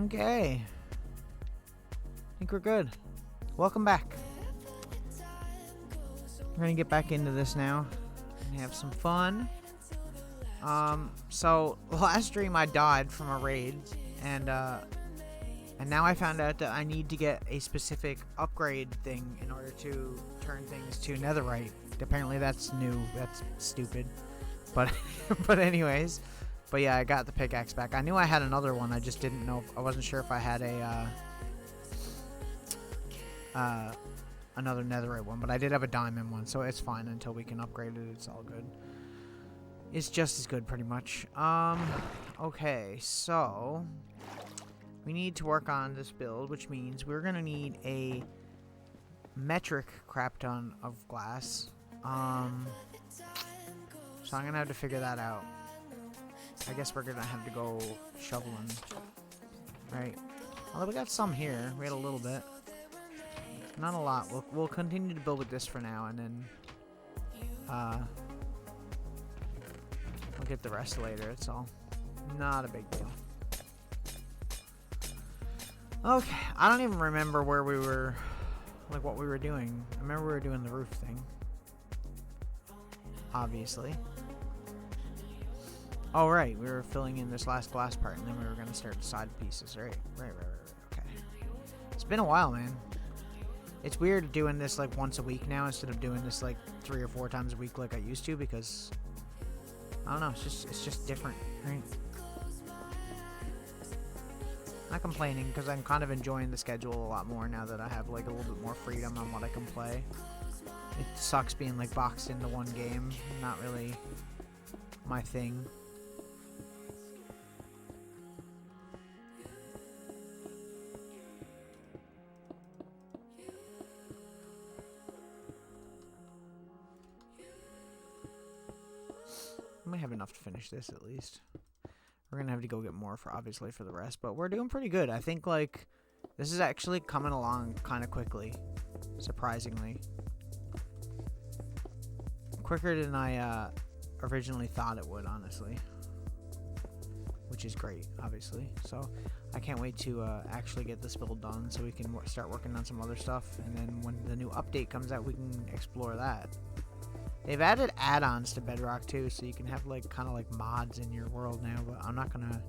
Okay. I think we're good. Welcome back. We're gonna get back into this now and have some fun. So last stream I died from a raid, and now I found out that I need to get a specific upgrade thing in order to turn things to netherite. Apparently that's new. That's stupid. But but anyways, but yeah, I got the pickaxe back. I knew I had another one. I just didn't know. I wasn't sure if I had another netherite one, but I did have a diamond one, so it's fine until we can upgrade it. It's all good. It's just as good, pretty much. Okay, so we need to work on this build, which means we're gonna need a metric crap ton of glass. So I'm gonna have to figure that out. I guess we're gonna have to go shoveling, right? Although we got some here, we had a little bit, not a lot. We'll continue to build with this for now, and then we'll get the rest later. It's all not a big deal. Okay, I don't even remember where we were, like what we were doing. I remember we were doing the roof thing, obviously. Oh right, we were filling in this last glass part, and then we were gonna start the side pieces. Right. Okay. It's been a while, man. It's weird doing this like once a week now instead of doing this like 3 or 4 times a week like I used to, because I don't know, it's just different, right? Not complaining, because I'm kind of enjoying the schedule a lot more now that I have like a little bit more freedom on what I can play. It sucks being like boxed into one game. Not really my thing. I might have enough to finish this at least. We're gonna have to go get more for obviously for the rest, but we're doing pretty good. I think like this is actually coming along kind of quickly, surprisingly. Quicker than I originally thought it would, honestly. Which is great, obviously. So I can't wait to actually get this build done so we can start working on some other stuff, and then when the new update comes out we can explore that. They've added add-ons to Bedrock too, so you can have like kind of like mods in your world now, but I'm not gonna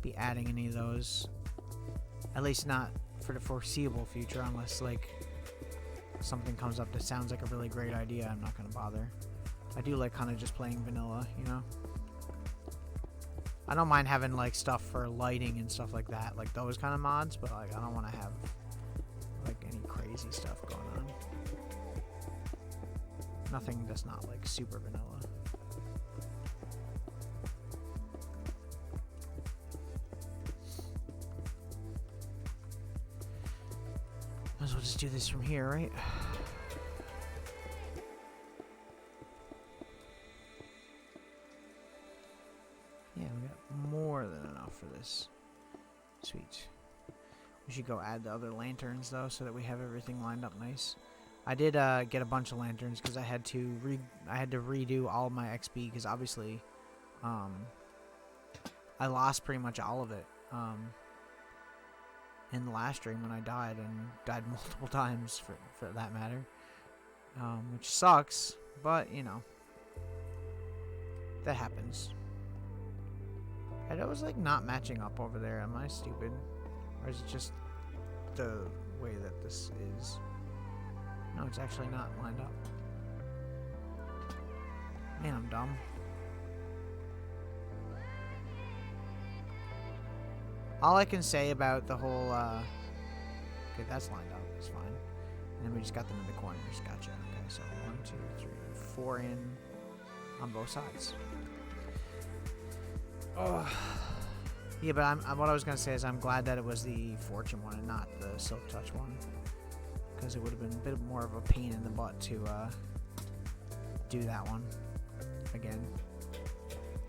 be adding any of those, at least not for the foreseeable future, unless like something comes up that sounds like a really great idea. I'm not gonna bother. I do like kind of just playing vanilla, you know. I don't mind having like stuff for lighting and stuff like that, like those kind of mods, but like I don't want to have like any crazy stuff going on. Nothing that's not like super vanilla. Might as well just do this from here, right? Yeah, we got more than enough for this. Sweet. We should go add the other lanterns though, so that we have everything lined up nice. I did get a bunch of lanterns because I had to redo all of my XP, because obviously I lost pretty much all of it in the last stream when I died, and died multiple times for that matter, which sucks, but you know, that happens. And I was like not matching up over there. Am I stupid, or is it just the way that this is? No, it's actually not lined up. Man, I'm dumb. All I can say about the whole, okay, that's lined up. It's fine. And then we just got them in the corners. Gotcha. Okay, so 1, 2, 3, 4 in on both sides. Oh. Yeah, but what I was going to say is I'm glad that it was the Fortune one and not the Silk Touch one, because it would have been a bit more of a pain in the butt to do that one again.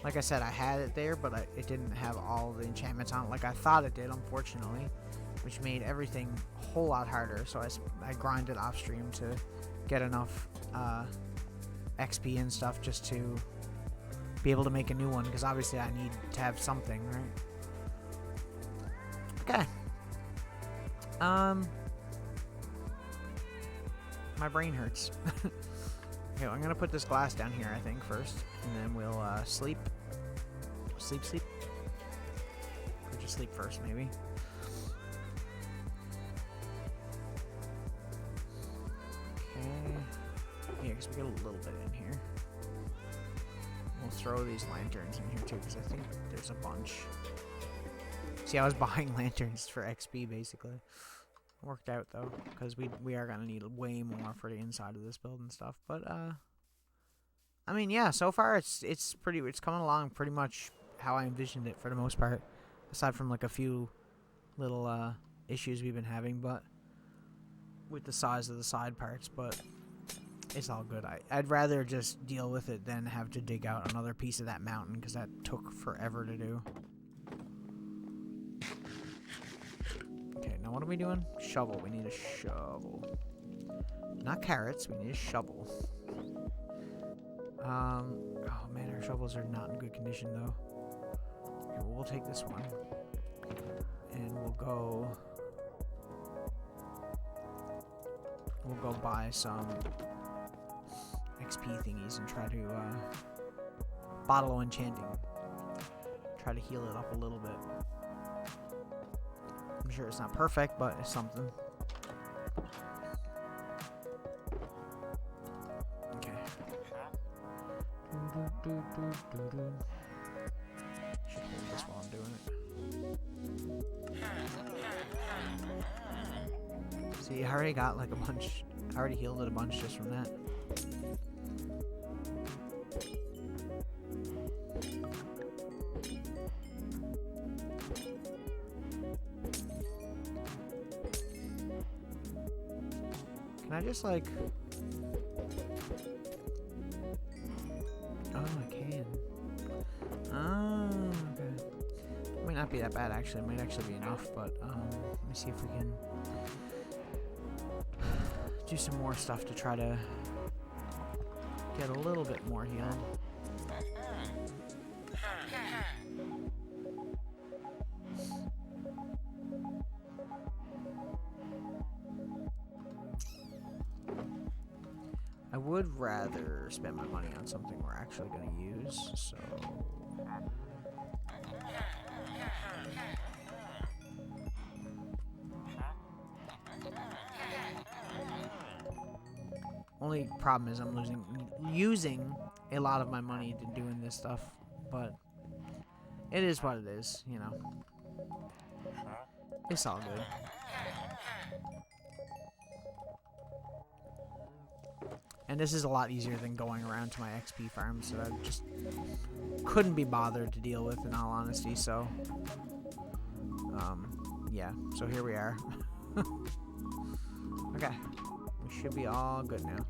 Like I said, I had it there, but it didn't have all the enchantments on it like I thought it did, unfortunately, which made everything a whole lot harder. So I grinded off stream to get enough XP and stuff just to be able to make a new one, because obviously I need to have something, right? Okay. My brain hurts. Okay, well, I'm gonna put this glass down here, I think, first, and then we'll sleep. Sleep. Or just sleep first, maybe. Okay. Yeah, because we get a little bit in here. We'll throw these lanterns in here too, because I think there's a bunch. See, I was buying lanterns for XP, basically. Worked out though, because we are gonna need way more for the inside of this build and stuff. But I mean, yeah, so far it's coming along pretty much how I envisioned it for the most part, aside from like a few little issues we've been having, but with the size of the side parts. But it's all good. I'd rather just deal with it than have to dig out another piece of that mountain, because that took forever to do. Okay, now what are we doing? Shovel. We need a shovel. Not carrots. We need a shovel. Oh man, our shovels are not in good condition though. Okay, well, we'll take this one. And we'll go buy some XP thingies and try to bottle enchanting. Try to heal it up a little bit. I'm sure it's not perfect, but it's something. Okay. Should hold this while I'm doing it. See, I already got like a bunch. I already healed it a bunch just from that. Can I just like... Oh, I can. Oh, okay. It might not be that bad, actually. It might actually be enough, but let me see if we can do some more stuff to try to get a little bit more healed. I would rather spend my money on something we're actually going to use, so... Only problem is I'm using a lot of my money to doing this stuff, but it is what it is, you know. It's all good. And this is a lot easier than going around to my XP farms that I just couldn't be bothered to deal with, in all honesty, so... yeah, so here we are. Okay. We should be all good now.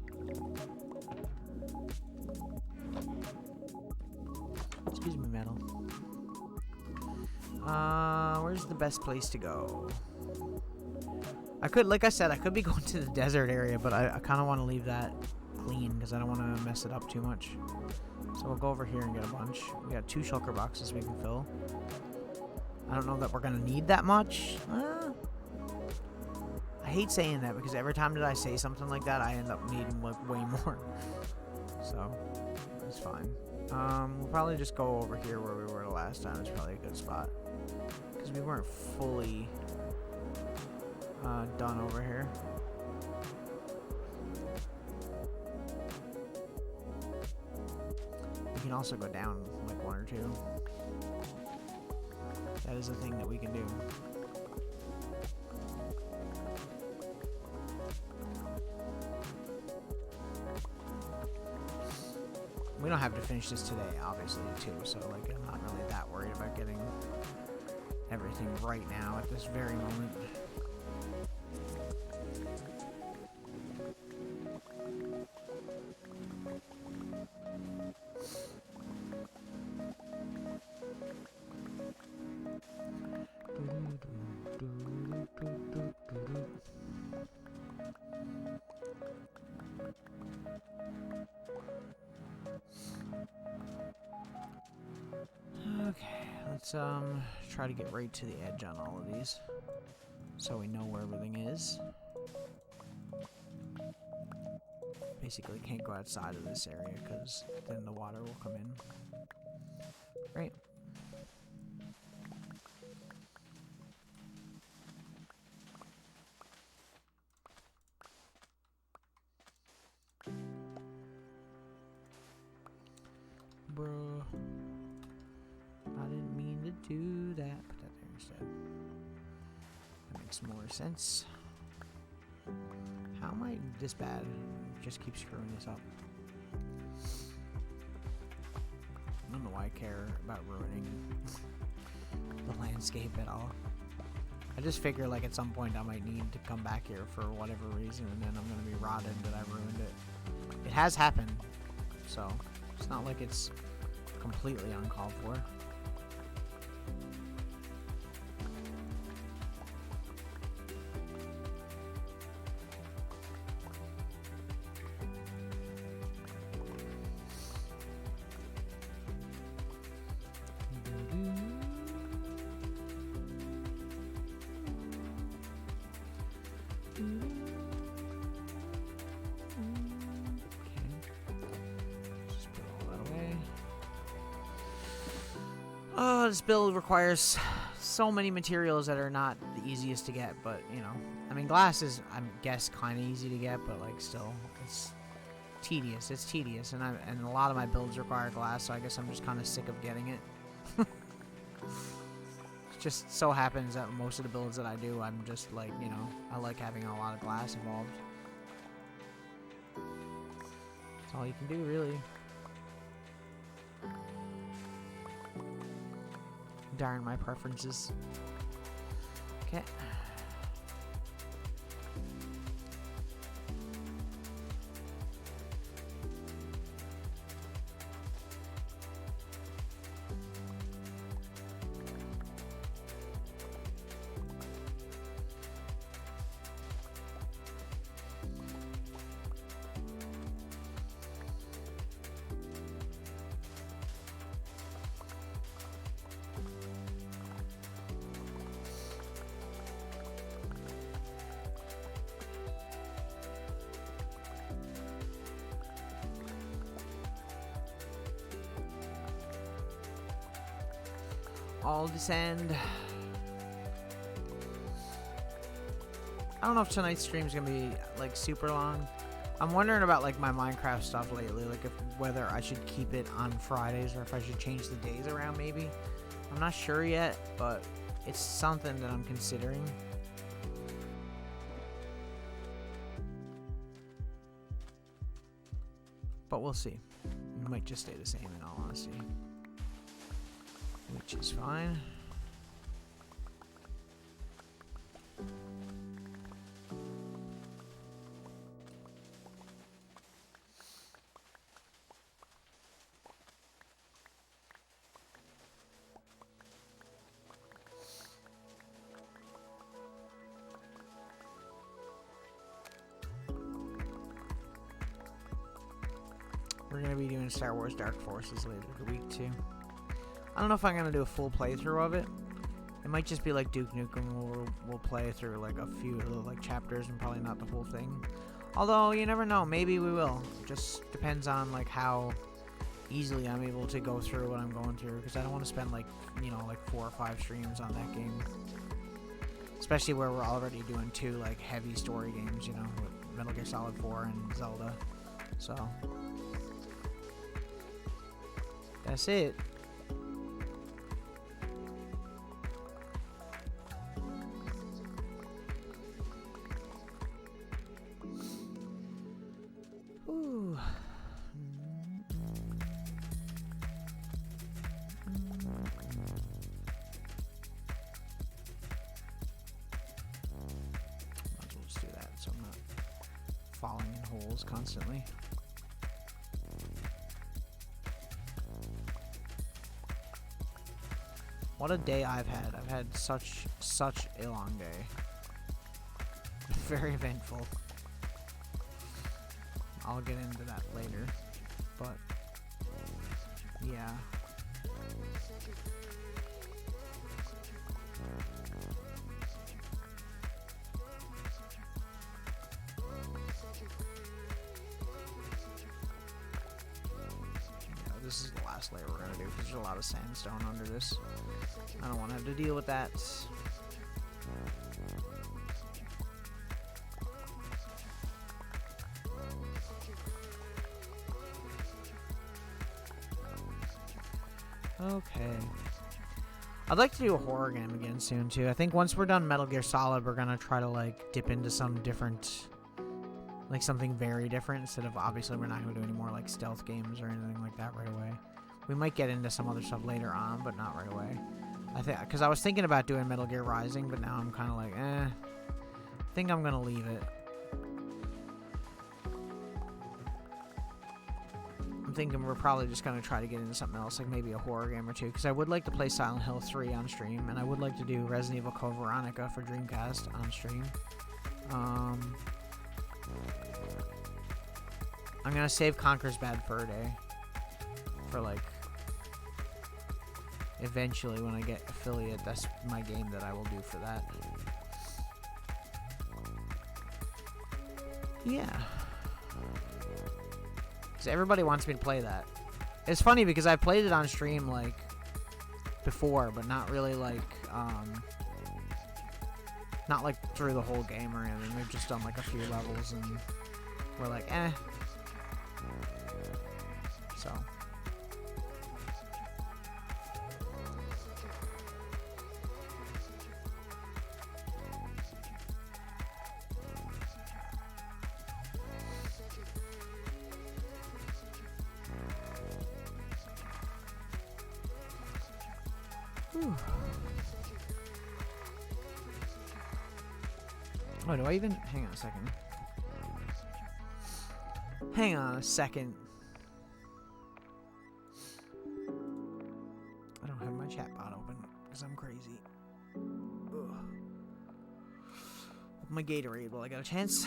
Excuse me, metal. Where's the best place to go? I could, like I said, I could be going to the desert area, but I kind of want to leave that clean because I don't want to mess it up too much. So we'll go over here and get a bunch. We got 2 shulker boxes we can fill. I don't know that we're going to need that much. I hate saying that because every time that I say something like that, I end up needing like way more. So, it's fine. We'll probably just go over here where we were the last time. It's probably a good spot. Because we weren't fully done over here. We can also go down like 1 or 2. That is a thing that we can do. We don't have to finish this today, obviously, too, so like I'm not really that worried about getting everything right now at this very moment. Let's try to get right to the edge on all of these, so we know where everything is. Basically can't go outside of this area because then the water will come in. Right. Bro, I didn't mean to do that. Put that there instead. That makes more sense. How am I this bad? Just keep screwing this up. I don't know why I care about ruining the landscape at all. I just figure like at some point I might need to come back here for whatever reason, and then I'm gonna be rotted that I ruined it. It has happened, so it's not like it's completely uncalled for. Oh, this build requires so many materials that are not the easiest to get, but, you know, I mean, glass is, I guess, kind of easy to get, but, like, still, it's tedious. It's tedious, and a lot of my builds require glass, so I guess I'm just kind of sick of getting it. It just so happens that most of the builds that I do, I'm just, like, you know, I like having a lot of glass involved. That's all you can do, really. Darn my preferences. Okay. All descend. I don't know if tonight's stream's gonna be like super long. I'm wondering about like my Minecraft stuff lately, like whether I should keep it on Fridays or if I should change the days around maybe. I'm not sure yet, but it's something that I'm considering. But we'll see. It might just stay the same in all honesty. Which is fine. We're going to be doing Star Wars Dark Forces later the week too. I don't know if I'm gonna do a full playthrough of it. It might just be like Duke Nukem, where we'll play through like a few like chapters and probably not the whole thing. Although you never know, maybe we will. It just depends on like how easily I'm able to go through what I'm going through, because I don't want to spend like, you know, like 4 or 5 streams on that game. Especially where we're already doing 2 like heavy story games, you know, with Metal Gear Solid 4 and Zelda. So that's it. Ooh. Might as well just do that so I'm not falling in holes constantly. What a day I've had. I've had such a long day. Very eventful. I'll get into that later, but yeah. good because there's a lot of sandstone under this. I don't want to have to deal with that. Okay. I'd like to do a horror game again soon, too. I think once we're done Metal Gear Solid, we're gonna try to, like, dip into some different... like, something very different, instead of, obviously, we're not gonna do any more, like, stealth games or anything like that right away. We might get into some other stuff later on, but not right away. Because I was thinking about doing Metal Gear Rising, but now I'm kind of like, I think I'm gonna leave it. I'm thinking we're probably just going to try to get into something else, like maybe a horror game or two, because I would like to play Silent Hill 3 on stream, and I would like to do Resident Evil Code Veronica for Dreamcast on stream. I'm going to save Conker's Bad Fur Day for, like, eventually when I get affiliate. That's my game that I will do for that. Yeah. Everybody wants me to play that. It's funny because I've played it on stream, like, before, but not really, like, not, like, through the whole game or anything. We've just done, like, a few levels, and we're like, So. Oh, do I even... Hang on a second. Hang on a second. I don't have my chat bot open because I'm crazy. Ugh. My Gatorade, will I got a chance?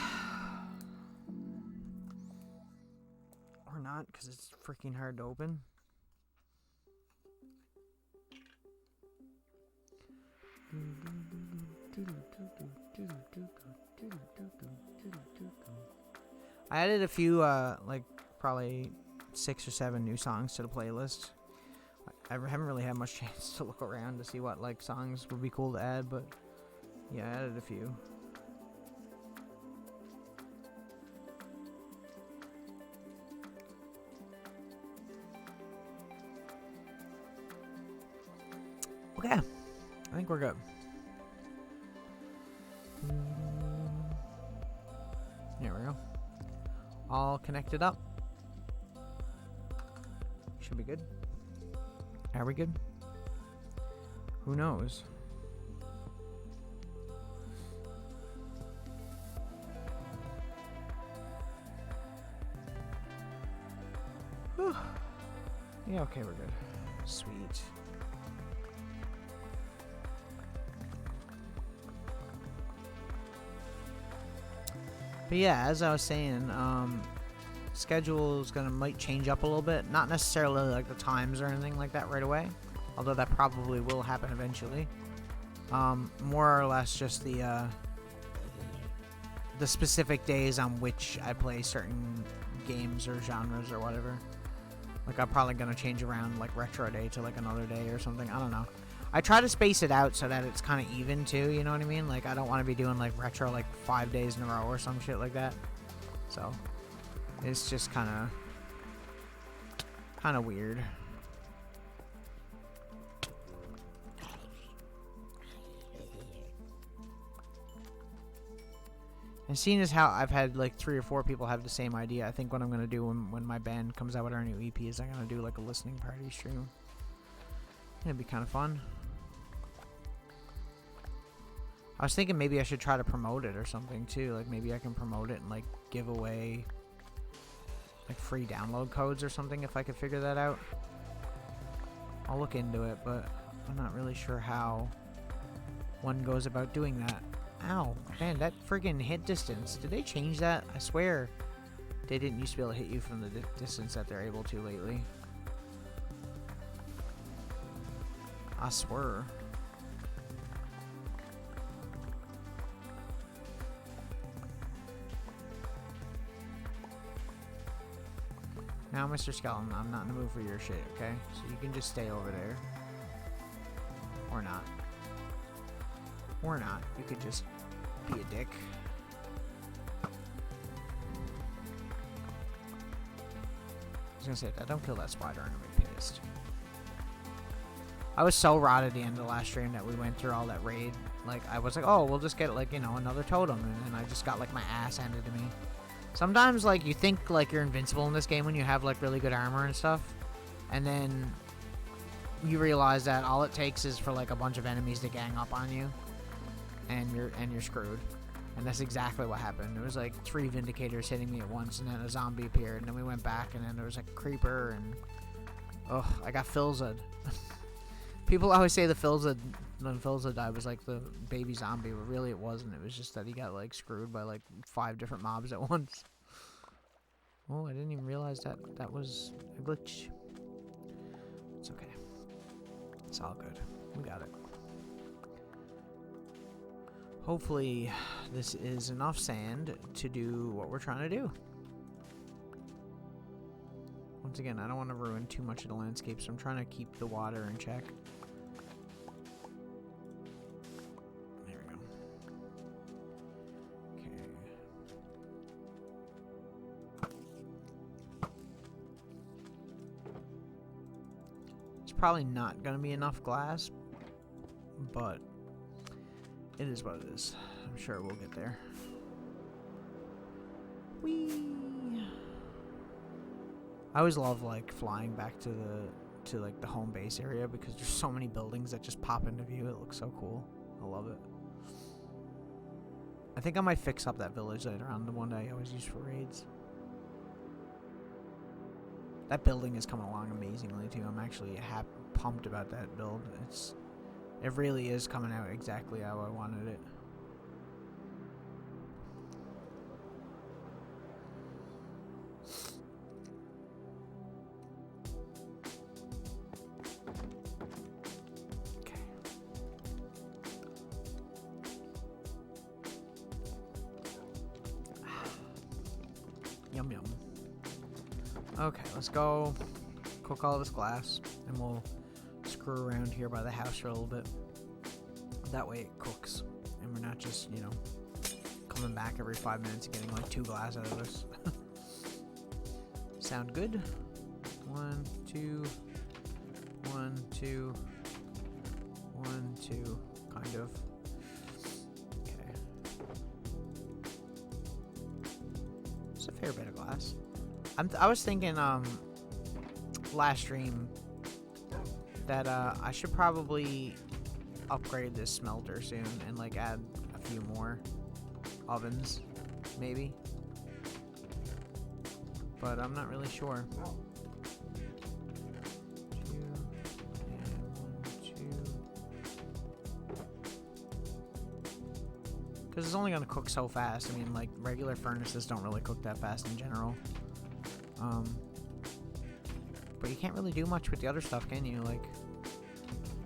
Or not, because it's freaking hard to open. I added a few, like, probably 6 or 7 new songs to the playlist. I haven't really had much chance to look around to see what, like, songs would be cool to add, but yeah, I added a few. Okay, I think we're good. There we go. All connected up. Should be good. Are we good? Who knows? Whew. Yeah, okay, we're good. Sweet. But yeah, as I was saying, schedule is might change up a little bit. Not necessarily like the times or anything like that right away, although that probably will happen eventually. More or less just the specific days on which I play certain games or genres or whatever. Like I'm probably gonna change around like retro day to like another day or something. I don't know. I try to space it out so that it's kind of even too, you know what I mean? Like I don't want to be doing like retro like 5 days in a row or some shit like that. So it's just kind of weird. And seeing as how I've had like 3 or 4 people have the same idea, I think what I'm gonna do when my band comes out with our new EP is I'm gonna do like a listening party stream. It'd be kind of fun. I was thinking maybe I should try to promote it or something too. Like maybe I can promote it and like give away like free download codes or something if I could figure that out. I'll look into it, but I'm not really sure how one goes about doing that. Ow, man, that friggin' hit distance. Did they change that? I swear they didn't used to be able to hit you from the distance that they're able to lately. I swear. Now, Mr. Skeleton, I'm not in the mood for your shit, okay? So you can just stay over there. Or not. Or not. You could just be a dick. I was gonna say, if I don't kill that spider, I'm gonna be pissed. I was so rot at the end of the last stream that we went through all that raid. Like, I was like, oh, we'll just get, like, you know, another totem. And then I just got, like, my ass handed to me. Sometimes, like, you think, like, you're invincible in this game when you have, like, really good armor and stuff. And then you realize that all it takes is for, like, a bunch of enemies to gang up on you. And you're screwed. And that's exactly what happened. There was, like, 3 Vindicators hitting me at once, and then a zombie appeared. And then we went back, and then there was, like, a creeper, and... oh, I got Filzed. People always say the Filzed, when Filzed died, was, like, the baby zombie, but really it wasn't. It was just that he got, like, screwed by, like, 5 different mobs at once. Oh, I didn't even realize that was a glitch. It's okay. It's all good. We got it. Hopefully, this is enough sand to do what we're trying to do. Once again, I don't want to ruin too much of the landscape, so I'm trying to keep the water in check. There we go. Okay. It's probably not going to be enough glass, but it is what it is. I'm sure we'll get there. Whee! I always love, like, flying back to like the home base area because there's so many buildings that just pop into view. It looks so cool. I love it. I think I might fix up that village later on, the one that I always use for raids. That building is coming along amazingly too. I'm actually pumped about that build. It really is coming out exactly how I wanted it. Okay. Yum yum. Okay, let's go cook all this glass, and we'll screw around here by the house for a little bit. That way it cooks, and we're not just, you know, coming back every 5 minutes and getting like 2 glass out of this. Sound good? 1, 2, 1, 2, 1, 2, kind of. Okay. It's a fair bit of glass. I was thinking, last stream that I should probably upgrade this smelter soon and like add a few more ovens, maybe. But I'm not really sure. 2 and 1, 2. Because it's only gonna cook so fast. I mean, like regular furnaces don't really cook that fast in general. But you can't really do much with the other stuff, can you? Like,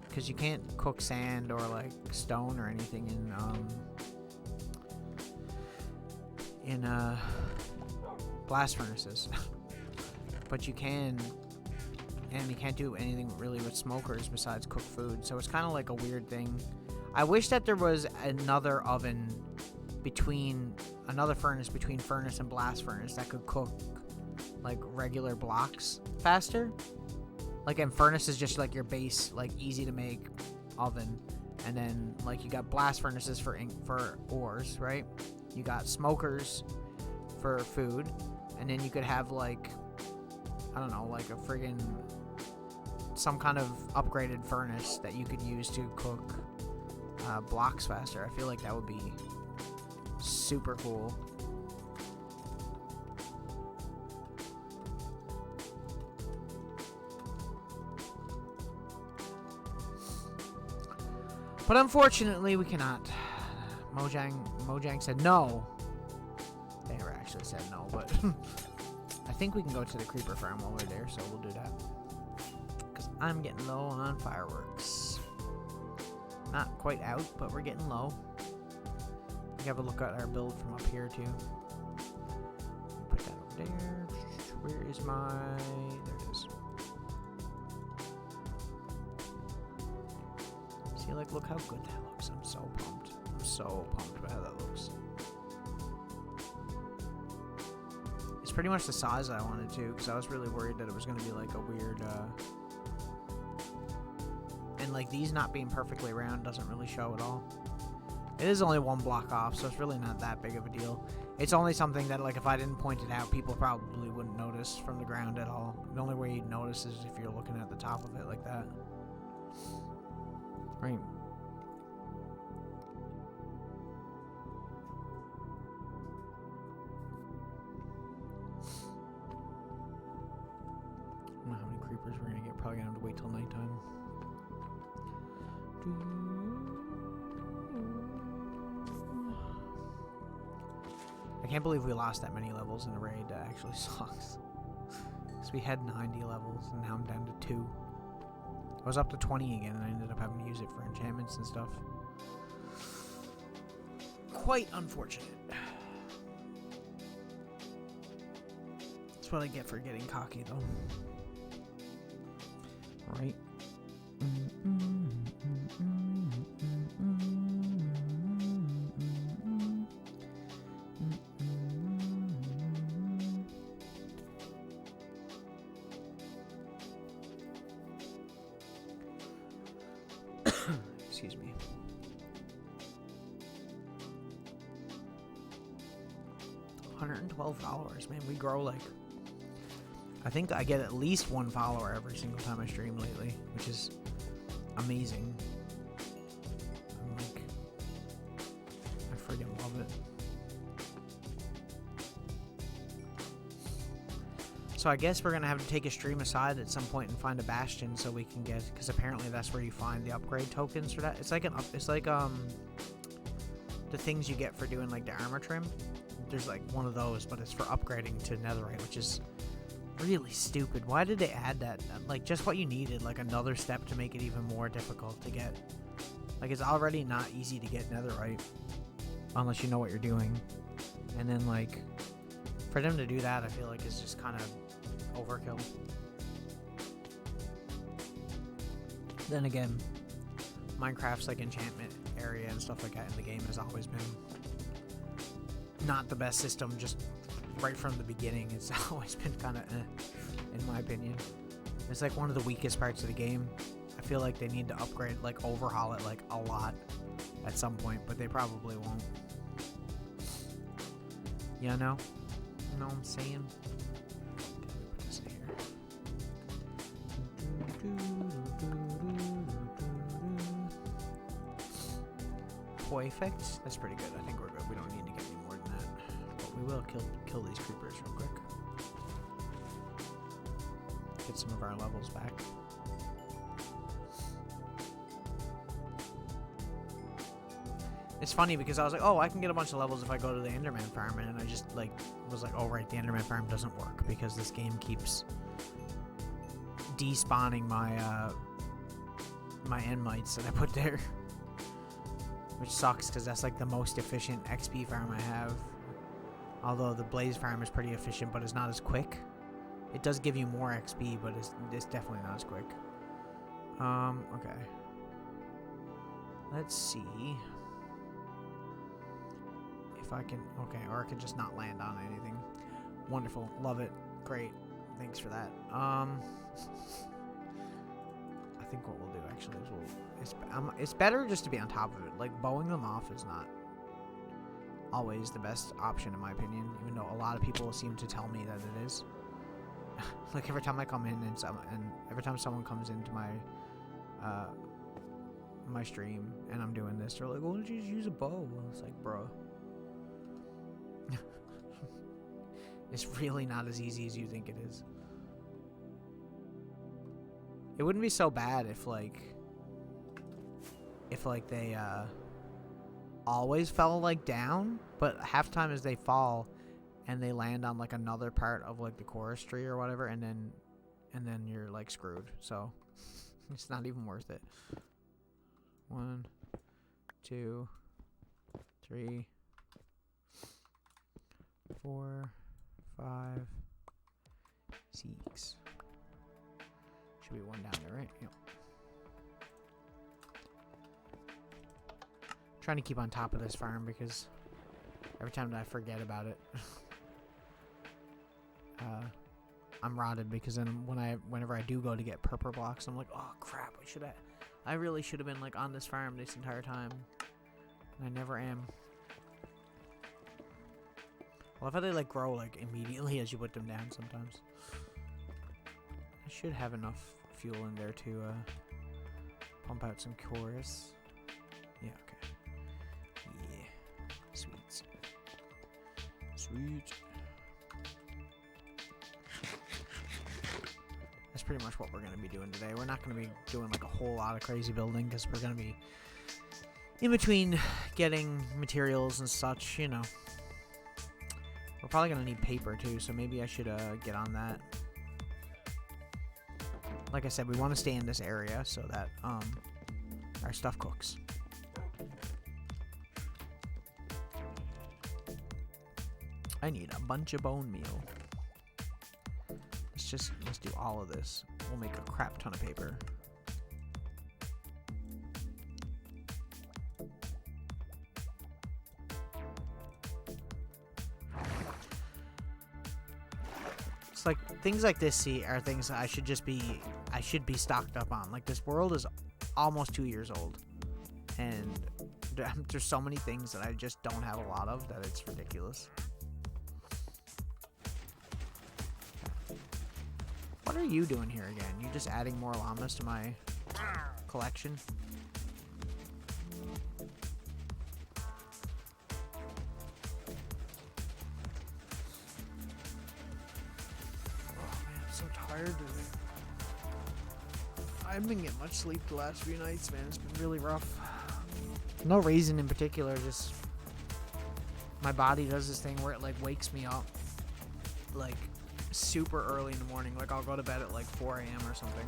because you can't cook sand or like stone or anything in blast furnaces. But you can, and you can't do anything really with smokers besides cook food. So it's kind of like a weird thing. I wish that there was another oven between, another furnace between furnace and blast furnace that could cook like regular blocks faster. Like, and furnace is just like your base, like easy to make oven, and then like you got blast furnaces for ores, right? You got smokers for food, and then you could have like, I don't know, like a friggin' some kind of upgraded furnace that you could use to cook blocks faster. I feel like that would be super cool. But unfortunately, we cannot. Mojang said no. They never actually said no, but I think we can go to the creeper farm while we're there, so we'll do that. Because I'm getting low on fireworks. Not quite out, but we're getting low. We have a look at our build from up here, too. Put that over there. Where is my... There it is. See, like, look how good that looks. I'm so pumped. I'm so pumped by how that looks. It's pretty much the size I wanted to, because I was really worried that it was going to be, like, a weird, And, like, these not being perfectly round doesn't really show at all. It is only one block off, so it's really not that big of a deal. It's only something that, like, if I didn't point it out, people probably wouldn't notice from the ground at all. The only way you'd notice is if you're looking at the top of it like that. Right. I don't know how many creepers we're gonna get. Probably gonna have to wait till nighttime. I can't believe we lost that many levels in a raid. That actually sucks. Because we had 90 levels and now I'm down to 2. I was up to 20 again and I ended up having to use it for enchantments and stuff. Quite unfortunate. That's what I get for getting cocky though. Right? Excuse me. $112, man. We grow like... I think I get at least 1 follower every single time I stream lately, which is amazing. I'm like... I friggin' love it. So I guess we're gonna have to take a stream aside at some point and find a bastion so we can get, because apparently that's where you find the upgrade tokens for that. It's like the things you get for doing like the armor trim. There's like one of those, but it's for upgrading to netherite, which is really stupid. Why did they add that? Like just what you needed, like another step to make it even more difficult to get. Like it's already not easy to get netherite unless you know what you're doing, and then like for them to do that, I feel like is just kind of overkill. Then again, Minecraft's like enchantment area and stuff like that in the game has always been not the best system, just right from the beginning. It's always been kind of in my opinion. It's like one of the weakest parts of the game. I feel like they need to upgrade, like overhaul it like a lot at some point, but they probably won't. You know what I'm saying? Effects. That's pretty good. I think we're good. We don't need to get any more than that. But we will kill these creepers real quick. Get some of our levels back. It's funny because I was like, oh, I can get a bunch of levels if I go to the Enderman farm, and I just like was like, oh right, the Enderman farm doesn't work because this game keeps despawning my my Enmites that I put there. Which sucks because that's like the most efficient XP farm I have. Although the Blaze farm is pretty efficient, but it's not as quick. It does give you more XP, but it's definitely not as quick. Okay. Let's see if I can. Okay, or I could just not land on anything. Wonderful, love it, great. Thanks for that. I think what we'll do actually is it's better just to be on top of it. Like bowing them off is not always the best option in my opinion, even though a lot of people seem to tell me that it is. Like every time I come in and every time someone comes into my my stream and I'm doing this, they're like, "Why don't you just use a bow?" It's like, bro, it's really not as easy as you think it is. It wouldn't be so bad if they always fell like down, but half the time as they fall and they land on like another part of like the chorus tree or whatever, and then you're like screwed. So it's not even worth it. 1, 2, 3, 4, 5, 6. Should be one down there, right? Yep. Trying to keep on top of this farm because every time that I forget about it, I'm rotted, because then whenever I do go to get purple blocks, I'm like, oh crap, I really should have been like on this farm this entire time. And I never am. Well, I thought they like grow like immediately as you put them down sometimes. I should have enough fuel in there to pump out some cores. Yeah, okay. Yeah. Sweet. Sweet. That's pretty much what we're going to be doing today. We're not going to be doing like a whole lot of crazy building, because we're going to be in between getting materials and such, you know. We're probably going to need paper too, so maybe I should get on that. Like I said, we want to stay in this area so that our stuff cooks. I need a bunch of bone meal. Let's do all of this. We'll make a crap ton of paper. It's like things like this, see, are things that I should be stocked up on. Like, this world is almost 2 years old, and there's so many things that I just don't have a lot of that it's ridiculous. What are you doing here again? You just adding more llamas to my collection? Oh man, I'm so tired today. I haven't been getting much sleep the last few nights, man. It's been really rough. No reason in particular, just my body does this thing where it like wakes me up like super early in the morning. Like, I'll go to bed at like 4 a.m. or something,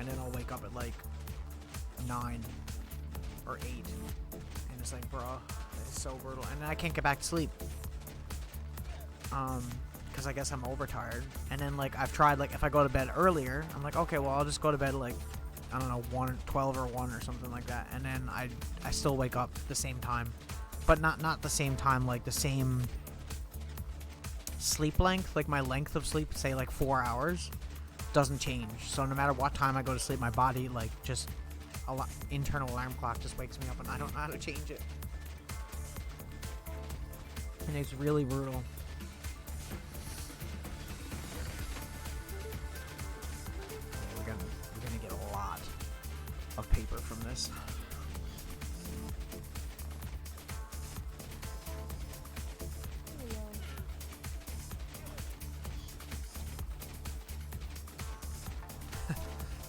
and then I'll wake up at like 9 or 8, and it's like, bro, it's so brutal. And then I can't get back to sleep because I guess I'm overtired. And then like I've tried, like, if I go to bed earlier, I'm like, okay, well, I'll just go to bed like, I don't know, 12 or 1 or something like that, and then I still wake up the same time, but not the same time, like the same sleep length. Like, my length of sleep, say like 4 hours, doesn't change. So no matter what time I go to sleep, my body, like, just internal alarm clock just wakes me up, and I don't know how to change it, and it's really brutal. We're gonna get a lot of paper from this.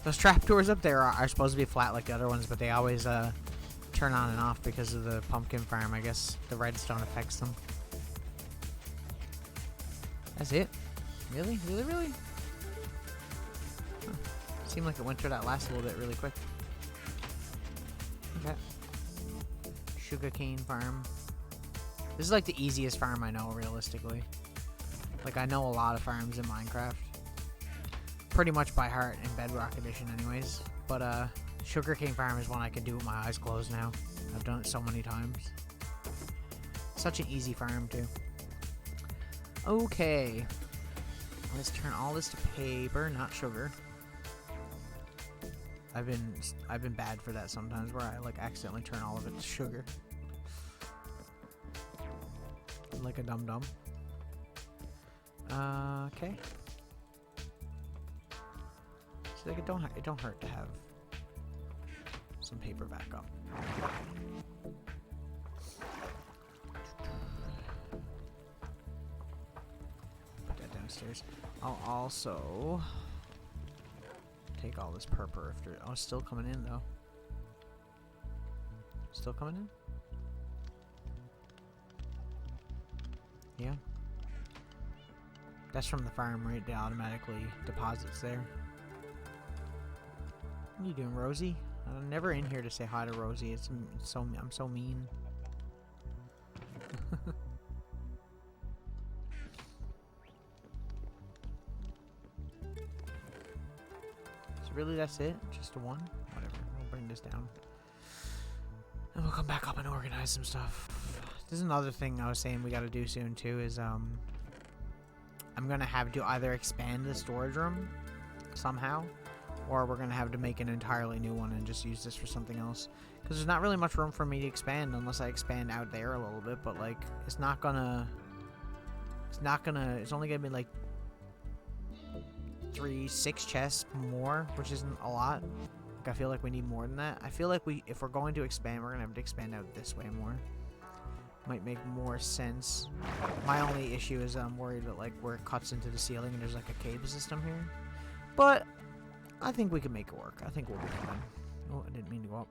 Those trapdoors up there are supposed to be flat like the other ones, but they always turn on and off because of the pumpkin farm. I guess the redstone affects them. That's it? Really? Really, really? Huh. Seemed like it went through that last little bit really quick. Okay. Sugarcane farm. This is like the easiest farm I know, realistically. Like, I know a lot of farms in Minecraft. Pretty much by heart in Bedrock Edition anyways. But Sugarcane Farm is one I can do with my eyes closed now. I've done it so many times. Such an easy farm too. Okay. Let's turn all this to paper, not sugar. I've been bad for that sometimes, where I like accidentally turn all of it to sugar. Like a dum-dum. Okay. So like, it don't hurt to have some paper back up. Put that downstairs. I'll also take all this purple after. Oh, it's still coming in though. Still coming in? Yeah. That's from the farm, right? They automatically deposits there. What are you doing, Rosie? I'm never in here to say hi to Rosie. I'm so mean. really that's it? Just a 1? Whatever. We'll bring this down. And we'll come back up and organize some stuff. This is another thing I was saying we gotta do soon too is I'm gonna have to either expand the storage room somehow, or we're gonna have to make an entirely new one and just use this for something else. Because there's not really much room for me to expand unless I expand out there a little bit, but like it's only gonna be like 6 chests more, which isn't a lot. Like, I feel like we need more than that. I feel like if we're going to expand, we're gonna have to expand out this way more. Might make more sense. My only issue is I'm worried that like where it cuts into the ceiling and there's like a cave system here. But I think we can make it work. I think we'll be fine. Oh, I didn't mean to go up.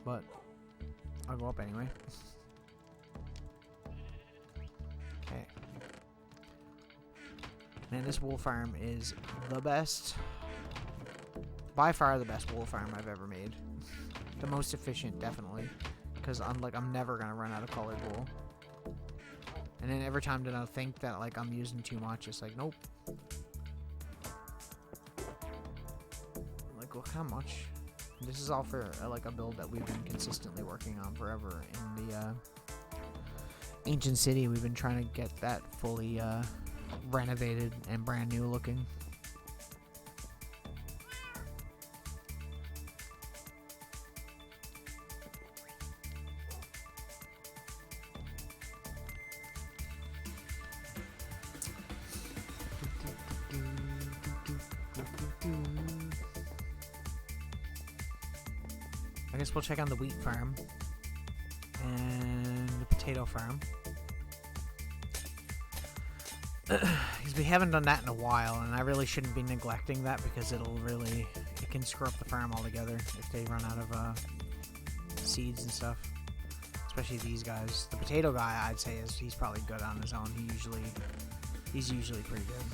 But I'll go up anyway. Okay. Man, this wool farm is the best. By far the best wool farm I've ever made. The most efficient, definitely. Because I'm never gonna run out of colored wool. And then every time that I think that like I'm using too much, it's like nope. Like look how much. This is all for like a build that we've been consistently working on forever in the ancient city. We've been trying to get that fully renovated and brand new looking. I guess we'll check on the wheat farm and the potato farm. Because we haven't done that in a while, and I really shouldn't be neglecting that because it can screw up the farm altogether if they run out of seeds and stuff. Especially these guys. The potato guy, I'd say, he's probably good on his own. He's usually pretty good.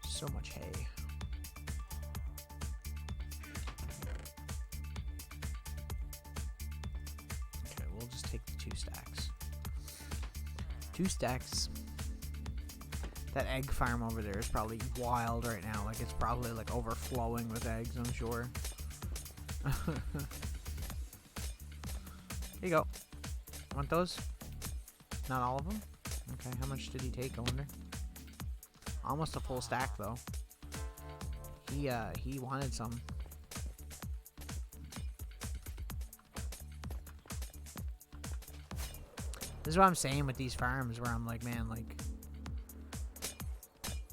So much hay. Okay, we'll just take the 2 stacks. 2 stacks. That egg farm over there is probably wild right now. Like, it's probably, like, overflowing with eggs, I'm sure. Here you go. Want those? Not all of them? Okay, how much did he take, I wonder? Almost a full stack, though. He wanted some. This is what I'm saying with these farms, where I'm like, man, like,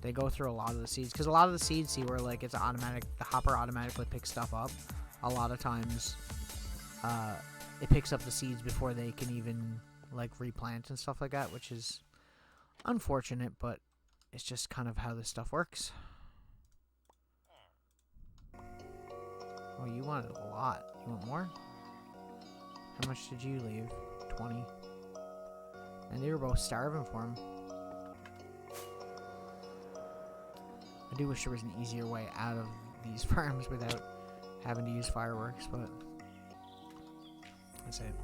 they go through a lot of the seeds. Because a lot of the seeds, see, where, like, it's automatic, the hopper automatically picks stuff up. A lot of times, it picks up the seeds before they can even, like, replant and stuff like that, which is unfortunate, but it's just kind of how this stuff works. Oh, you wanted a lot. You want more? How much did you leave? 20. And they were both starving for him. I do wish there was an easier way out of these farms without having to use fireworks, but that's it.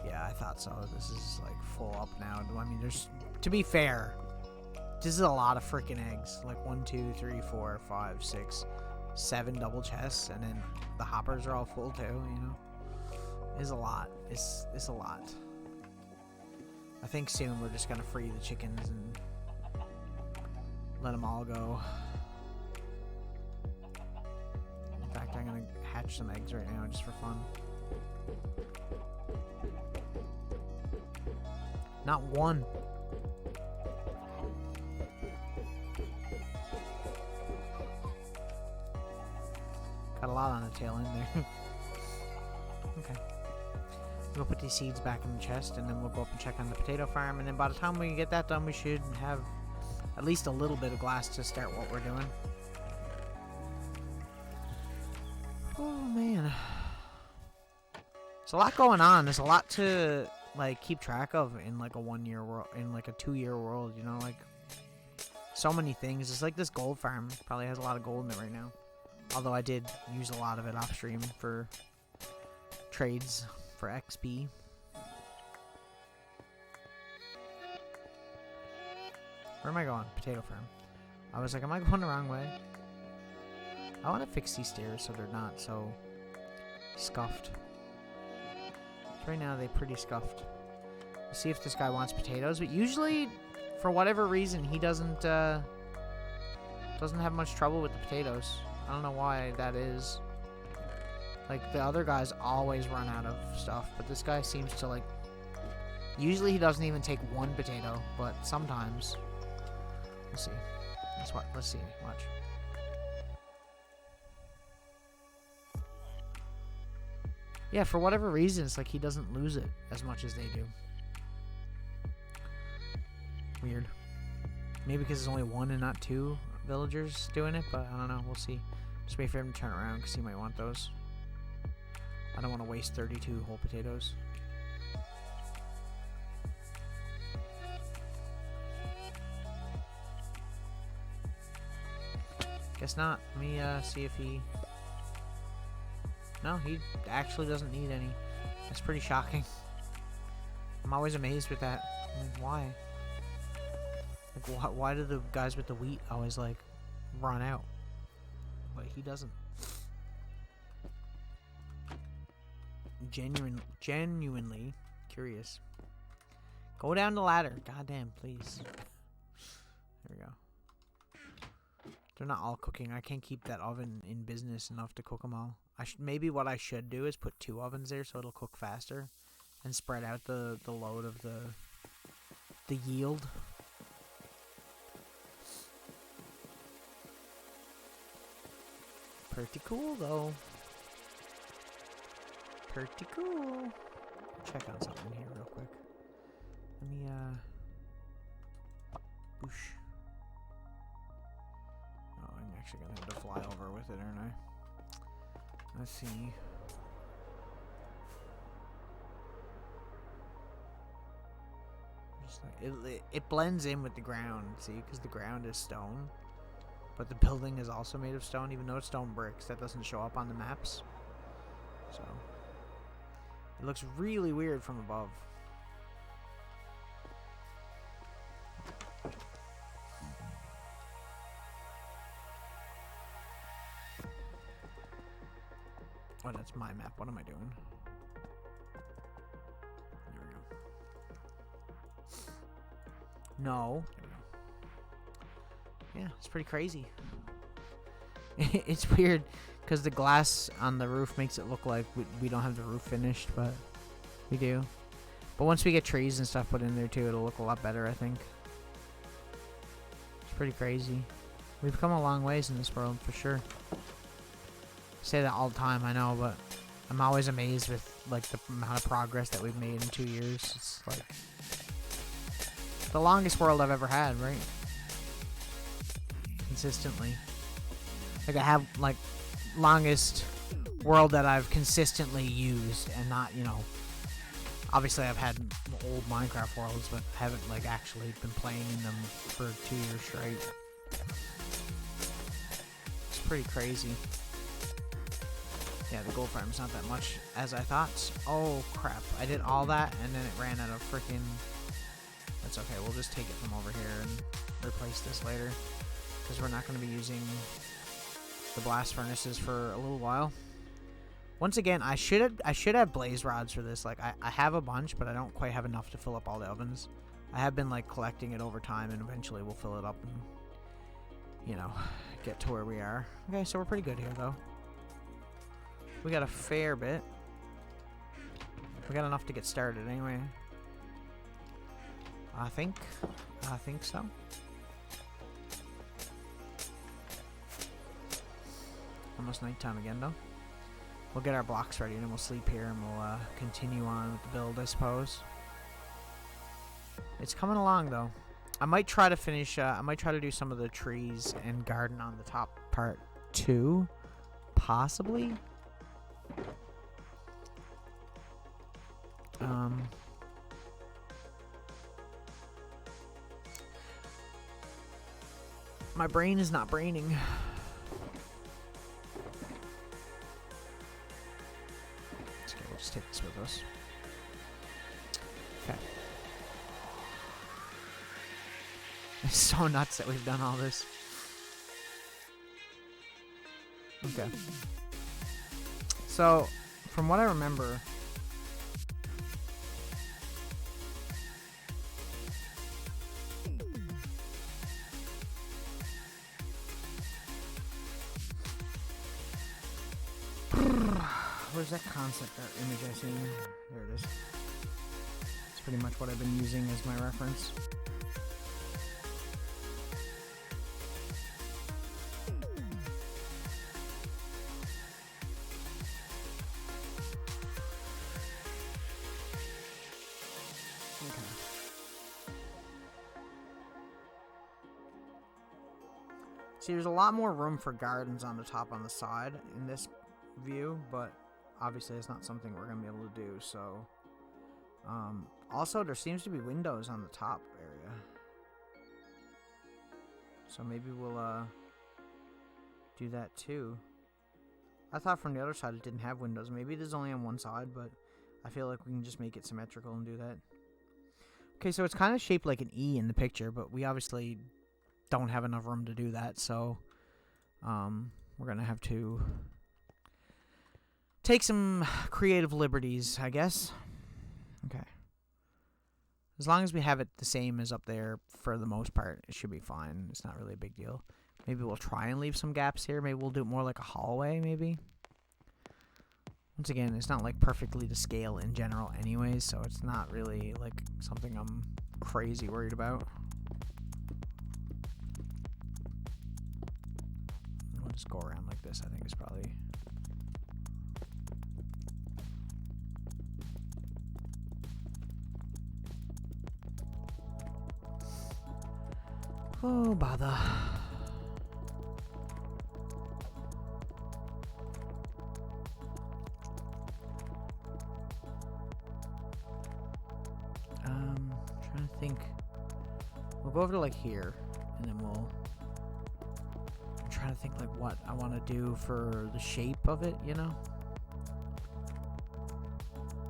Yeah, I thought so. This is like full up now. I mean, to be fair, this is a lot of freaking eggs. Like 1, 2, 3, 4, 5, 6, 7 double chests, and then the hoppers are all full too, you know? It's a lot. It's a lot. I think soon we're just gonna free the chickens and let them all go. In fact, I'm gonna hatch some eggs right now just for fun. Not one. Got a lot on the tail end there. Okay. We'll put these seeds back in the chest, and then we'll go up and check on the potato farm, and then by the time we get that done, we should have at least a little bit of glass to start what we're doing. Oh, man. There's a lot going on. There's a lot to, like, keep track of in, like, a 1-year world, in, like, a 2-year world, you know, like, so many things. It's like this gold farm probably has a lot of gold in it right now. Although I did use a lot of it off stream for trades for XP. Where am I going? Potato farm. I was like, am I going the wrong way? I want to fix these stairs so they're not so scuffed. Right now, they're pretty scuffed. Let's see if this guy wants potatoes. But usually, for whatever reason, he doesn't have much trouble with the potatoes. I don't know why that is. Like, the other guys always run out of stuff, but this guy seems to, like... Usually he doesn't even take one potato, but sometimes... Let's see. Let's see. Watch. Yeah, for whatever reason, it's like he doesn't lose it as much as they do. Weird. Maybe because there's only one and not two villagers doing it, but I don't know. We'll see. Just wait for him to turn around because he might want those. I don't want to waste 32 whole potatoes. Guess not. Let me see if he... No, he actually doesn't need any. That's pretty shocking. I'm always amazed with that. I mean, why? Like, why do the guys with the wheat always, like, run out? But he doesn't. Genuinely curious. Go down the ladder. Goddamn, please. There we go. They're not all cooking. I can't keep that oven in business enough to cook them all. Maybe what I should do is put 2 ovens there so it'll cook faster and spread out the load of the yield. Pretty cool though. Pretty cool. Check on something here real quick. Let me boosh. Oh, I'm actually gonna have to fly over with it, aren't I? Let's see. Just like it blends in with the ground, see, because the ground is stone, but the building is also made of stone, even though it's stone bricks. That doesn't show up on the maps, so it looks really weird from above. Oh, that's my map. What am I doing? There we go. No. There we go. Yeah, it's pretty crazy. It's weird because the glass on the roof makes it look like we don't have the roof finished, but we do. But once we get trees and stuff put in there too, it'll look a lot better, I think. It's pretty crazy. We've come a long ways in this world, for sure. Say that all the time, I know, but I'm always amazed with like the amount of progress that we've made in 2 years. It's like the longest world I've ever had, right? Consistently. Like I have like longest world that I've consistently used and not, you know, obviously I've had old Minecraft worlds, but haven't like actually been playing in them for 2 years straight. It's pretty crazy. Yeah, the gold farm's not that much as I thought. Oh, crap. I did all that, and then it ran out of freaking... That's okay. We'll just take it from over here and replace this later, because we're not going to be using the blast furnaces for a little while. Once again, I should have blaze rods for this. Like, I have a bunch, but I don't quite have enough to fill up all the ovens. I have been, like, collecting it over time, and eventually we'll fill it up and, you know, get to where we are. Okay, so we're pretty good here, though. We got a fair bit. We got enough to get started anyway. I think so. Almost nighttime again though. We'll get our blocks ready and then we'll sleep here and we'll continue on with the build, I suppose. It's coming along though. I might try to finish, I might try to do some of the trees and garden on the top part too. Possibly. My brain is not braining. Okay, we'll just take this with us. Okay. It's so nuts that we've done all this. Okay. So, from what I remember... Where's that concept art image I seen? There it is. It's pretty much what I've been using as my reference. See, there's a lot more room for gardens on the top on the side in this view, but obviously it's not something we're going to be able to do, so... also, there seems to be windows on the top area. So maybe we'll, do that too. I thought from the other side it didn't have windows. Maybe it is only on one side, but I feel like we can just make it symmetrical and do that. Okay, so it's kind of shaped like an E in the picture, but we obviously... don't have enough room to do that, so we're gonna have to take some creative liberties, I guess. Okay. As long as we have it the same as up there for the most part, it should be fine. It's not really a big deal. Maybe we'll try and leave some gaps here. Maybe we'll do it more like a hallway, maybe. Once again, it's not like perfectly to scale in general anyways, so it's not really like something I'm crazy worried about. Just go around like this, I think is probably... Oh, bother. Trying to think. We'll go over to like here, and then we'll... trying to think like what I want to do for the shape of it, you know?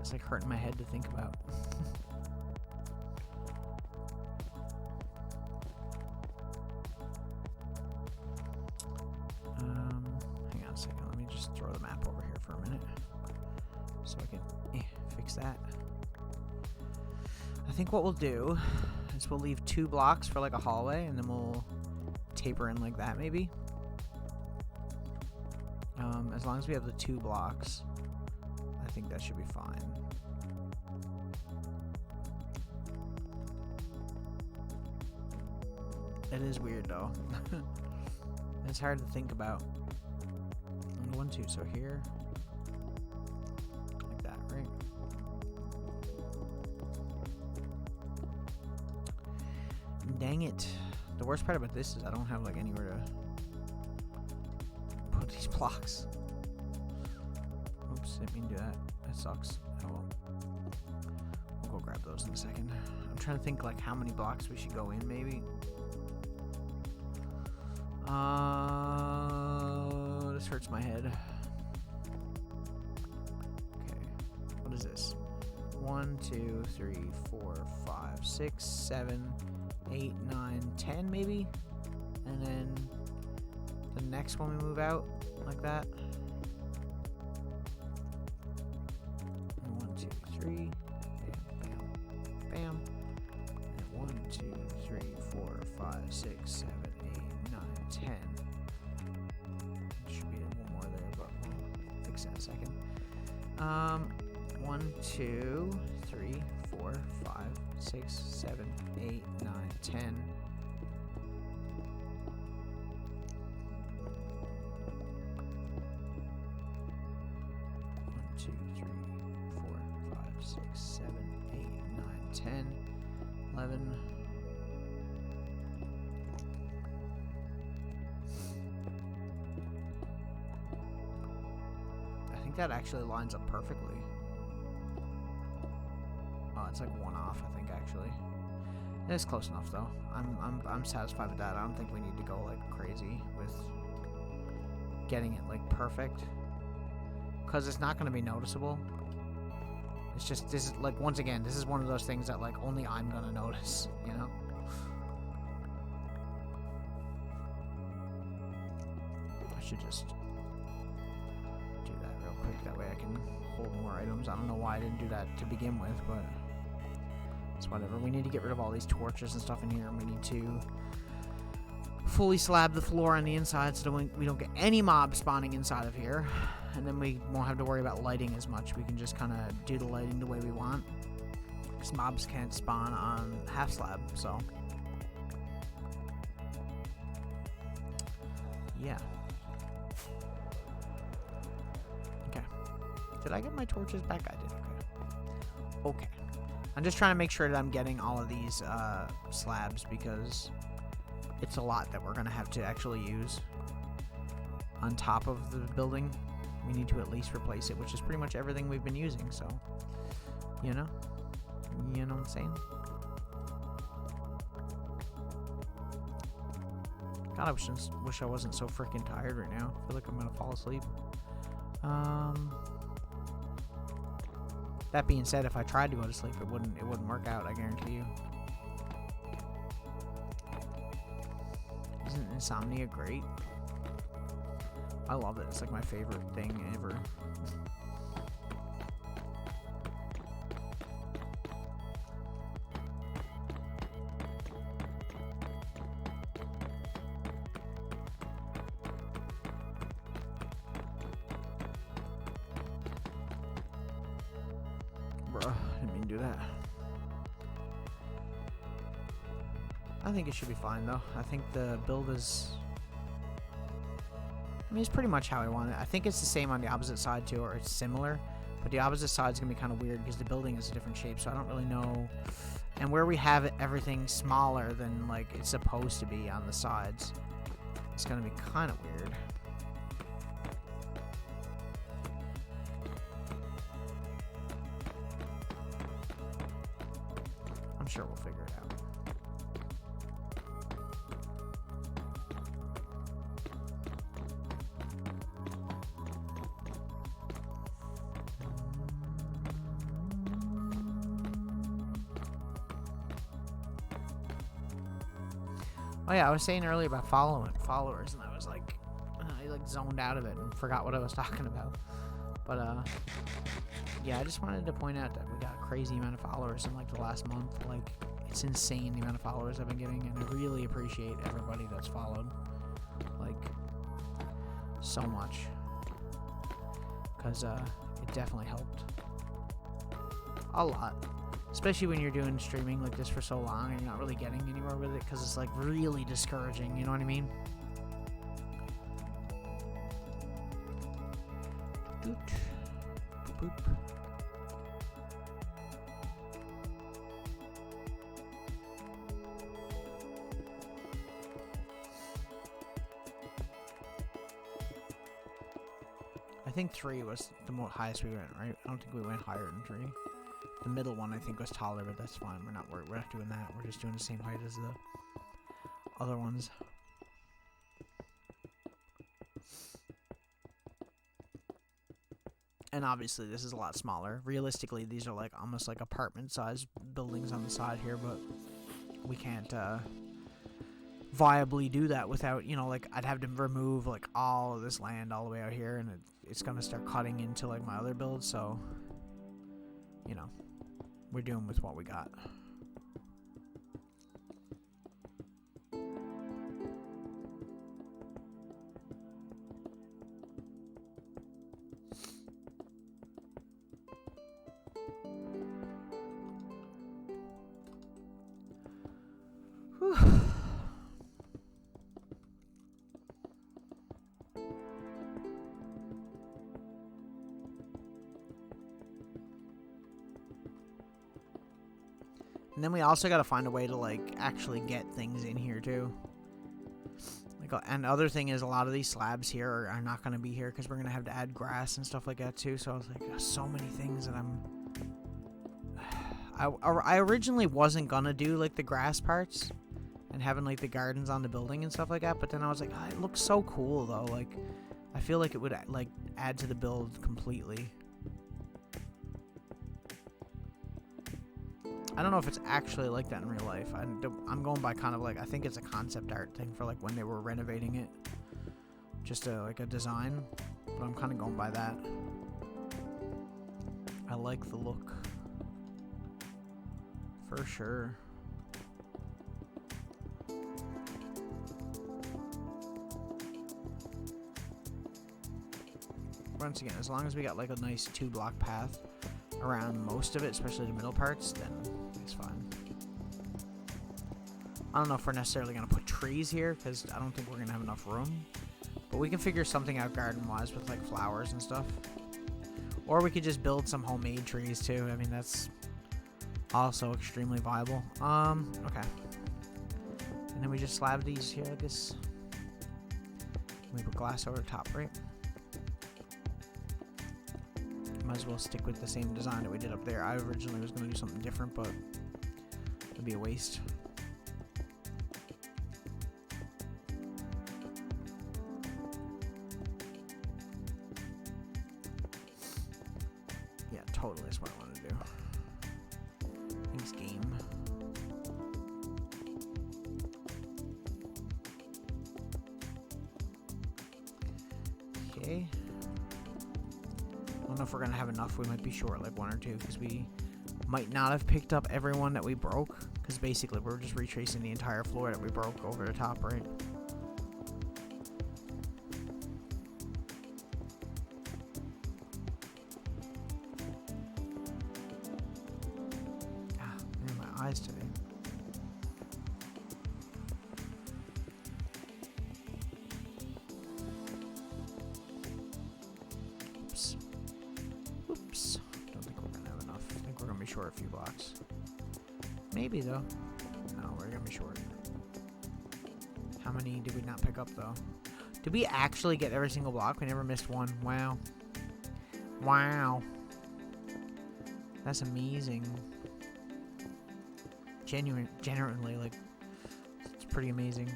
It's like hurting my head to think about. Hang on a second, let me just throw the map over here for a minute so I can fix that. I think what we'll do is we'll leave 2 blocks for like a hallway, and then we'll taper in like that maybe. As long as we have the 2 blocks, I think that should be fine. It is weird though. It's hard to think about. 1, 2, so here. Like that, right? Dang it. The worst part about this is I don't have like anywhere to put these blocks. Oops, didn't mean to do that. That sucks. Oh well. We'll go grab those in a second. I'm trying to think like how many blocks we should go in maybe. This hurts my head. Okay. What is this? 1, 2, 3, 4, 5, 6, 7, 8, 9, 10 maybe? And then the next one we move out like that. 1, 2, 3. Bam, bam, bam. And 1, 2, 3, 4, 5, 6, 7, 8, 9, 10. Should be one more there, but we'll fix that in a second. 1, 2, 3, 4, 5, 6, 7, 8, 9, 10. 1, 2, 3, 4, 5, 6, 7, 8, 9, 10, 11. I think that actually lines up perfectly. Oh, it's like 1 off, I think, actually. It's close enough, though. I'm satisfied with that. I don't think we need to go like crazy with getting it like perfect, because it's not going to be noticeable. It's just, this is like, once again, this is one of those things that like only I'm going to notice, you know? should just do that real quick. That way I can hold more items. I don't know why I didn't do that to begin with, but it's whatever. We need to get rid of all these torches and stuff in here, and we need to fully slab the floor on the inside so that we don't get any mobs spawning inside of here. And then we won't have to worry about lighting as much. We can just kind of do the lighting the way we want. Because mobs can't spawn on half slab, so. Yeah. Okay. Did I get my torches back? I did, okay. Okay. I'm just trying to make sure that I'm getting all of these slabs because it's a lot that we're going to have to actually use on top of the building. We need to at least replace it, which is pretty much everything we've been using, so, you know what I'm saying? God, I wish I wasn't so freaking tired right now. I feel like I'm gonna fall asleep. That being said, if I tried to go to sleep, it wouldn't work out, I guarantee you. Isn't insomnia great? I love it. It's like my favorite thing ever. Bruh, didn't mean to do that. I think it should be fine though. I think the build is... I mean, it's pretty much how I want it. I think it's the same on the opposite side too, or it's similar. But the opposite side's gonna be kind of weird because the building is a different shape, so I don't really know. And where we have everything smaller than like it's supposed to be on the sides, it's gonna be kind of weird. I'm sure we'll figure it out. Oh yeah, I was saying earlier about followers, and I was like, I like zoned out of it and forgot what I was talking about. But yeah, I just wanted to point out that we got a crazy amount of followers in like the last month. Like, it's insane the amount of followers I've been getting, and I really appreciate everybody that's followed, like, so much, because it definitely helped a lot. Especially when you're doing streaming like this for so long and you're not really getting anywhere with it, because it's like really discouraging, you know what I mean? Boop. Boop. I think 3 was the highest we went, right? I don't think we went higher than 3. The middle one I think was taller, but that's fine. We're not doing that. We're just doing the same height as the other ones. And obviously this is a lot smaller. Realistically, these are like almost like apartment-sized buildings on the side here, but we can't viably do that without, you know, like I'd have to remove like all of this land all the way out here, and it's gonna start cutting into like my other builds, so, you know, we're doing with what we got. Whew. And then we also got to find a way to like actually get things in here too. Like, and other thing is, a lot of these slabs here are not going to be here because we're going to have to add grass and stuff like that too. So I was like, so many things that I originally wasn't gonna do like the grass parts and having like the gardens on the building and stuff like that, but then I was like, oh, it looks so cool though. Like, I feel like it would like add to the build completely. I don't know if it's actually like that in real life. I'm going by kind of like, I think it's a concept art thing for like when they were renovating it. just like a design, but I'm kind of going by that. I like the look for sure. Once again, as long as we got like a nice 2-block path around most of it, especially the middle parts, then it's fine. I don't know if we're necessarily going to put trees here, because I don't think we're going to have enough room. But we can figure something out garden-wise with like flowers and stuff. Or we could just build some homemade trees too. I mean, that's also extremely viable. Okay. And then we just slab these here like this. We put glass over the top, right? Might as well stick with the same design that we did up there. I originally was going to do something different, but it'd be a waste. Yeah, totally. That's what I want to do. Thanks, game. Okay. I don't know if we're gonna have enough. We might be short like 1 or 2 because we might not have picked up everyone that we broke, because basically we're just retracing the entire floor that we broke over the top, right? Ah, man, my eyes today. Oops. Oops. Don't think we're gonna have enough. I think we're gonna be short a few blocks. Maybe though. No, we're gonna be short. How many did we not pick up though? Did we actually get every single block? We never missed one. Wow. Wow. That's amazing. Genuinely, like, it's pretty amazing.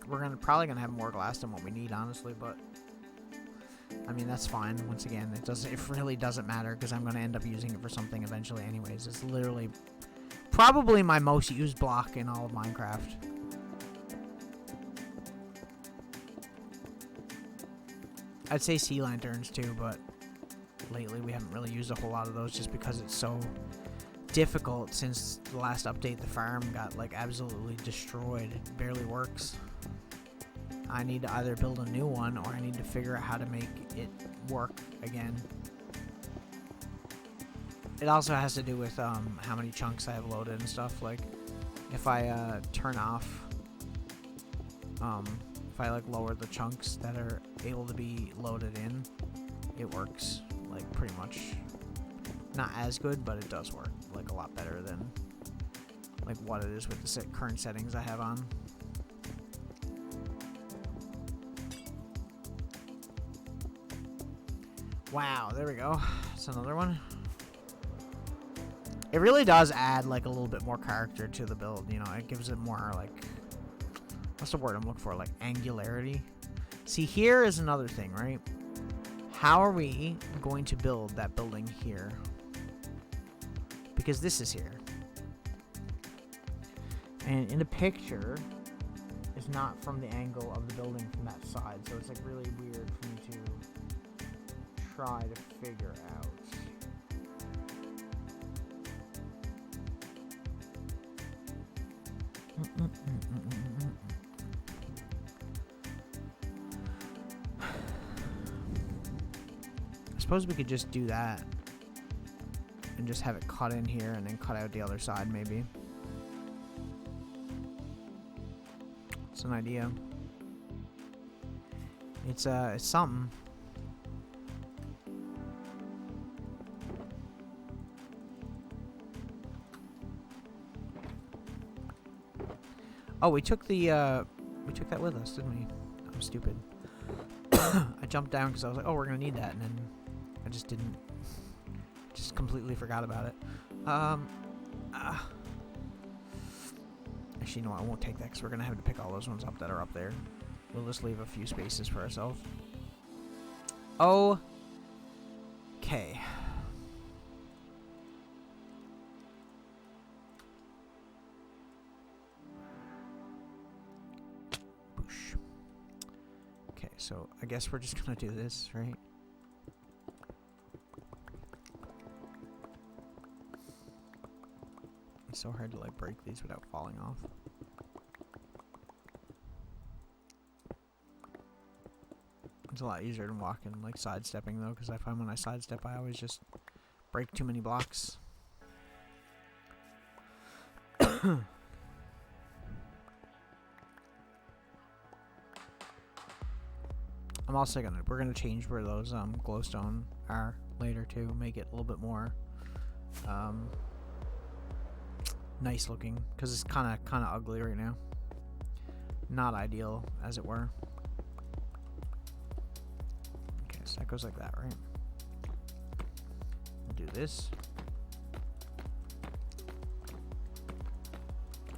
We're probably gonna have more glass than what we need, honestly, but I mean, that's fine. Once again, it really doesn't matter, because I'm gonna end up using it for something eventually anyways. It's literally probably my most used block in all of Minecraft. I'd say sea lanterns too, but lately we haven't really used a whole lot of those just because it's so difficult. Since the last update, the farm got like absolutely destroyed. It barely works. I need to either build a new one, or I need to figure out how to make it work again. It also has to do with how many chunks I have loaded and stuff. Like, if I turn off, if I like lower the chunks that are able to be loaded in, it works like pretty much. Not as good, but it does work like a lot better than like what it is with the current settings I have on. Wow, there we go. That's another one. It really does add like a little bit more character to the build, you know. It gives it more like, what's the word I'm looking for? Like angularity. See, here is another thing, right? How are we going to build that building here? Because this is here. And in the picture, it's not from the angle of the building from that side. So it's like really weird for me to try to figure out. I suppose we could just do that and just have it cut in here and then cut out the other side, maybe. It's an idea. It's something. Oh, we took that with us, didn't we? I'm stupid. I jumped down because I was like, oh, we're gonna need that, and then I just didn't. Just completely forgot about it. Actually, no, I won't take that because we're gonna have to pick all those ones up that are up there. We'll just leave a few spaces for ourselves. Okay. so I guess we're just gonna do this, right? It's so hard to like break these without falling off. It's a lot easier than walking, like sidestepping though, because I find when I sidestep I always just break too many blocks. I'm also we're gonna change where those glowstone are later to make it a little bit more nice looking, because it's kind of ugly right now. Not ideal, as it were. Okay, so that goes like that, right? We'll do this.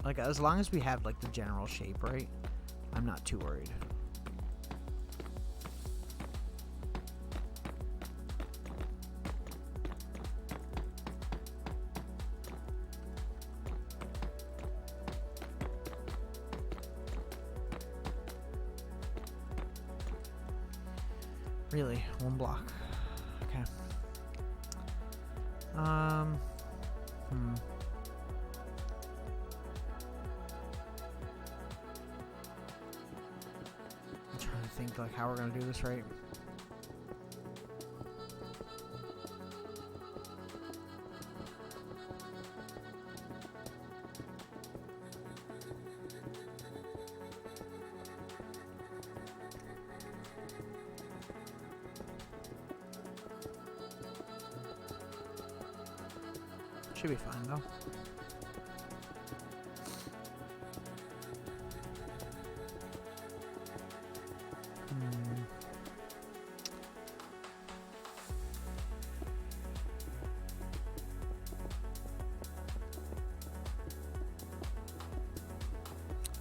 Like, as long as we have like the general shape right, I'm not too worried. Really? One block. Okay. I'm trying to think like how we're gonna do this right. Should be fine though.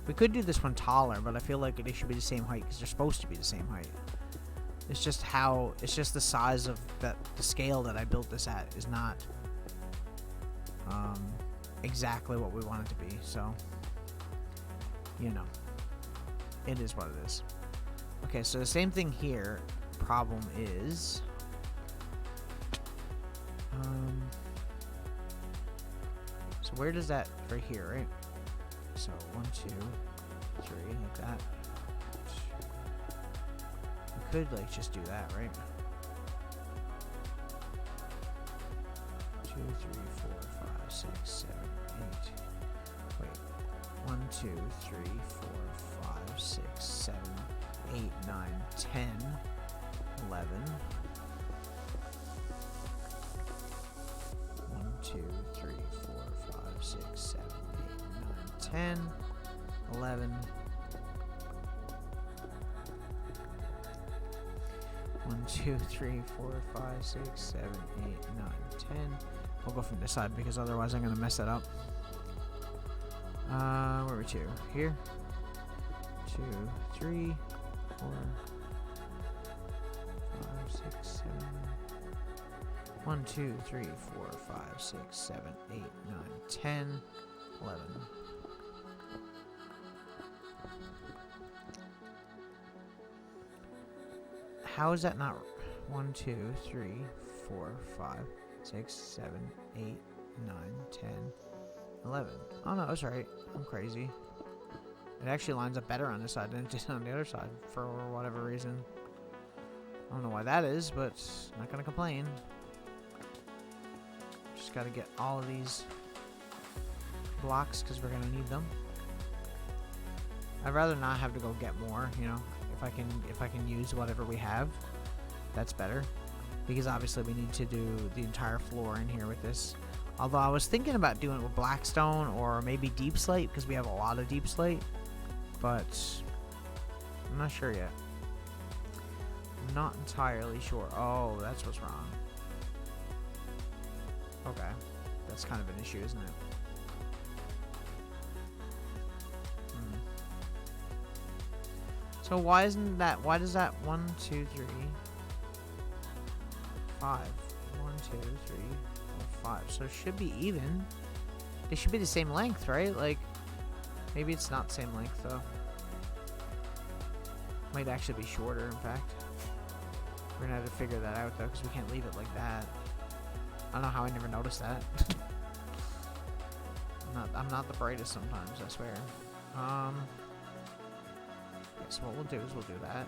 We could do this one taller, but I feel like it should be the same height because they're supposed to be the same height. It's just the size of the scale that I built this at is not exactly what we want it to be, so you know, it is what it is. Okay, so the same thing here. Problem is so where does that, right here, right? So 1, 2, 3, like that. We could like just do that, right? 2, 3, 4, 5, 6, 7, 8. Wait. 1, 2, 3, 4, 5, 6, 7, 8, 9, 10, 11. 1, 2, 3, 4, 5, 6, 7, 8, 9, 10, 11. 1, 2, 3, 4, 5, 6, 7, 8, 9, 10. We'll go from this side because otherwise I'm going to mess that up. Where are we to? Here? 2, 3, 4, 5, 6, 7. 1, 2, 3, 4, 5, 6, 7, 8, 9, 10, 11. How is that not 1, 2, 3, 4, 5, 6, 7, 8, 9, 10, 11? Oh no, that's right. I'm crazy. It actually lines up better on this side than it did on the other side for whatever reason. I don't know why that is, but not gonna complain. Just gotta get all of these blocks because we're gonna need them. I'd rather not have to go get more, you know. If I can use whatever we have, that's better. Because obviously we need to do the entire floor in here with this. Although I was thinking about doing it with blackstone or maybe deep slate because we have a lot of deep slate. But I'm not sure yet. I'm not entirely sure. Oh, that's what's wrong. Okay. That's kind of an issue, isn't it? So why does that 1, 2, 3, 5, 1, 2, 3, 4, 5. So it should be even. They should be the same length, right? Like, maybe it's not the same length though. Might actually be shorter, in fact. We're gonna have to figure that out though, because we can't leave it like that. I don't know how I never noticed that. I'm not the brightest sometimes, I swear. Okay, so what we'll do is we'll do that.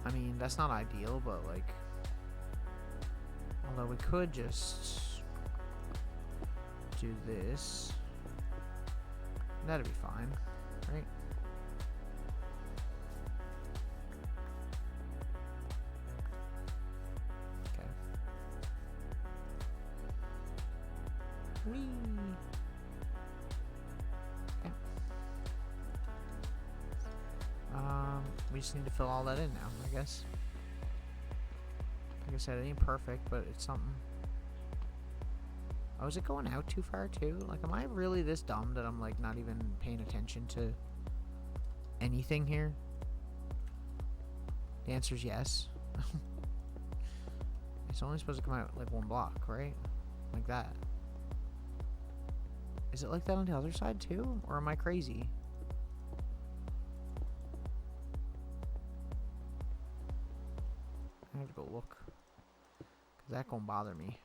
I mean, that's not ideal, but like, although we could just do this. That'd be fine, right? Okay. Whee! Okay. We just need to fill all that in now, I guess. Like I said, it ain't perfect, but it's something. Oh, is it going out too far too? Like, am I really this dumb that I'm like not even paying attention to anything here? The answer is yes. It's only supposed to come out like one block, right? Like that. Is it like that on the other side too? Or am I crazy? I have to go look. Cause that gonna bother me.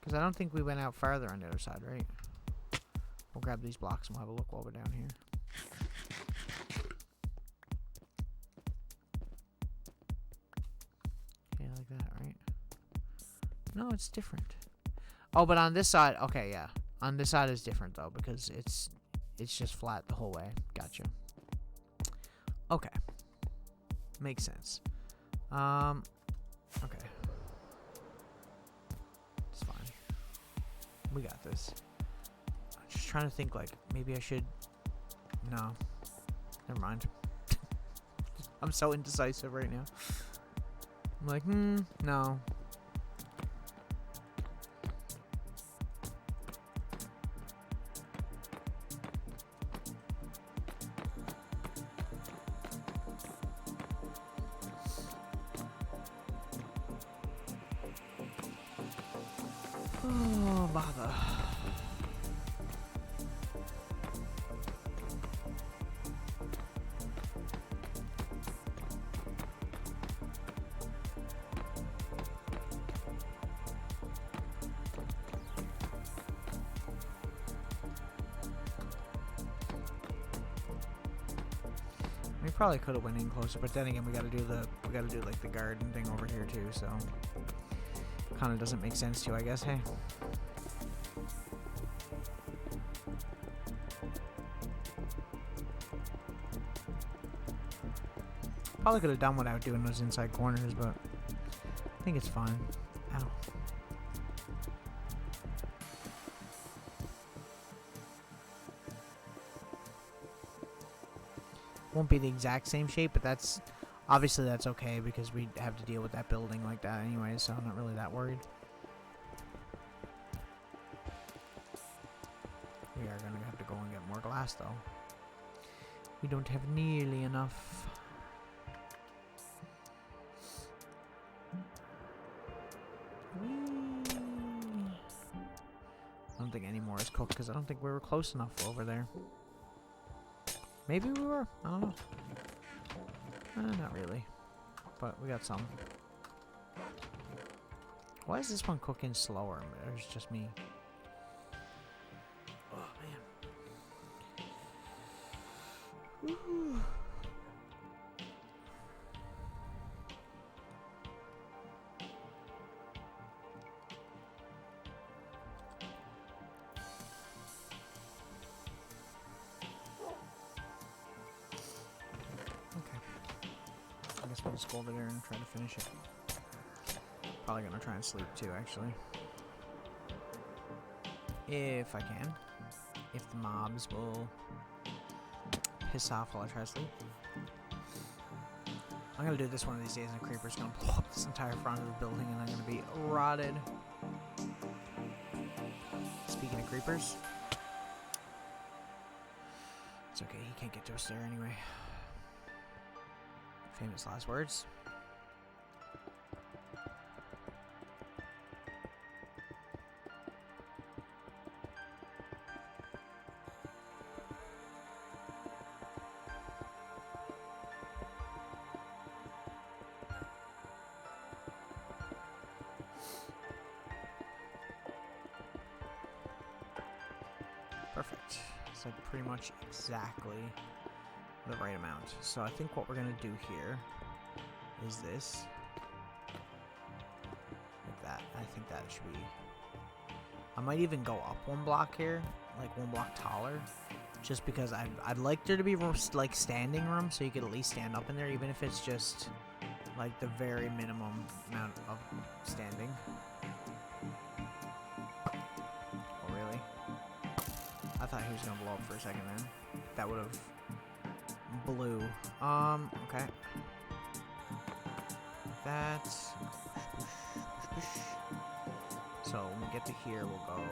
Because I don't think we went out farther on the other side, right? We'll grab these blocks and we'll have a look while we're down here. Okay, like that, right? No, it's different. Oh, but on this side, okay, yeah. On this side is different though, because it's just flat the whole way. Gotcha. Okay. Makes sense. Okay. It's fine. We got this. I'm just trying to think, like, maybe I should... No. Never mind. I'm so indecisive right now. I'm like, no. Oh, bother. We probably could have went in closer, but then again, we gotta do like the garden thing over here too, so kind of doesn't make sense to, I guess. Hey. Probably could have done without doing those inside corners, but I think it's fine. Ow. Won't be the exact same shape, but that's obviously that's okay because we have to deal with that building like that anyway, so I'm not really that worried. We are gonna have to go and get more glass though. We don't have nearly enough. Whee! I don't think any more is cooked because I don't think we were close enough over there. Maybe we were. I don't know. Not really. But we got some. Why is this one cooking slower? Or is it just me? Oh, man. Woo. We'll just go over there and try to finish it. Probably gonna try and sleep too, actually. If I can. If the mobs will piss off while I try to sleep. I'm gonna do this one of these days and a creeper's gonna blow up this entire front of the building and I'm gonna be rotted. Speaking of creepers. It's okay, he can't get to us there anyway. Famous last words. Perfect. So pretty much exactly the right amount. So I think what we're going to do here is this. Like that. I think that should be... I might even go up one block here. Like one block taller. Just because I'd like there to be like standing room. So you could at least stand up in there. Even if it's just like the very minimum amount of standing. Oh, really? I thought he was going to blow up for a second then. That would have blew. Okay. Like that. So when we get to here, we'll go...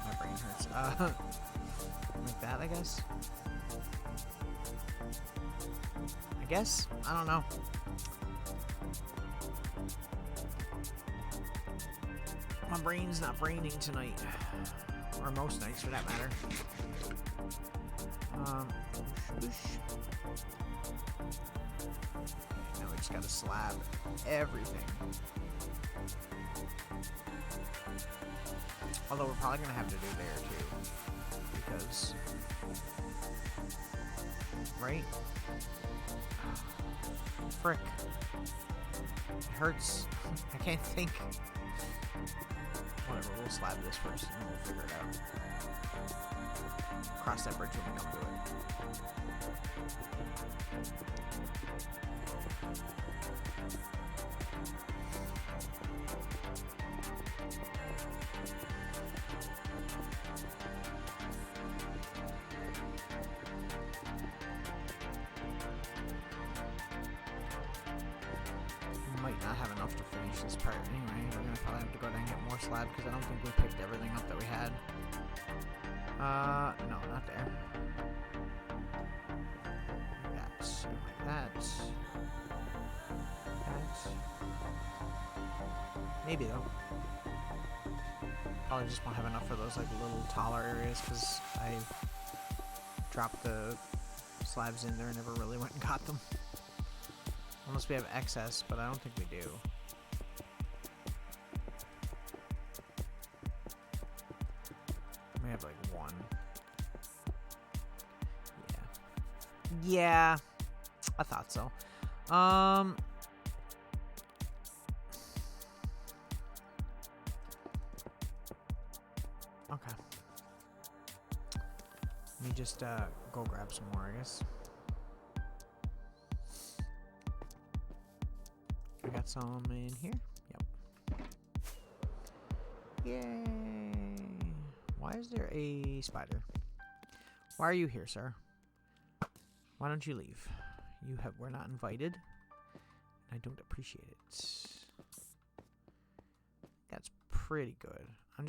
My brain hurts. Like that, I guess? I don't know. My brain's not braining tonight. Or most nights, for that matter. Now we just gotta slab everything. Although we're probably gonna have to do there too. Because... Right? Frick. It hurts. I can't think. Whatever, we'll slab this first and then we'll figure it out. Cross that bridge when we come to it. Might not have enough to finish this part anyway. We're gonna probably have to go down and get more slab because I don't think we picked everything up that we had. No, not there. That's like that. That. Maybe though. Probably just won't have enough for those like little taller areas because I dropped the slabs in there and never really went and got them. Unless we have excess, but I don't think we do. We have like one. Yeah. Yeah. I thought so. Okay. Let me just go grab some more, I guess. I got some in here. Yep. Yay! Why is there a spider? Why are you here, sir? Why don't you leave? We're not invited. I don't appreciate it. That's pretty good. I'm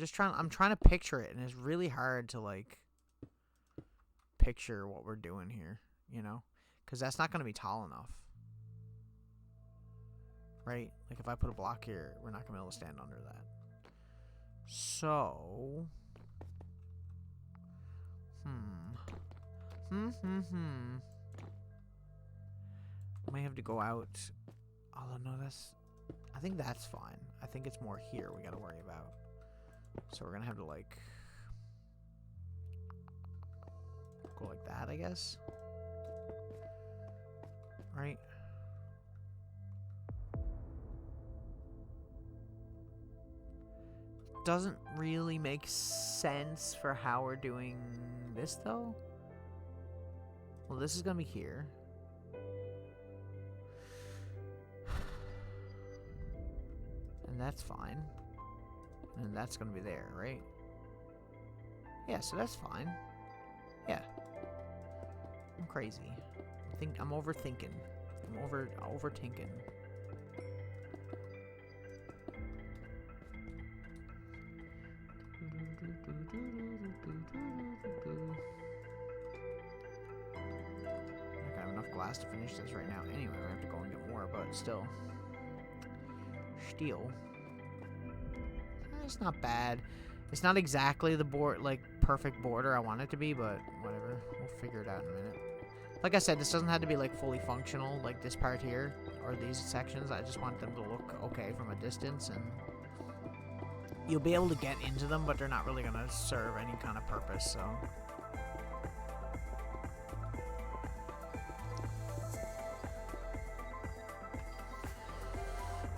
trying to picture it, and it's really hard to like picture what we're doing here, you know? Because that's not going to be tall enough. Right? Like, if I put a block here, we're not going to be able to stand under that. So... Might have to go out. Although, no, I think that's fine. I think it's more here we got to worry about. So we're going to have to, like... go like that, I guess? Right? Doesn't really make sense for how we're doing this, though. Well, this is gonna be here. And that's fine. And that's gonna be there, right? Yeah, so that's fine. Yeah. I'm crazy. I'm overthinking. I'm overthinking. glass to finish this right now. Anyway, we have to go and get more, but still. Steel. It's not bad. It's not exactly the perfect border I want it to be, but whatever. We'll figure it out in a minute. Like I said, this doesn't have to be like fully functional, like this part here or these sections. I just want them to look okay from a distance, and you'll be able to get into them, but they're not really gonna serve any kind of purpose. So.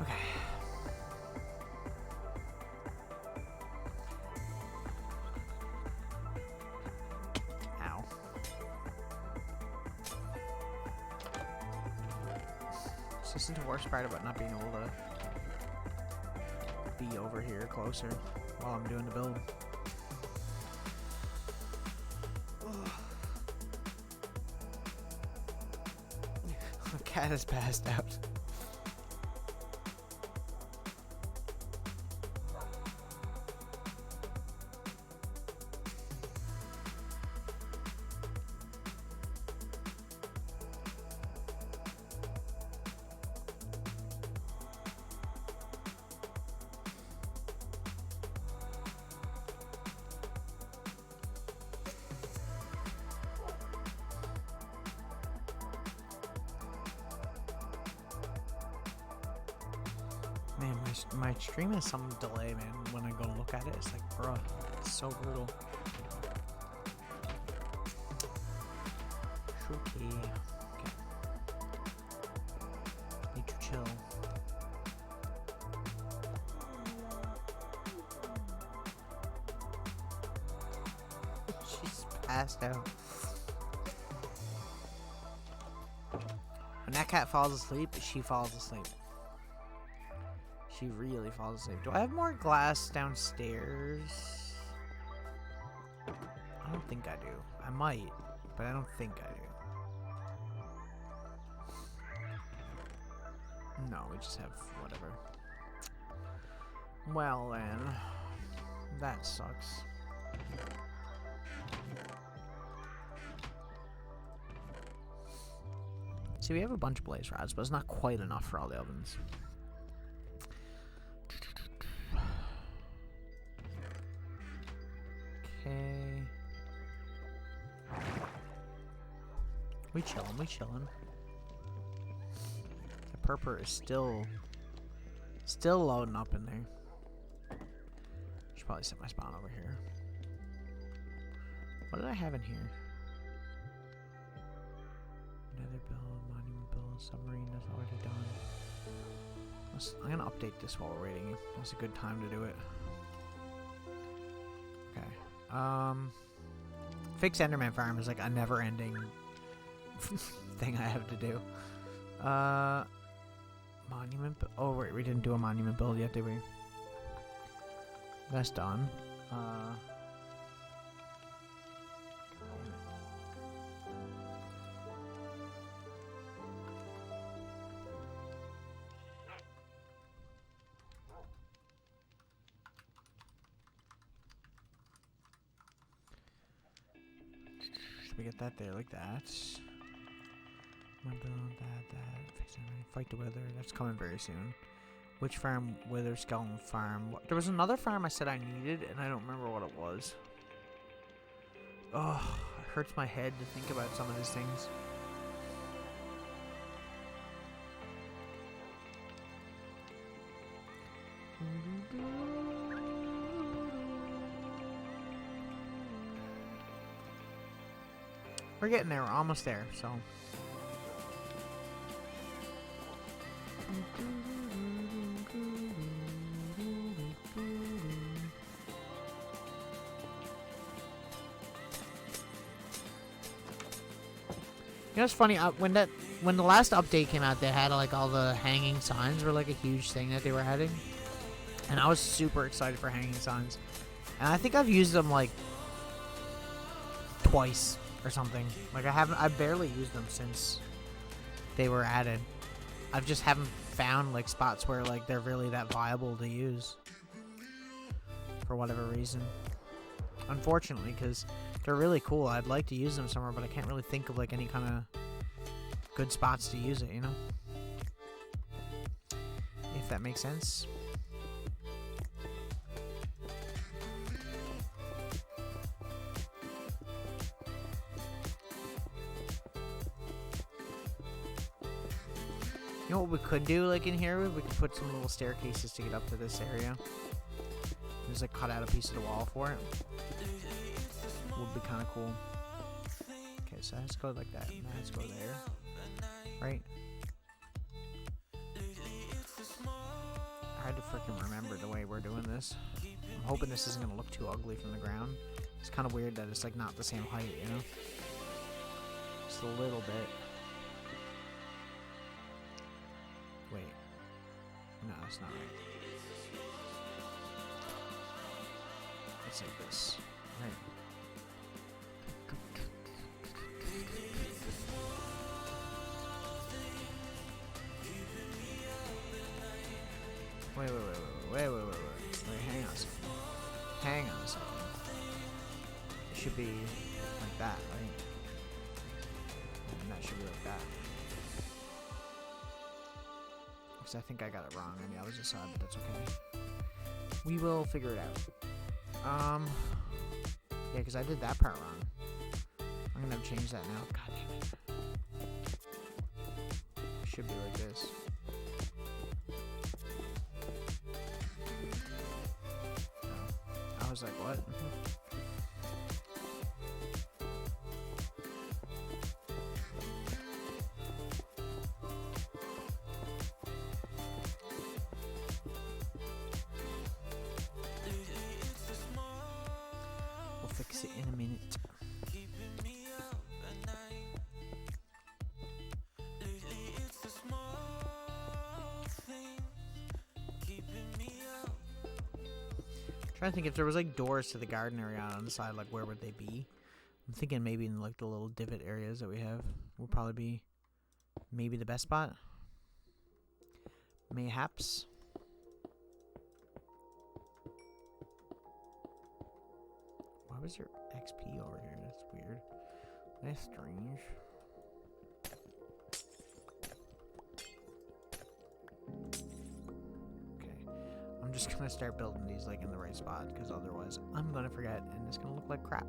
Okay. Ow. This isn't the worst part about not being able to be over here closer while I'm doing the build. The cat has passed out. Man, my stream has some delay, man. When I go to look at it, it's like, bruh, it's so brutal. Shooky. Okay. Need to chill. She's passed out. When that cat falls asleep, she falls asleep. She really falls asleep. Do I have more glass downstairs? I don't think I do. I might, but I don't think I do. No, we just have whatever. Well then, that sucks. See, we have a bunch of blaze rods, but it's not quite enough for all the ovens. Okay. We chillin'. The purper is still loading up in there. Should probably set my spawn over here. What did I have in here? Nether build, monument build, submarine, that's already done. I'm gonna update this while we're waiting. That's a good time to do it. Okay. Fix Enderman Farm is like a never-ending thing I have to do. Monument. Oh wait, we didn't do a monument build yet, did we? That's done. We get that there like that. Fight the wither. That's coming very soon. Which farm? Wither skeleton farm. There was another farm I said I needed, and I don't remember what it was. Oh, it hurts my head to think about some of these things. We're getting there. We're almost there, so. You know, it's funny. When the last update came out, they had like all the hanging signs were like a huge thing that they were adding, and I was super excited for hanging signs. And I think I've used them like twice or something. Like I barely used them since they were added. I just haven't found like spots where like they're really that viable to use for whatever reason. Unfortunately, because they're really cool. I'd like to use them somewhere, but I can't really think of like any kind of good spots to use it, you know? If that makes sense. You know what we could do, like, in here? We could put some little staircases to get up to this area. Just, like, cut out a piece of the wall for it. Would be kind of cool. Okay, so let's go like that. Now let's go there. Right? I had to freaking remember the way we're doing this. I'm hoping this isn't going to look too ugly from the ground. It's kind of weird that it's, like, not the same height, you know? Just a little bit. Wait. No, it's not right. It's like this. Right. Wait, hang on a second. Hang on a second. It should be like that, right? And that should be like that. Because I think I got it wrong on the other side, but that's okay. We will figure it out. Yeah, because I did that part wrong. I'm gonna have to change that now. God damn it. It should be like this. I was like, what? We'll fix it in a minute. Trying to think if there was like doors to the garden area on the side, like where would they be? I'm thinking maybe in like the little divot areas that we have will probably be maybe the best spot. Mayhaps. Why was your XP over here? That's weird. That's strange. I'm just gonna start building these like in the right spot, because otherwise I'm gonna forget and it's gonna look like crap.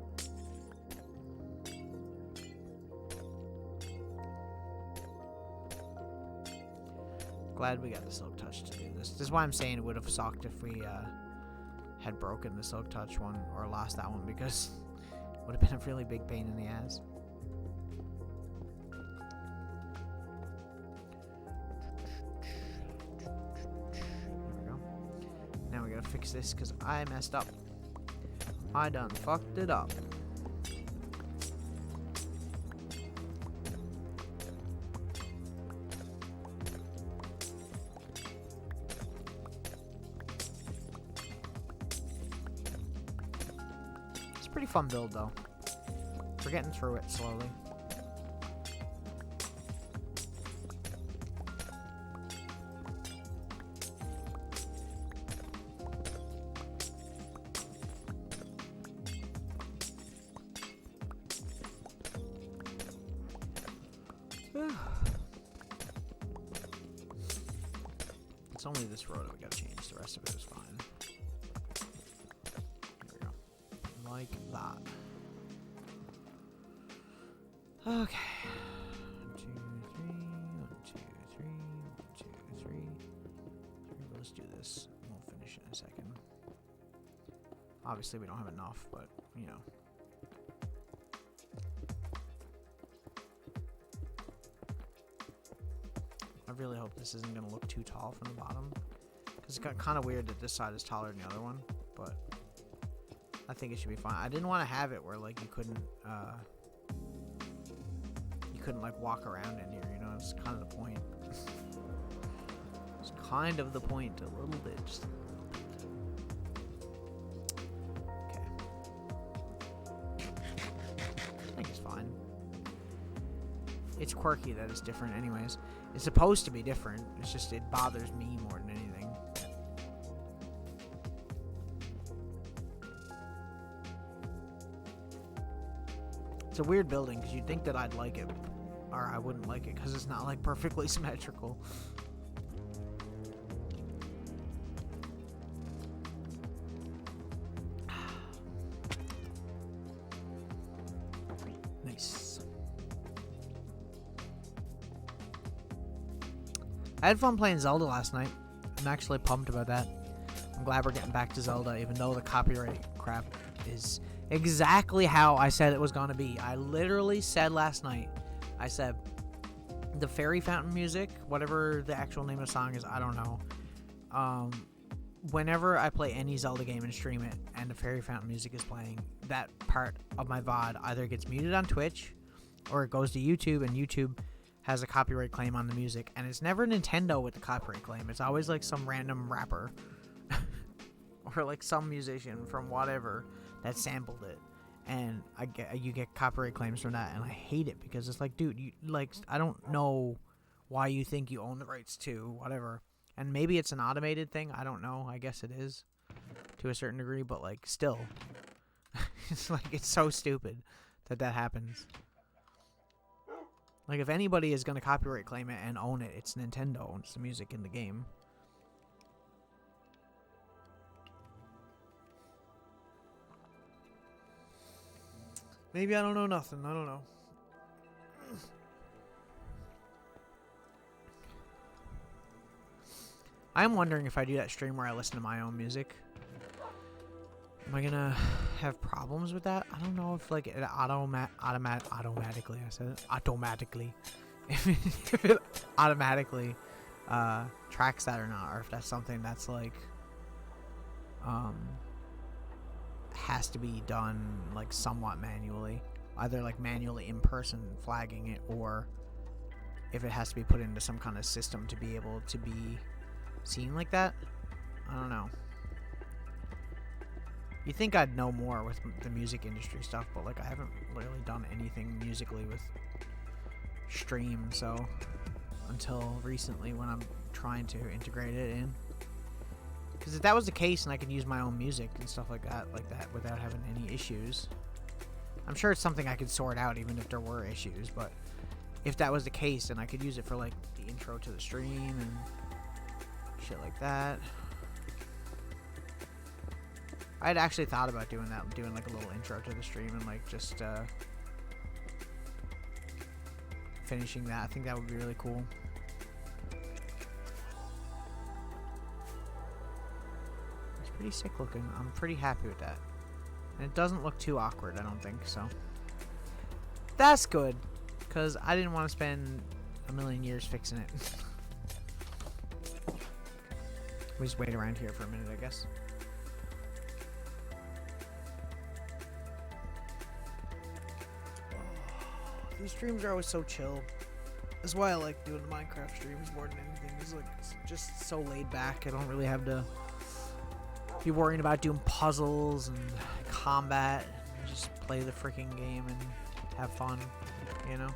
Glad we got the silk touch to do this. This is why I'm saying it would have sucked if we had broken the silk touch one or lost that one, because it would have been a really big pain in the ass. Fix this because I messed up. I done fucked it up. It's a pretty fun build though. We're getting through it slowly. It's only this road that we gotta change. The rest of it is fine. There we go. Like that. Okay. 1, 2, 3. 1, 2, 3. 1, 2, 3. Let's do this. We'll finish it in a second. Obviously, we don't have enough, but you know. I really hope this isn't going to look too tall from the bottom, because it got kind of weird that this side is taller than the other one, but I think it should be fine. I didn't want to have it where like you couldn't like walk around in here, you know. It's kind of the point. It's kind of the point a little bit, just a little bit. Okay. I think it's fine. It's quirky that it's different anyways. It's supposed to be different. It's just, it bothers me more than anything. It's a weird building because you'd think that I'd like it, or or I wouldn't like it because it's not like perfectly symmetrical. Nice. I had fun playing Zelda last night. I'm actually pumped about that. I'm glad we're getting back to Zelda, even though the copyright crap is exactly how I said it was going to be. I literally said last night, I said, the fairy fountain music, whatever the actual name of the song is, I don't know. Whenever I play any Zelda game and stream it, and the fairy fountain music is playing, that part of my VOD either gets muted on Twitch, or it goes to YouTube, and YouTube has a copyright claim on the music. And it's never Nintendo with the copyright claim. It's always like some random rapper or like some musician from whatever that sampled it, and you get copyright claims from that, and I hate it because it's like, dude, you like, I don't know why you think you own the rights to whatever. And maybe it's an automated thing, I don't know. I guess it is to a certain degree, but like still, it's like, it's so stupid that happens. Like, if anybody is gonna copyright claim it and own it, it's Nintendo. It's the music in the game. Maybe I don't know nothing. I don't know. I'm wondering if I do that stream where I listen to my own music, am I gonna have problems with that? I don't know if like it automatically. I said it, automatically. If it automatically tracks that or not, or if that's something that's like has to be done like somewhat manually, either like manually in person flagging it, or if it has to be put into some kind of system to be able to be seen like that. I don't know. You think I'd know more with the music industry stuff, but like I haven't really done anything musically with stream, so until recently when I'm trying to integrate it in. Because if that was the case and I could use my own music and stuff like that without having any issues, I'm sure it's something I could sort out even if there were issues, but if that was the case, then I could use it for like the intro to the stream and shit like that. I'd actually thought about doing that, doing like a little intro to the stream and like just finishing that. I think that would be really cool. It's pretty sick looking. I'm pretty happy with that. And it doesn't look too awkward, I don't think, so. That's good, because I didn't want to spend a million years fixing it. We just wait around here for a minute, I guess. These streams are always so chill. That's why I like doing Minecraft streams more than anything. It's like, it's just so laid back. I don't really have to be worrying about doing puzzles and combat. Just play the freaking game and have fun, you know?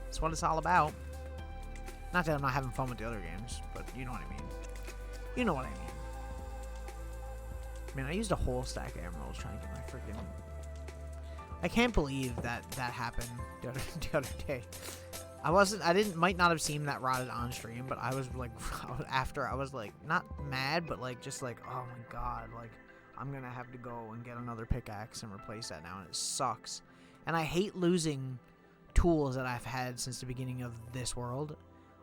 That's what it's all about. Not that I'm not having fun with the other games, but you know what I mean. You know what I mean. Man, I used a whole stack of emeralds trying to get my freaking... I can't believe that happened the other day. Might not have seen that rotted on stream, but I was like, after I was like, not mad, but like, just like, oh my god, like, I'm gonna have to go and get another pickaxe and replace that now, and it sucks. And I hate losing tools that I've had since the beginning of this world.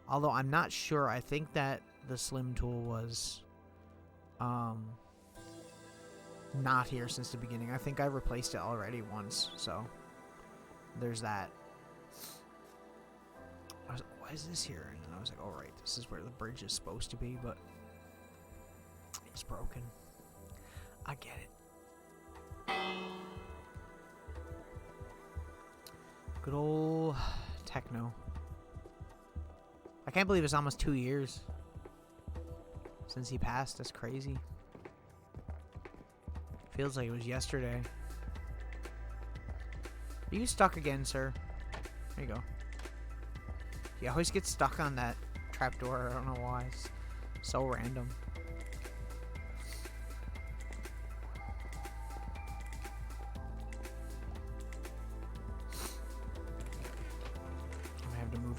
Although I'm not sure, I think that the slim tool was, not here since the beginning. I think I replaced it already once, so there's that. I was like, why is this here? And then I was like, oh right, this is where the bridge is supposed to be, but it's broken. I get it. Good old techno. I can't believe it's almost 2 years since he passed. That's crazy. Feels like it was yesterday. Are you stuck again, sir? There you go. You always get stuck on that trapdoor. I don't know why. It's so random.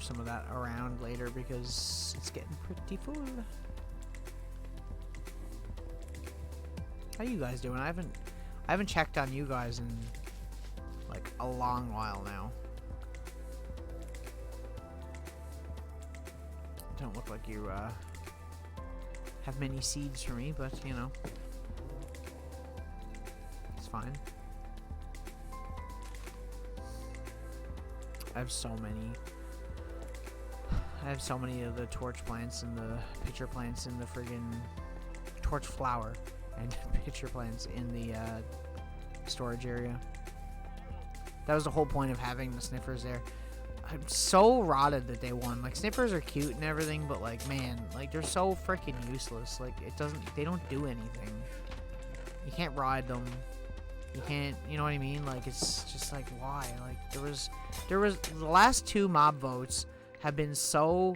some of that around later because it's getting pretty full. How you guys doing? I haven't checked on you guys in like a long while now. Don't look like you have many seeds for me, but you know, it's fine. I have so many of the torch plants and the pitcher plants and the friggin' torch flower and pitcher plants in the storage area. That was the whole point of having the sniffers there. I'm so rotted that they won. Like, sniffers are cute and everything, but like, man, like, they're so freaking useless. Like, they don't do anything. You can't ride them. You can't, you know what I mean? Like, it's just like, why? Like, there was the last 2 mob votes have been so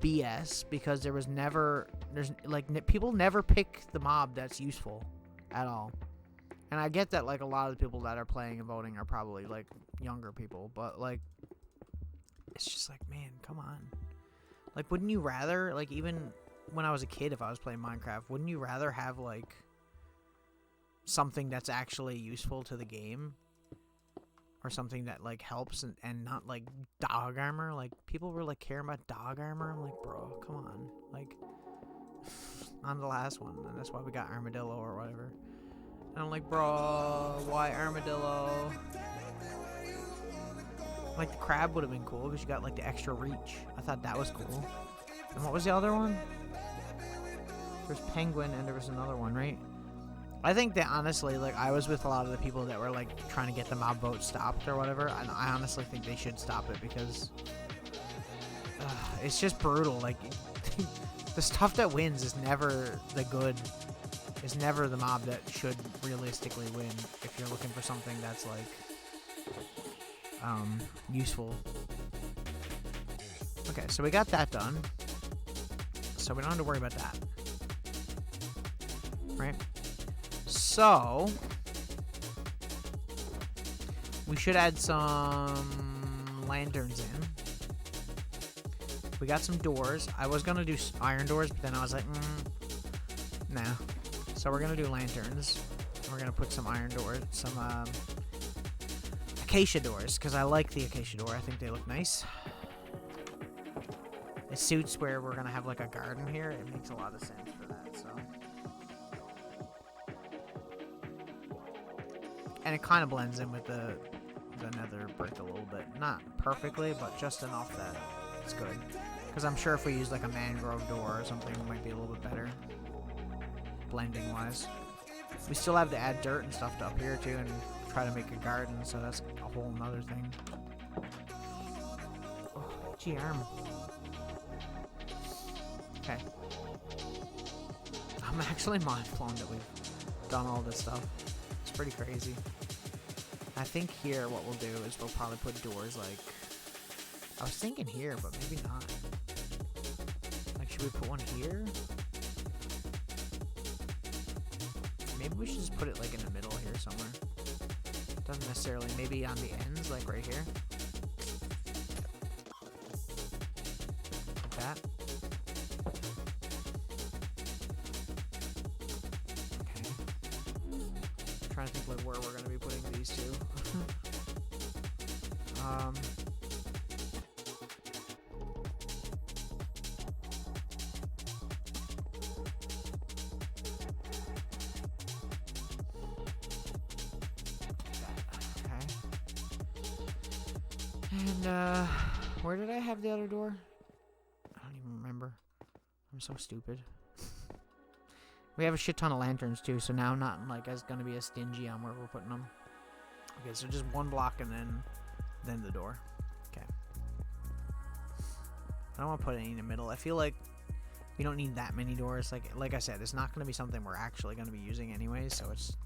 BS because there's like, people never pick the mob that's useful at all. And I get that, like, a lot of the people that are playing and voting are probably, like, younger people, but, like, it's just like, man, come on. Like, wouldn't you rather, like, even when I was a kid, if I was playing Minecraft, wouldn't you rather have, like, something that's actually useful to the game? Or something that, like, helps and not, like, dog armor? Like, people were, like, caring about dog armor? I'm like, bro, come on. Like, on the last one, and that's why we got armadillo or whatever. And I'm like, bro, why armadillo? Like, the crab would have been cool because you got, like, the extra reach. I thought that was cool. And what was the other one? There's penguin and there was another one, right? I think that, honestly, like, I was with a lot of the people that were, like, trying to get the mob vote stopped or whatever, and I honestly think they should stop it because it's just brutal. Like, the stuff that wins is never the good. Is never the mob that should realistically win if you're looking for something that's, like, useful. Okay, so we got that done. So we don't have to worry about that. Right? So we should add some lanterns in. We got some doors. I was gonna do iron doors, but then I was like, nah. So we're gonna do lanterns. We're gonna put some iron doors, some acacia doors, because I like the acacia door. I think they look nice. It suits where we're gonna have like a garden here. It makes a lot of sense for that. So, and it kind of blends in with the nether brick a little bit. Not perfectly, but just enough that it's good. Because I'm sure if we use like a mangrove door or something, it might be a little bit better. Blending wise. We still have to add dirt and stuff up here too and try to make a garden, so that's a whole nother thing. Oh, gee, arm. Okay. I'm actually mind blown that we've done all this stuff. It's pretty crazy. I think here what we'll do is we'll probably put doors like... I was thinking here, but maybe not. Like, should we put one here? Maybe we should just put it like in the middle here somewhere. Doesn't necessarily, maybe on the ends, like right here. Like that. Okay. I'm trying to think like where we're gonna be putting these two. And, where did I have the other door? I don't even remember. I'm so stupid. We have a shit ton of lanterns, too, so now I'm not, like, gonna be as stingy on where we're putting them. Okay, so just one block and then the door. Okay. I don't want to put any in the middle. I feel like we don't need that many doors. Like I said, it's not gonna be something we're actually gonna be using anyway, so it's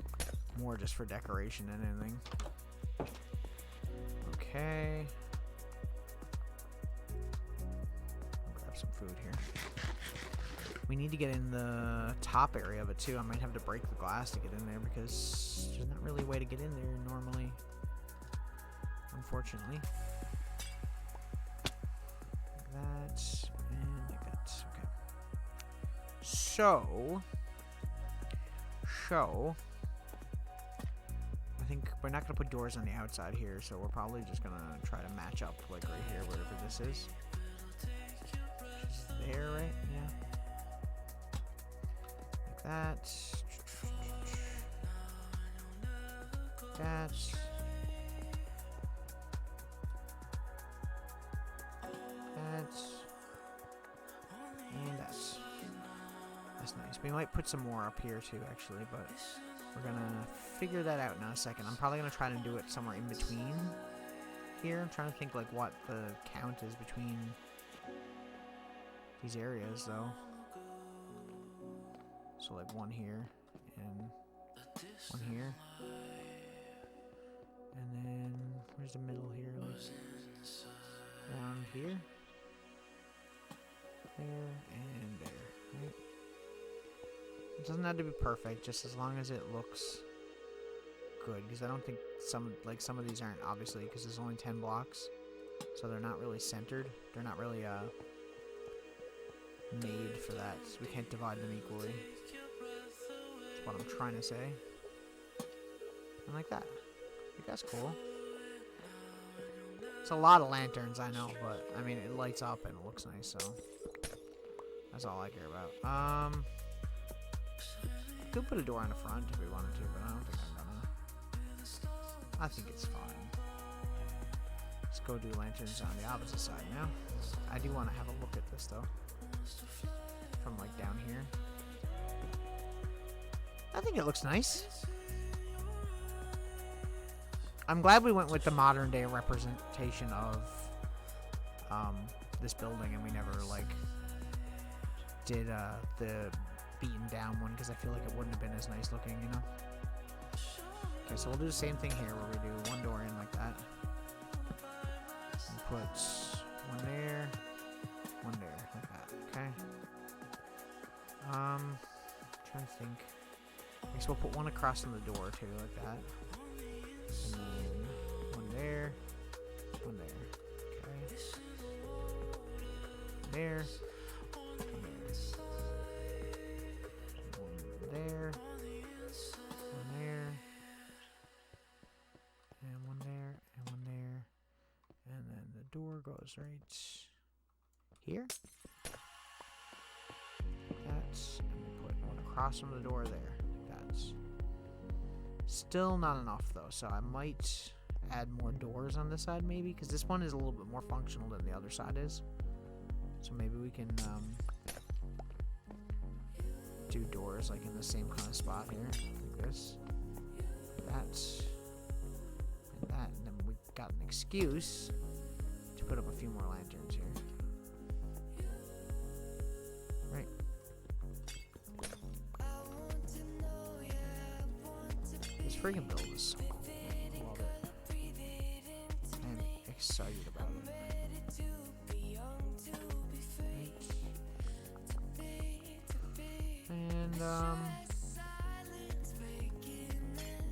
more just for decoration than anything. Okay. Grab some food here. We need to get in the top area of it too. I might have to break the glass to get in there because there's not really a way to get in there normally. Unfortunately. that, and like that. Okay. So, I think we're not gonna put doors on the outside here, so we're probably just gonna try to match up like right here, wherever this is. Just there, right? Yeah. Like that. That. That. And that. That's nice. We might put some more up here too, actually, but we're gonna figure that out in a second. I'm probably gonna try to do it somewhere in between here. I'm trying to think like what the count is between these areas, though. So like one here and one here, and then where's the middle here? Like around here, there, and there. Right? It doesn't have to be perfect, just as long as it looks good. Because I don't think some of these aren't, obviously, because there's only 10 blocks, so they're not really centered. They're not really made for that. So we can't divide them equally. That's what I'm trying to say. And like that. I think that's cool. It's a lot of lanterns, I know, but I mean it lights up and it looks nice, so that's all I care about. I could put a door on the front if we wanted to, but I don't think I'm gonna. I think it's fine. Let's go do lanterns on the opposite side now. I do want to have a look at this though, from like down here. I think it looks nice. I'm glad we went with the modern day representation of this building, and we never like did the beaten down one, because I feel like it wouldn't have been as nice looking, you know. Okay, so we'll do the same thing here where we do one door in like that. And put one there, like that. Okay. Trying to think. I guess we'll put one across from the door too, like that. And then one there, one there. Okay. There. One there. One there. And one there. And one there. And then the door goes right here. That's, and we put one across from the door there. That's still not enough though, so I might add more doors on this side maybe, because this one is a little bit more functional than the other side is. So maybe we can do doors like in the same kind of spot here, like this, that, and that, and then we got an excuse to put up a few more lanterns here. Right. This freaking build is so cool. I love it. I'm excited about it. And I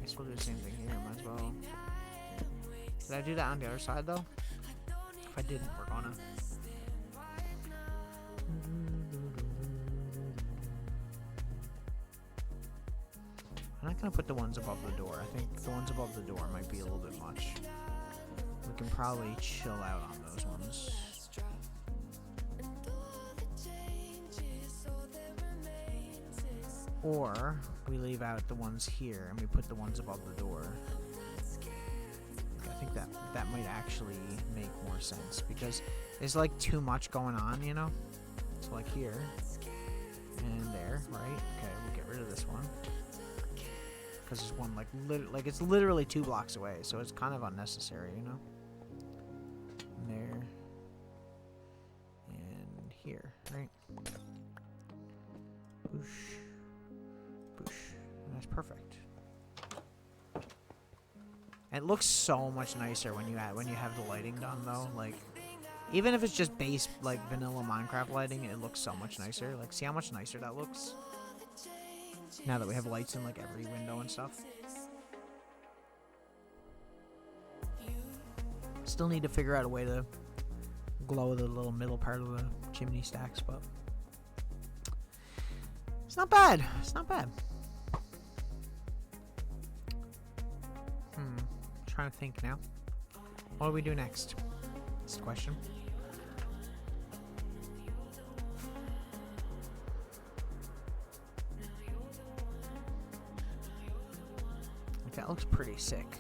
guess we'll do the same thing here, might as well. Did I do that on the other side though? If I didn't, we're gonna. I'm not gonna put the ones above the door. I think the ones above the door might be a little bit much. We can probably chill out on those ones. Or we leave out the ones here and we put the ones above the door. I think that might actually make more sense, because there's like too much going on, you know? So like here and there, right? Okay, we'll get rid of this one, because there's one like it's literally 2 blocks away, so it's kind of unnecessary, you know? And there and here, right? Boosh. Boosh. And that's perfect. It looks so much nicer when you have the lighting done though. Like, even if it's just base like vanilla Minecraft lighting, it looks so much nicer. Like, see how much nicer that looks now that we have lights in like every window and stuff. Still need to figure out a way to glow the little middle part of the chimney stacks, but it's not bad. It's not bad. Trying to think now. What do we do next? That's the question. That looks pretty sick.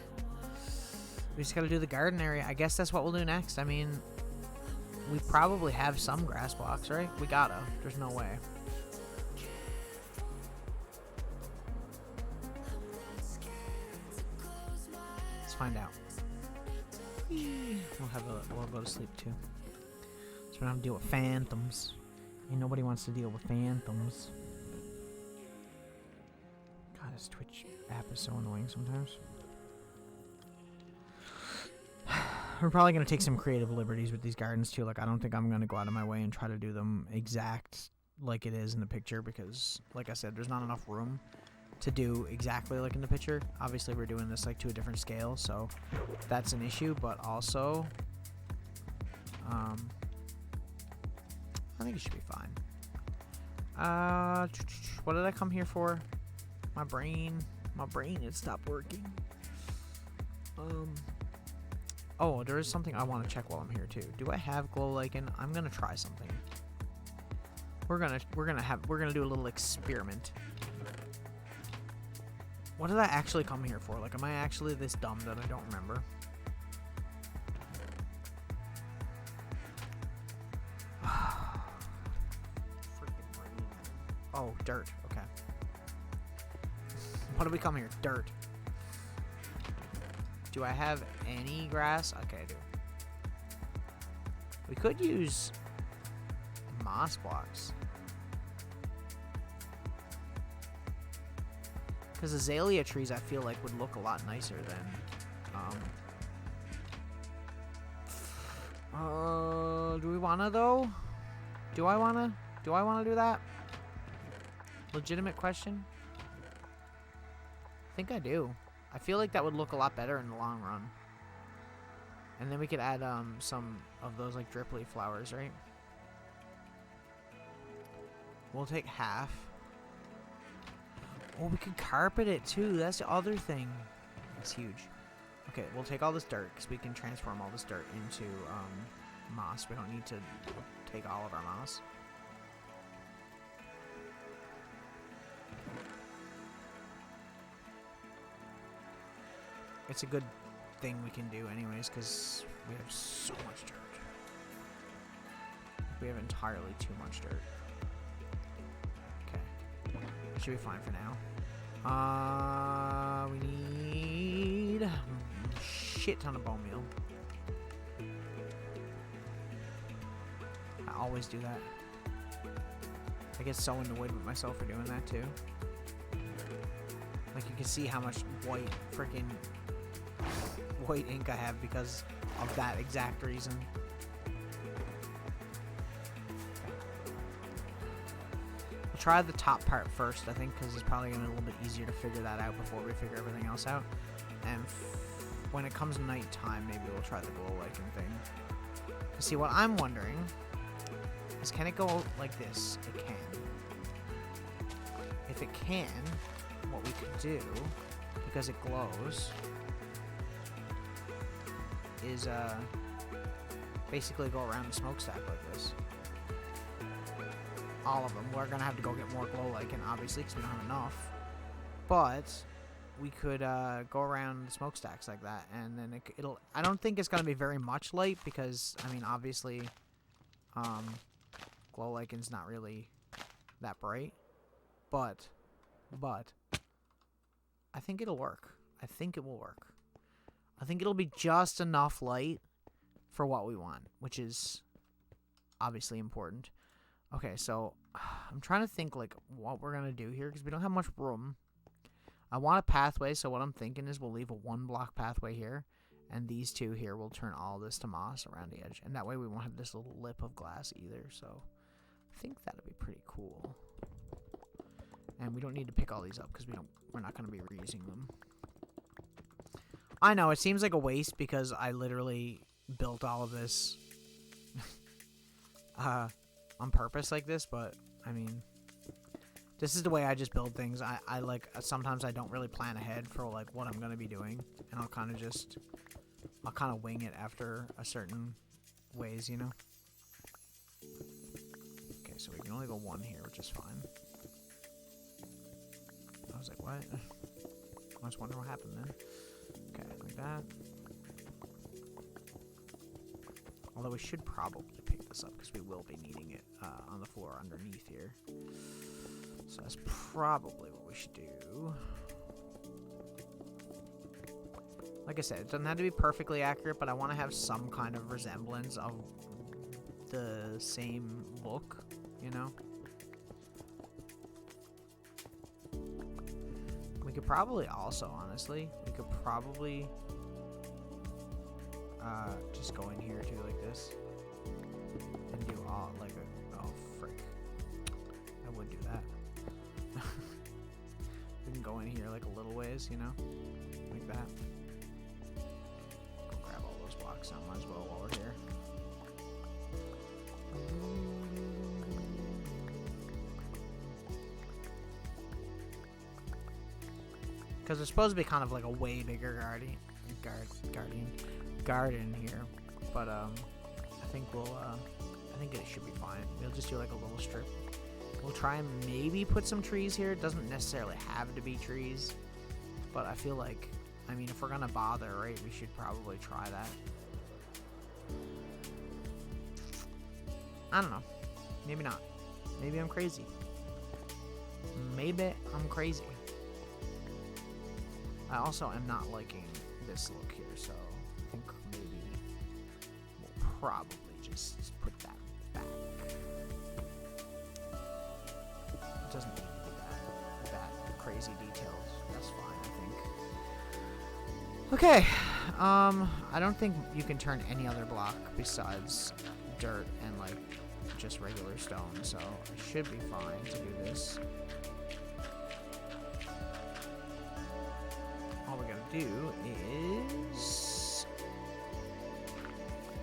We just gotta do the garden area. I guess that's what we'll do next. I mean, we probably have some grass blocks, right? We gotta. There's no way. Let's find out. We'll go to sleep too. So we don't have to deal with phantoms. Ain't nobody wants to deal with phantoms. God, this Twitch app is so annoying sometimes. We're probably going to take some creative liberties with these gardens too. Like, I don't think I'm going to go out of my way and try to do them exact like it is in the picture because, like I said, there's not enough room to do exactly like in the picture. Obviously, we're doing this like to a different scale, so that's an issue. But also, I think it should be fine. What did I come here for? My brain had stopped working. Oh, there is something I want to check while I'm here too. Do I have glow lichen? I'm gonna try something. We're gonna do a little experiment. What did I actually come here for? Like, am I actually this dumb that I don't remember? Freaking brain. Oh, dirt. Okay. What did we come here? Dirt. Do I have any grass? Okay, I do. We could use moss blocks. Because azalea trees, I feel like, would look a lot nicer than... do we wanna, though? Do I wanna do that? Legitimate question? I think I do. I feel like that would look a lot better in the long run. And then we could add some of those like drip leaf flowers, right? We'll take half. Oh, we could carpet it too. That's the other thing. That's huge. Okay, we'll take all this dirt because we can transform all this dirt into moss. We don't need to take all of our moss. It's a good thing we can do anyways because we have so much dirt. We have entirely too much dirt. Okay. Should be fine for now. We need a shit ton of bone meal. I always do that. I get so annoyed with myself for doing that too. Like, you can see how much white ink I have because of that exact reason. We'll try the top part first, I think, because it's probably going to be a little bit easier to figure that out before we figure everything else out. And when it comes nighttime, maybe we'll try the glow lichen thing. See, what I'm wondering is, can it go like this? It can. If it can, what we could do, because it glows, is basically go around the smokestack like this. All of them. We're gonna have to go get more glow lichen, obviously, because we don't have enough. But we could go around the smokestacks like that, and then it'll. I don't think it's gonna be very much light because, I mean, obviously, glow lichen's not really that bright. But I think it'll work. I think it will work. I think it'll be just enough light for what we want, which is obviously important. Okay, so I'm trying to think like what we're going to do here because we don't have much room. I want a pathway, so what I'm thinking is we'll leave a 1-block pathway here, and these two here will turn all this to moss around the edge. And that way we won't have this little lip of glass either, so I think that'd be pretty cool. And we don't need to pick all these up because we're not going to be reusing them. I know, it seems like a waste because I literally built all of this on purpose like this, but I mean, this is the way I just build things. I like, sometimes I don't really plan ahead for like what I'm gonna be doing, and I'll kind of wing it after a certain ways, you know. Okay, so we can only go one here, which is fine. I was like, what? I was wondering what happened then. Okay, like that. Although we should probably pick this up because we will be needing it on the floor underneath here. So that's probably what we should do. Like I said, it doesn't have to be perfectly accurate, but I want to have some kind of resemblance of the same look, you know? We could probably also, honestly, just go in here too, like this, and do all like a, oh frick, I would do that. We can go in here like a little ways, you know, like that. Go grab all those blocks out, might as well while we're here. Because it's supposed to be kind of like a way bigger garden here, but I think I think it should be fine. We'll just do like a little strip. We'll try and maybe put some trees here. It doesn't necessarily have to be trees, but I feel like, I mean, if we're gonna bother, right, we should probably try that. I don't know. Maybe not. Maybe I'm crazy. Maybe I'm crazy. I also am not liking this look here, so I think maybe we'll probably just put that back. It doesn't need to be that crazy details. That's fine, I think. Okay, I don't think you can turn any other block besides dirt and like just regular stone, so it should be fine to do this. All we're gonna do is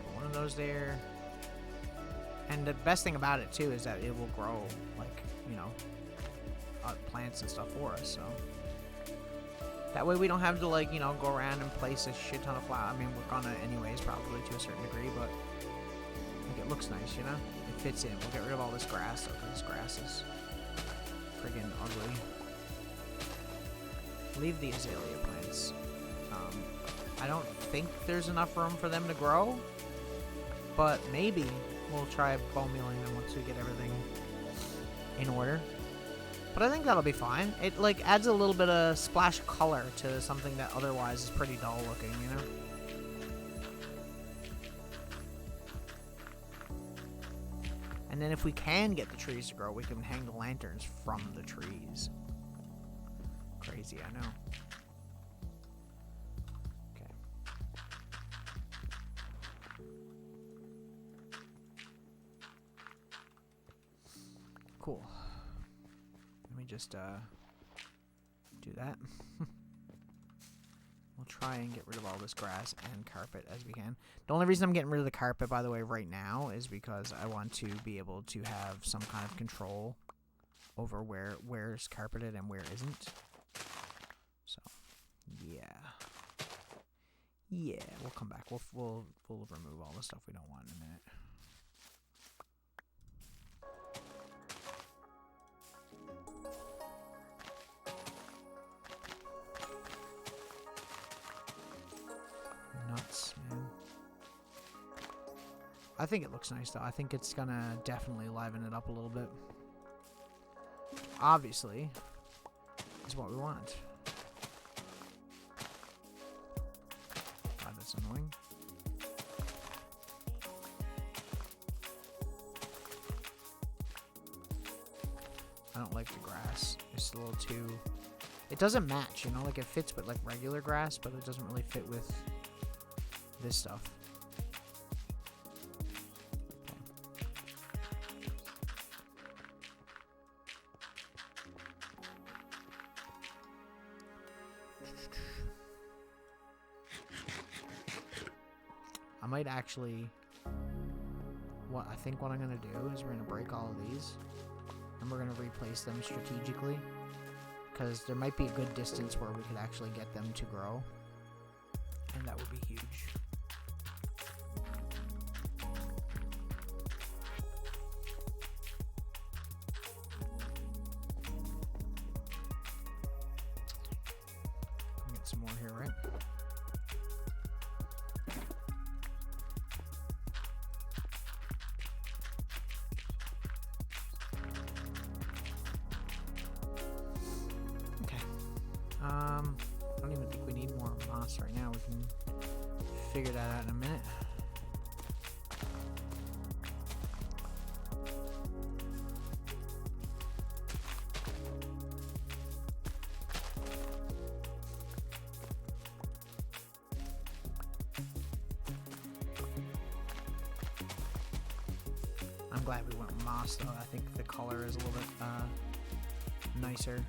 put one of those there, and the best thing about it too is that it will grow, like, you know, plants and stuff for us, so that way we don't have to, like, you know, go around and place a shit ton of flower. I mean, we're gonna anyways, probably to a certain degree, but like, it looks nice, you know, it fits in. We'll get rid of all this grass, though, because this grass is friggin' ugly. Leave the azalea plants. I don't think there's enough room for them to grow, but maybe we'll try bone mealing them once we get everything in order. But I think that'll be fine. It like adds a little bit of splash of color to something that otherwise is pretty dull looking, you know? And then if we can get the trees to grow, we can hang the lanterns from the trees. Crazy, I know. Okay. Cool. Let me just do that. We'll try and get rid of all this grass and carpet as we can. The only reason I'm getting rid of the carpet, by the way, right now is because I want to be able to have some kind of control over where's carpeted and where isn't. So, yeah. Yeah, we'll come back. We'll remove all the stuff we don't want in a minute. Nuts, man. I think it looks nice, though. I think it's gonna definitely liven it up a little bit. Obviously, is what we want. God, that's annoying. I don't like the grass. It's a little too... It doesn't match, you know? Like, it fits with, like, regular grass, but it doesn't really fit with this stuff. I might actually what I'm gonna do is we're gonna break all of these, and we're gonna replace them strategically, because there might be a good distance where we could actually get them to grow, and that would be huge. Get some more here, right? I don't even think we need more moss right now. We can figure that out in a minute. I'm glad we went with moss though. I think the color is a little bit nicer.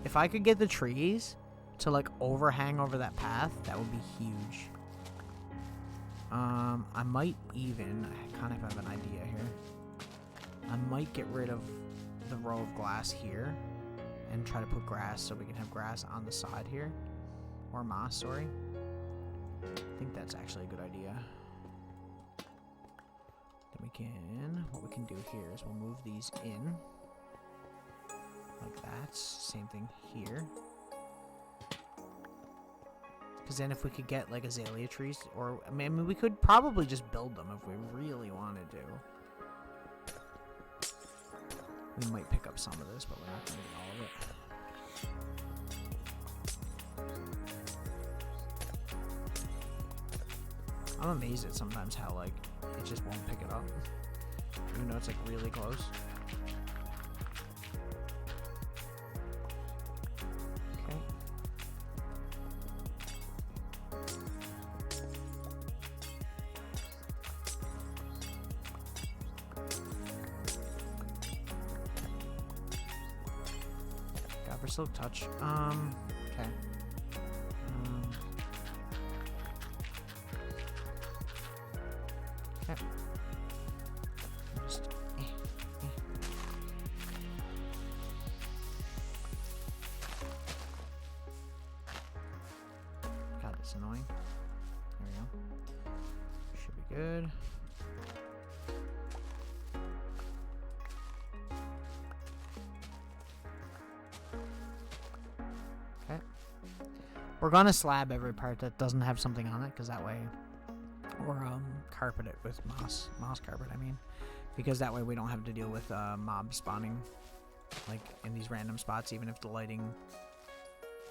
If I could get the trees to like overhang over that path, that would be huge. I might even, I kind of have an idea here. I might get rid of the row of glass here and try to put grass so we can have grass on the side here. Or moss, sorry. I think that's actually a good idea. Then what we can do here is we'll move these in. Like that. Same thing here. Because then if we could get like azalea trees, or I mean we could probably just build them if we really wanted to. We might pick up some of this, but we're not going to get all of it. I'm amazed at sometimes how like it just won't pick it up, even though it's like really close. Silk touch. Okay. Okay. Just, God, that's annoying. There we go. Should be good. We're gonna slab every part that doesn't have something on it, because that way, or carpet it with moss carpet. I mean, because that way we don't have to deal with mobs spawning, like in these random spots, even if the lighting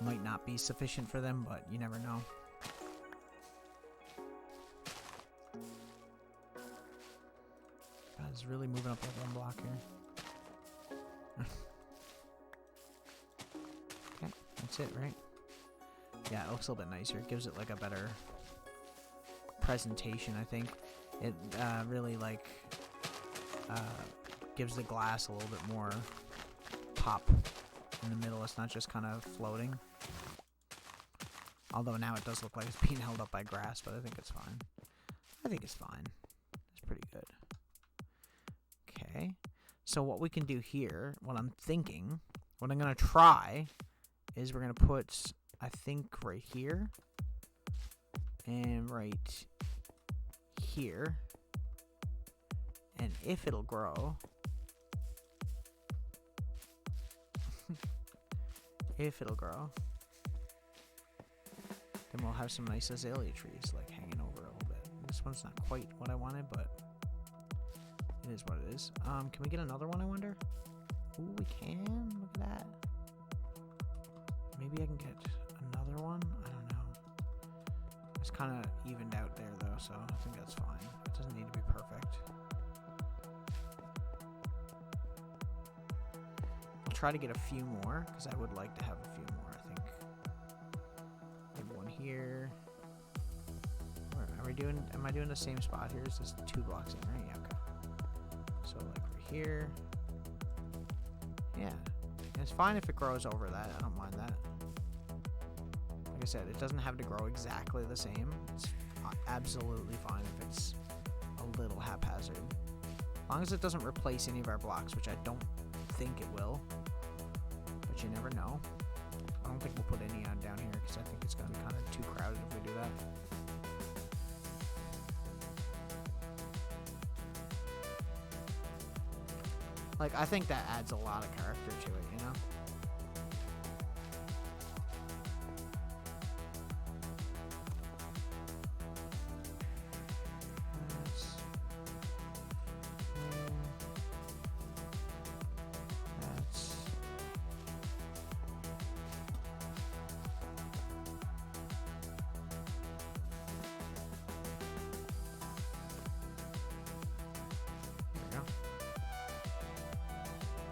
might not be sufficient for them. But you never know. God, it's really moving up that one block here. Okay, that's it, right? Yeah, it looks a little bit nicer. It gives it like a better presentation, I think. It really like gives the glass a little bit more pop in the middle. It's not just kind of floating. Although now it does look like it's being held up by grass, but I think it's fine. I think it's fine. It's pretty good. Okay. So what we can do here, what I'm thinking, what I'm going to try is we're going to put, I think, right here and right here. And if it'll grow, if it'll grow, then we'll have some nice azalea trees like hanging over a little bit. This one's not quite what I wanted, but it is what it is. Can we get another one, I wonder? Ooh, we can. Look at that. Maybe I can get another one? I don't know. It's kind of evened out there, though, so I think that's fine. It doesn't need to be perfect. I'll try to get a few more, because I would like to have a few more, I think. Maybe one here. Where are we doing? Am I doing the same spot here? Is this 2 blocks in, right? Yeah, okay. So, like, right here. Yeah. It's fine if it grows over that. I don't mind that. Like I said, it doesn't have to grow exactly the same. It's absolutely fine if it's a little haphazard. As long as it doesn't replace any of our blocks, which I don't think it will. But you never know. I don't think we'll put any on down here because I think it's going to be kind of too crowded if we do that. Like, I think that adds a lot of character to it, you know?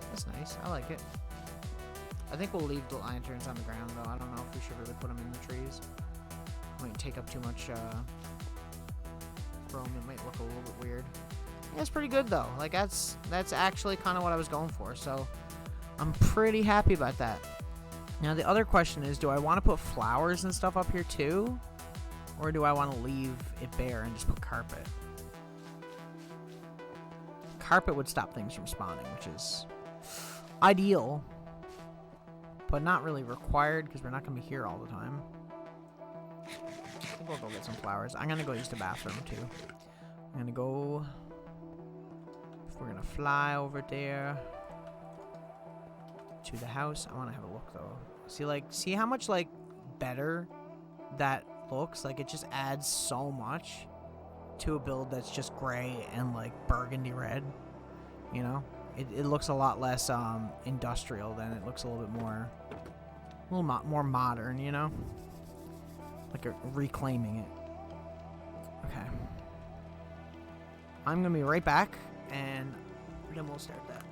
That's nice. I like it. I think we'll leave the lanterns on the ground, though. I don't know if we should really put them in the trees. Might take up too much room. It might look a little bit weird. Yeah, it's pretty good, though. Like, that's actually kind of what I was going for, so I'm pretty happy about that. Now, the other question is, do I want to put flowers and stuff up here, too? Or do I want to leave it bare and just put carpet? Carpet would stop things from spawning, which is ideal, but not really required because we're not going to be here all the time. I think we'll go get some flowers. I'm going to go use the bathroom too. I'm going to go, if we're going to fly over there to the house. I want to have a look though. See how much like better that looks? Like it just adds so much to a build that's just gray and like burgundy red, you know? It looks a lot less industrial than it looks a little bit more, more modern, you know? Like reclaiming it. Okay. I'm gonna be right back, and then we'll start that.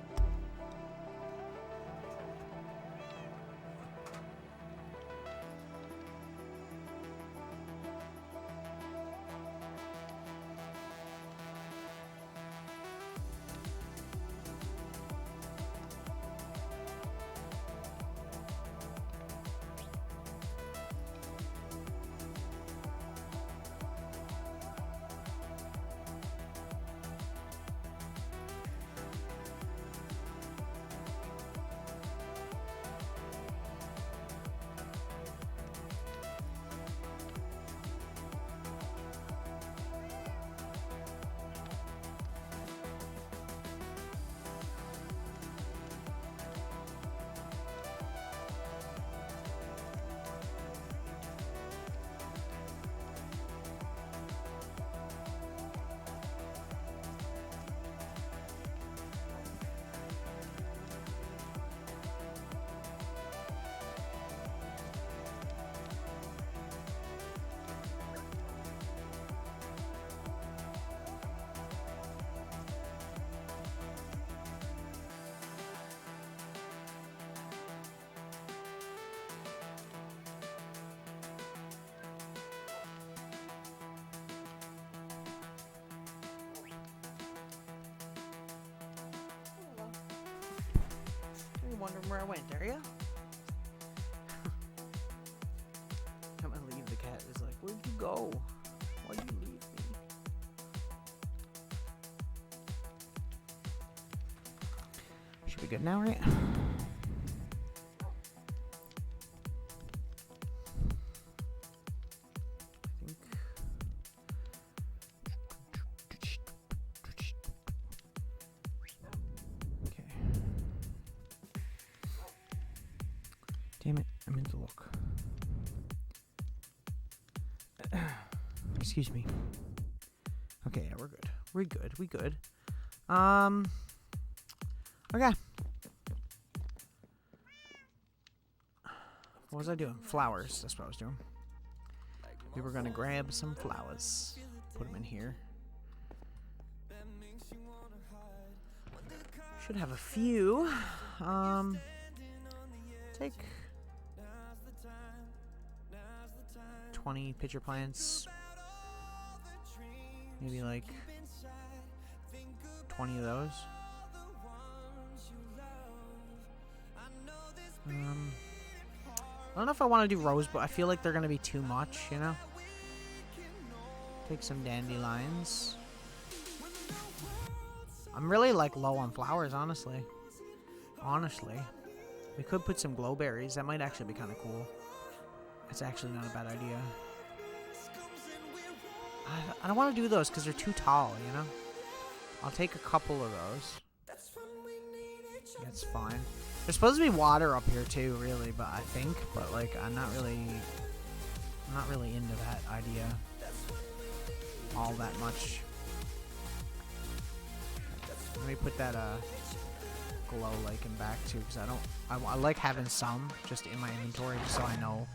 Wondering where I went, are ya? I'm gonna leave. The cat is like, where'd you go? Why'd you leave me? Should be good now, right? Damn it, I meant to look. Excuse me. Okay, yeah, we're good. We good. Okay. What was I doing? Flowers, that's what I was doing. We were gonna grab some flowers. Put them in here. Should have a few. Take 20 pitcher plants, maybe like 20 of those. I don't know if I want to do rose, but I feel like they're going to be too much, you know? Take some dandelions. I'm really, like, low on flowers, honestly. We could put some glowberries. That might actually be kind of cool. It's actually not a bad idea. I don't want to do those because they're too tall, you know? I'll take a couple of those. That's fine. There's supposed to be water up here too, really, but like I'm not really into that idea all that much. Let me put that glow lichen back too, because I like having some just in my inventory just so I know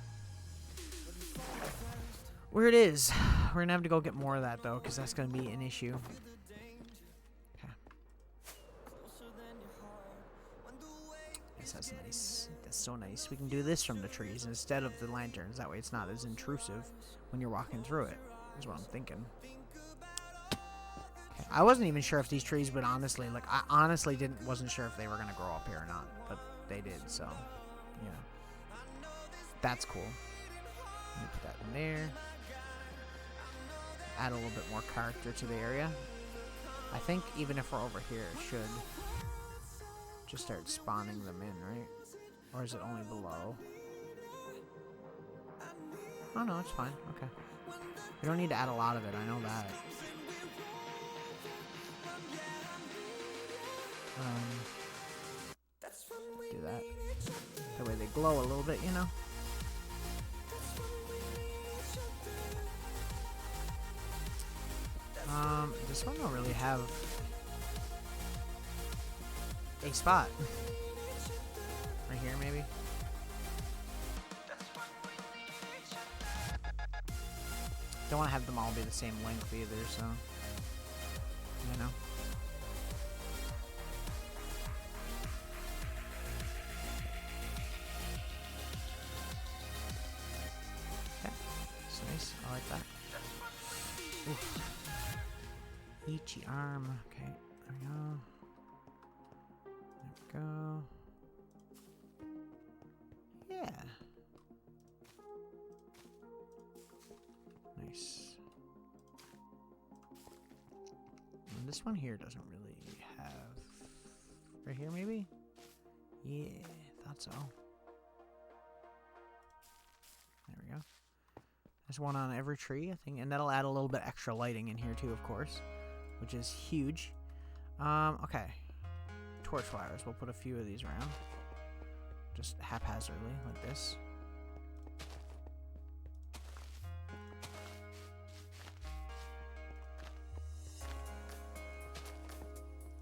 where it is. We're gonna have to go get more of that though, because that's gonna be an issue. That's nice. That's so nice. We can do this from the trees instead of the lanterns. That way it's not as intrusive when you're walking through it, is what I'm thinking. Okay. I wasn't even sure if these trees would honestly, like, I honestly wasn't sure if they were going to grow up here or not, but they did, so, yeah. That's cool. Let me put that in there. Add a little bit more character to the area. I think even if we're over here, it should just start spawning them in, right? Or is it only below? Oh no, it's fine. Okay. We don't need to add a lot of it, I know that. Do that. That way they glow a little bit, you know? This one don't really have a spot. Right here, maybe? Don't want to have them all be the same length either, so... You know? Okay. That's nice. I like that. Oof. Itchy arm. Okay. There we go. There we go. Yeah. Nice. And this one here doesn't really have... Right here, maybe? Yeah, thought so. There we go. There's one on every tree, I think. And that'll add a little bit extra lighting in here, too, of course. Which is huge. Okay. Torch flowers. We'll put a few of these around. Just haphazardly, like this.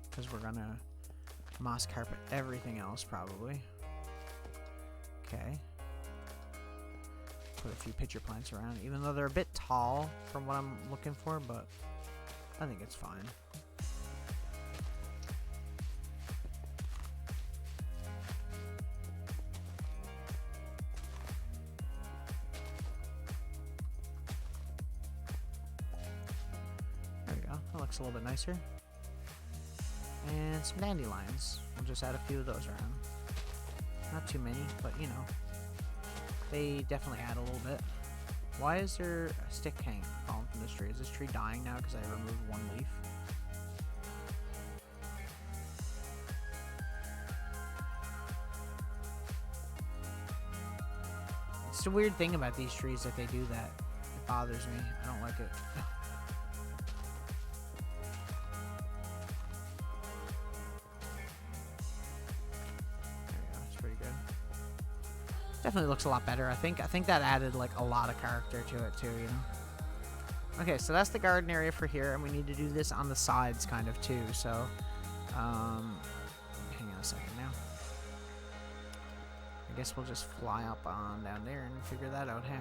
Because we're gonna moss carpet everything else, probably. Okay. Put a few pitcher plants around, even though they're a bit tall from what I'm looking for, but I think it's fine. There we go. That looks a little bit nicer. And some dandelions. We'll just add a few of those around. Not too many, but you know. They definitely add a little bit. Why is there a stick hanging falling from this tree? Is this tree dying now because I removed one leaf? It's a weird thing about these trees that they do that. It bothers me. I don't like it. Definitely looks a lot better. I think that added like a lot of character to it too, you know. Okay, so that's the garden area for here, and we need to do this on the sides kind of too. So, hang on a second now. I guess we'll just fly up on down there and figure that out. Hey,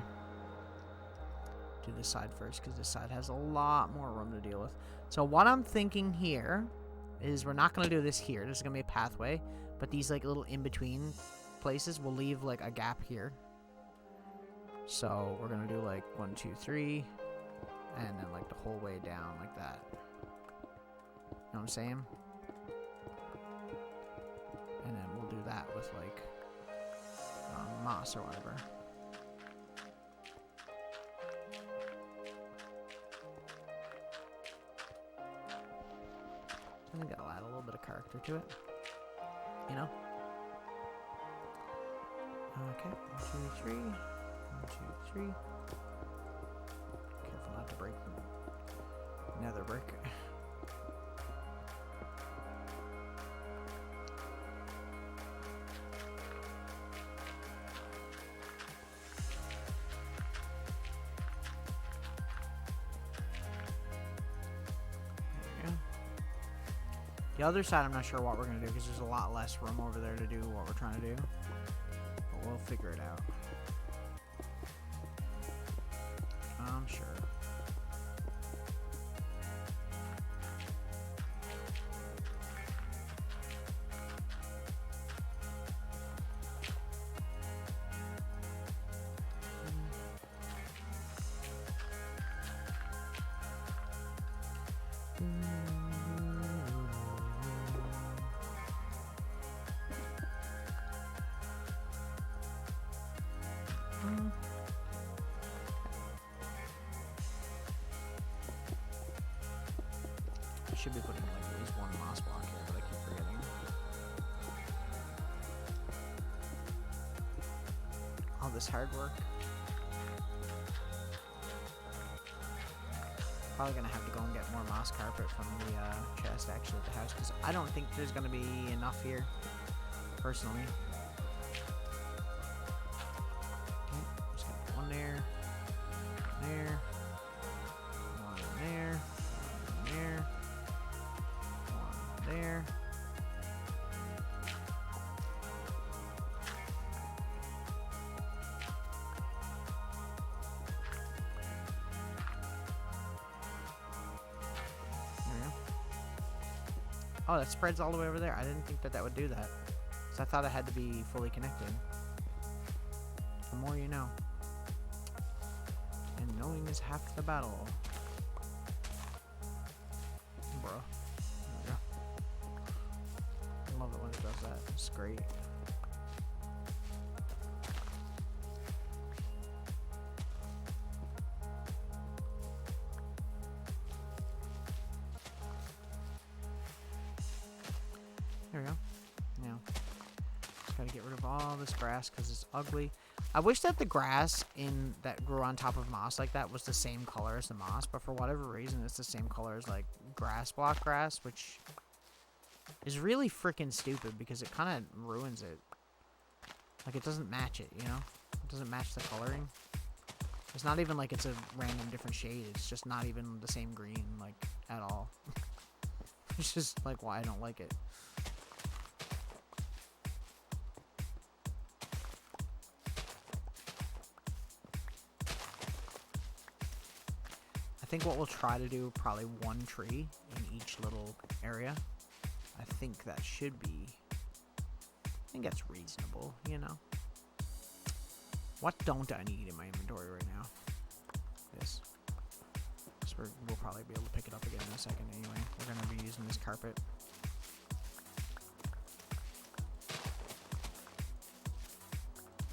do this side first because this side has a lot more room to deal with. So what I'm thinking here is we're not going to do this here. This is going to be a pathway, but these like little in between places will leave like a gap here. So we're gonna do like 1, 2, 3, and then like the whole way down like that. You know what I'm saying? And then we'll do that with like moss or whatever. I think that'll add a little bit of character to it. You know? Okay, 1, 2, 3. 1, 2, 3. Careful not to break the nether brick. The other side, I'm not sure what we're going to do because there's a lot less room over there to do what we're trying to do. But we'll figure it out. I'm sure. I should be putting like at least one moss block here, but I keep forgetting. All this hard work. Probably gonna have to go and get more moss carpet from the chest actually at the house because I don't think there's gonna be enough here, personally. Okay, just gotta put one there, there, one there, one there. There. There we go. Oh, that spreads all the way over there. I didn't think that that would do that. Because I thought it had to be fully connected. The more you know. And knowing is half the battle. Bro. I love it when it does that. It's great. There we go. Now, just gotta get rid of all this grass because it's ugly. I wish that the grass that grew on top of moss like that was the same color as the moss, but for whatever reason, it's the same color as like grass block grass, which is really freaking stupid because it kind of ruins it. Like, it doesn't match it, you know? It doesn't match the coloring. It's not even like it's a random different shade. It's just not even the same green, like, at all. It's just, like, why I don't like it. I think what we'll try to do, probably one tree in each little area. I think that should be, I think that's reasonable, you know? What don't I need in my inventory right now? This. So we'll probably be able to pick it up again in a second anyway. We're going to be using this carpet.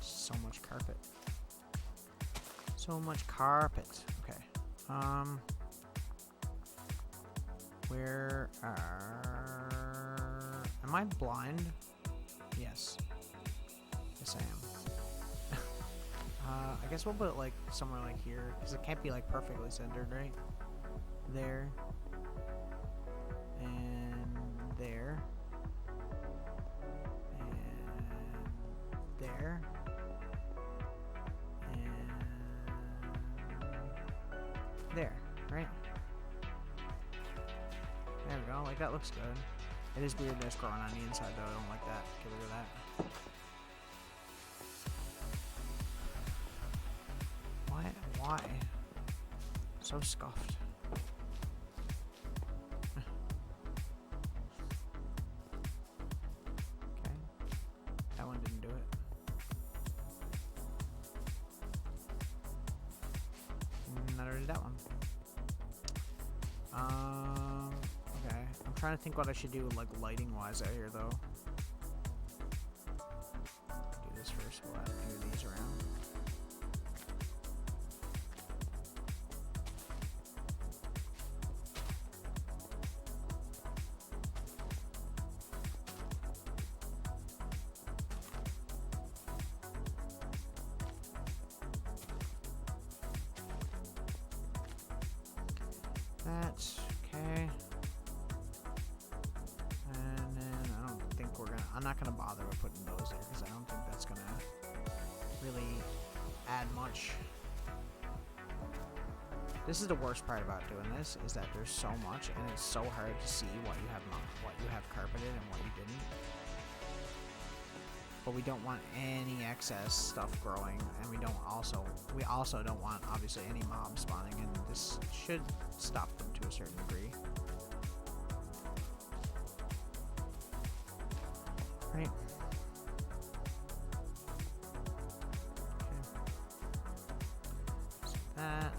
So much carpet. So much carpet. Okay. Where are... Am I blind? Yes. Yes, I am. I guess we'll put it, like, somewhere like here. Because it can't be, like, perfectly centered, right? There. And there. And there. And there, right? There we go. Like, that looks good. It is weird that's growing on the inside, though. I don't like that. Get rid of that. Why? So scuffed. Okay. That one didn't do it. Neither did that one. Okay. I'm trying to think what I should do, like, lighting-wise out here, though. Do this first. So we'll add a few of these around. That's okay. And then I don't think I'm not gonna bother with putting those there because I don't think that's gonna really add much. This is the worst part about doing this, is that there's so much and it's so hard to see what you have carpeted and what you didn't. But we don't want any excess stuff growing, and we also don't want obviously any mobs spawning, and this should stop them to a certain degree. Right. Okay. So that.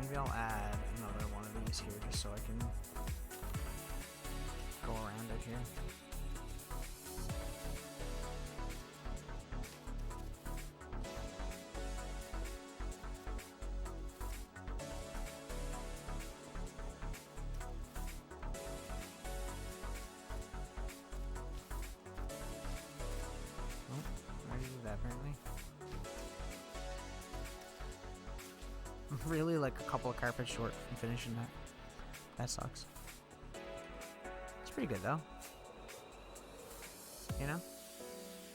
Maybe I'll add another one of these here just so I can go around it here. Apparently. I'm really like a couple of carpets short from finishing that. That sucks. It's pretty good though. You know?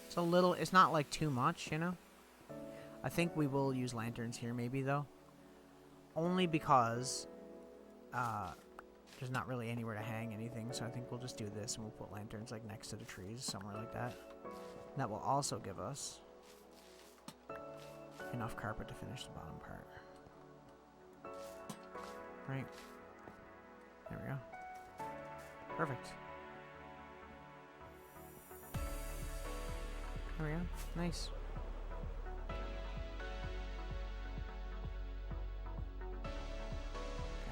It's a little, it's not like too much, you know? I think we will use lanterns here maybe though. Only because there's not really anywhere to hang anything, so I think we'll just do this and we'll put lanterns like next to the trees, somewhere like that. And that will also give us enough carpet to finish the bottom part. Right. There we go. Perfect. There we go. Nice. Okay,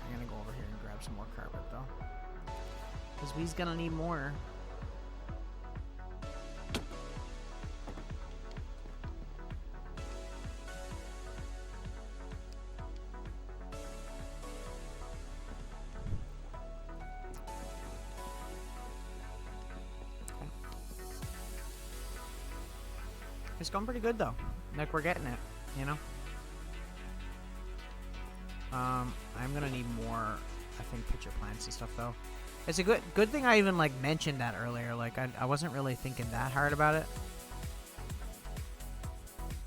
I'm gonna go over here and grab some more carpet though, because we's gonna need more. It's going pretty good though. Like we're getting it, you know. I'm gonna need more, I think, pitcher plants and stuff though. It's a good thing I even like mentioned that earlier. Like I wasn't really thinking that hard about it,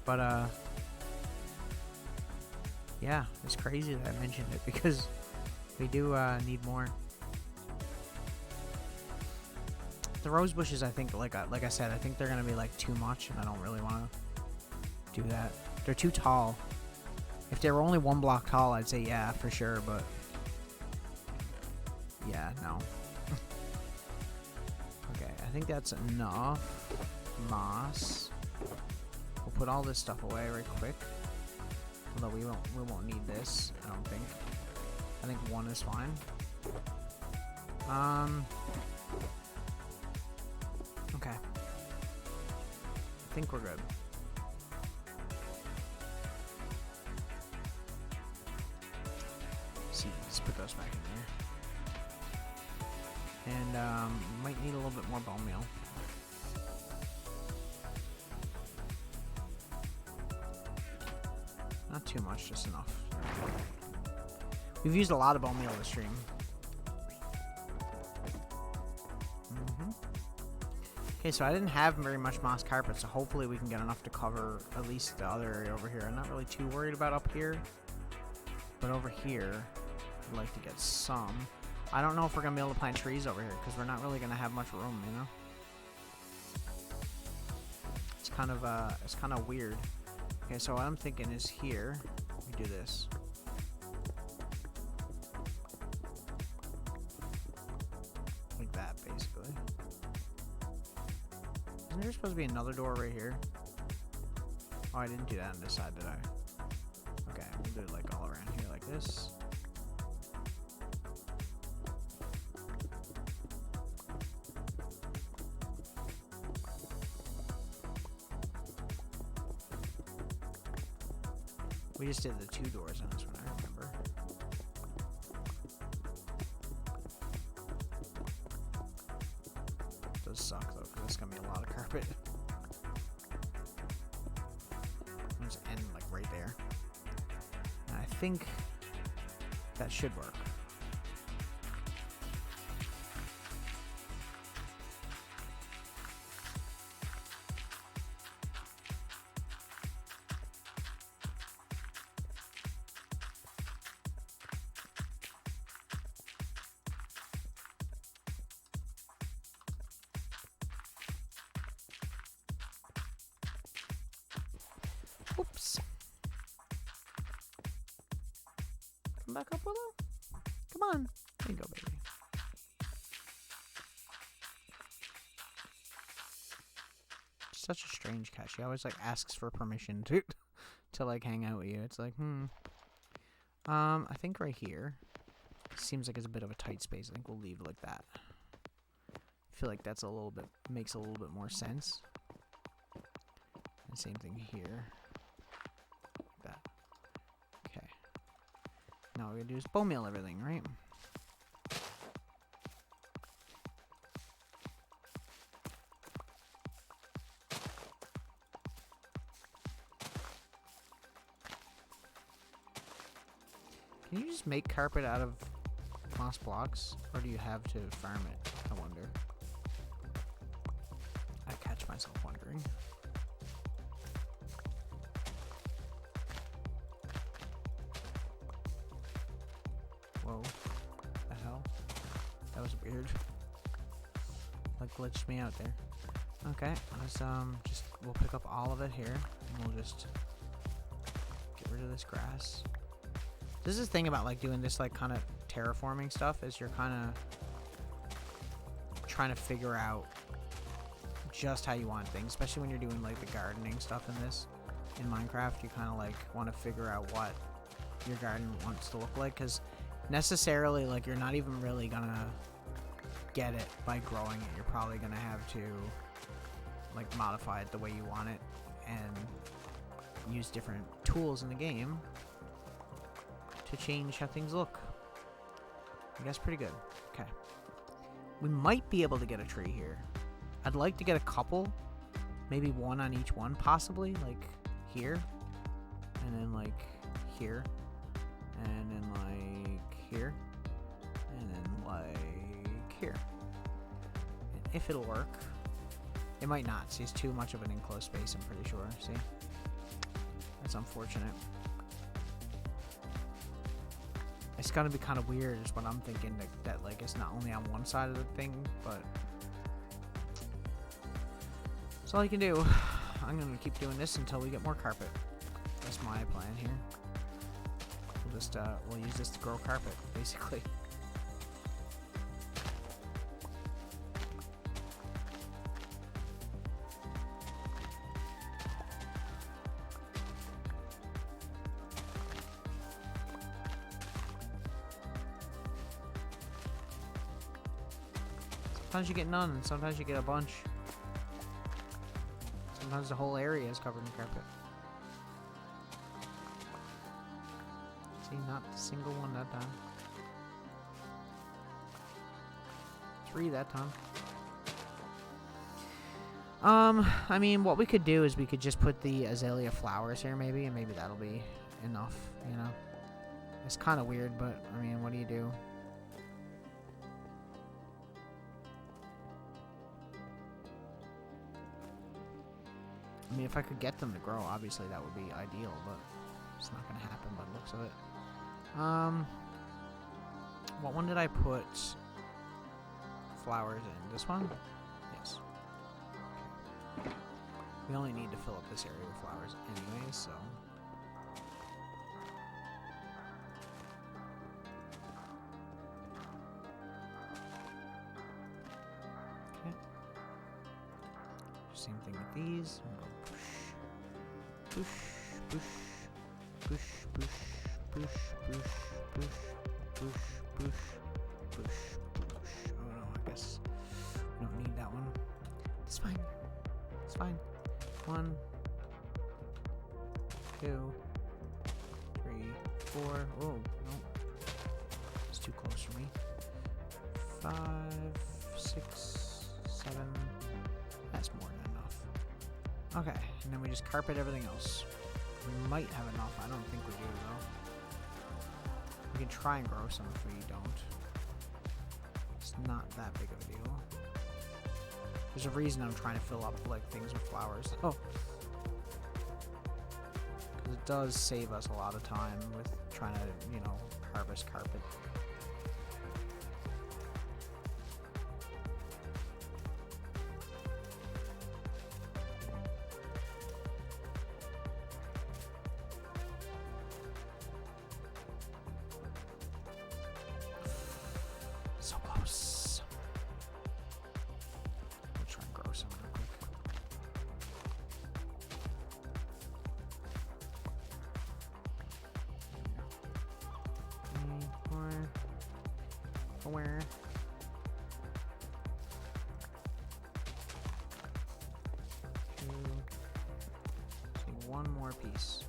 but yeah, it's crazy that I mentioned it because we do need more. The rose bushes, I think, like I said, I think they're gonna be like too much, and I don't really want to do that. They're too tall. If they were only one block tall, I'd say yeah, for sure, but yeah, no. Okay, I think that's enough moss. We'll put all this stuff away right quick. Although we won't need this, I don't think. I think one is fine. Okay. I think we're good. See, let's put those back in there. And might need a little bit more bone meal. Not too much, just enough. We've used a lot of bone meal this stream. Okay, so I didn't have very much moss carpet, so hopefully we can get enough to cover at least the other area over here. I'm not really too worried about up here, but over here, I'd like to get some. I don't know if we're going to be able to plant trees over here, because we're not really going to have much room, you know? It's kind of weird. Okay, so what I'm thinking is here, we do this. Like that, basically. Isn't there supposed to be another door right here? Oh, I didn't do that on this side, did I? Okay, we'll do it like all around here like this. We just did the 2 doors on this one, I remember. It does suck though, because there's gonna be a lot of carpet. Just end like right there. And I think that should work. Oops. Come back up, Willow. Come on. There you go, baby. Such a strange cat. She always like asks for permission to like hang out with you. It's like, I think right here seems like it's a bit of a tight space. I think we'll leave it like that. I feel like that's makes a little bit more sense. And same thing here. Now what we're gonna do is bone meal everything, right? Can you just make carpet out of moss blocks, or do you have to farm it? I wonder. I catch myself wondering. Whoa. The hell? That was weird. Like glitched me out there. Okay, let's we'll pick up all of it here, and we'll just get rid of this grass. This is the thing about like doing this like kind of terraforming stuff, is you're kind of trying to figure out just how you want things, especially when you're doing like the gardening stuff in this. In Minecraft, you kind of like want to figure out what your garden wants to look like, because necessarily like you're not even really gonna get it by growing it. You're probably gonna have to like modify it the way you want it and use different tools in the game to change how things look. I guess pretty good. Okay, we might be able to get a tree here. I'd like to get a couple, maybe one on each one, possibly like here, and then like here, and then like here, and then like here. And if it'll work. It might not. See, it's too much of an enclosed space, I'm pretty sure. See? That's unfortunate. It's gonna be kind of weird is what I'm thinking, that like it's not only on one side of the thing, but that's all you can do. I'm gonna keep doing this until we get more carpet. That's my plan here. We'll just we'll use this to grow carpet, basically. Sometimes you get none, and sometimes you get a bunch. Sometimes the whole area is covered in carpet. See, not a single one that time. 3 that time. I mean, what we could do is we could just put the azalea flowers here, maybe, and maybe that'll be enough, you know? It's kind of weird, but, I mean, what do you do? I mean, if I could get them to grow, obviously that would be ideal, but it's not going to happen by the looks of it. What one did I put flowers in? This one? Yes. Okay. We only need to fill up this area with flowers anyways, so... Okay. Same thing with these. Push, push, push, push, push, push, push, push, push, push, push. Oh no, I guess we don't need that one. It's fine. It's fine. 1, 2, 4. Oh, no. It's too close for me. 5, 6, 7. That's more than enough. Okay, and then we just carpet everything else. We might have enough. I don't think we do, though. We can try and grow some if we don't. It's not that big of a deal. There's a reason I'm trying to fill up like things with flowers. Oh, because it does save us a lot of time with trying to, you know, harvest carpet. So close. We'll try and grow some real quick. Four. Two. See, one more piece.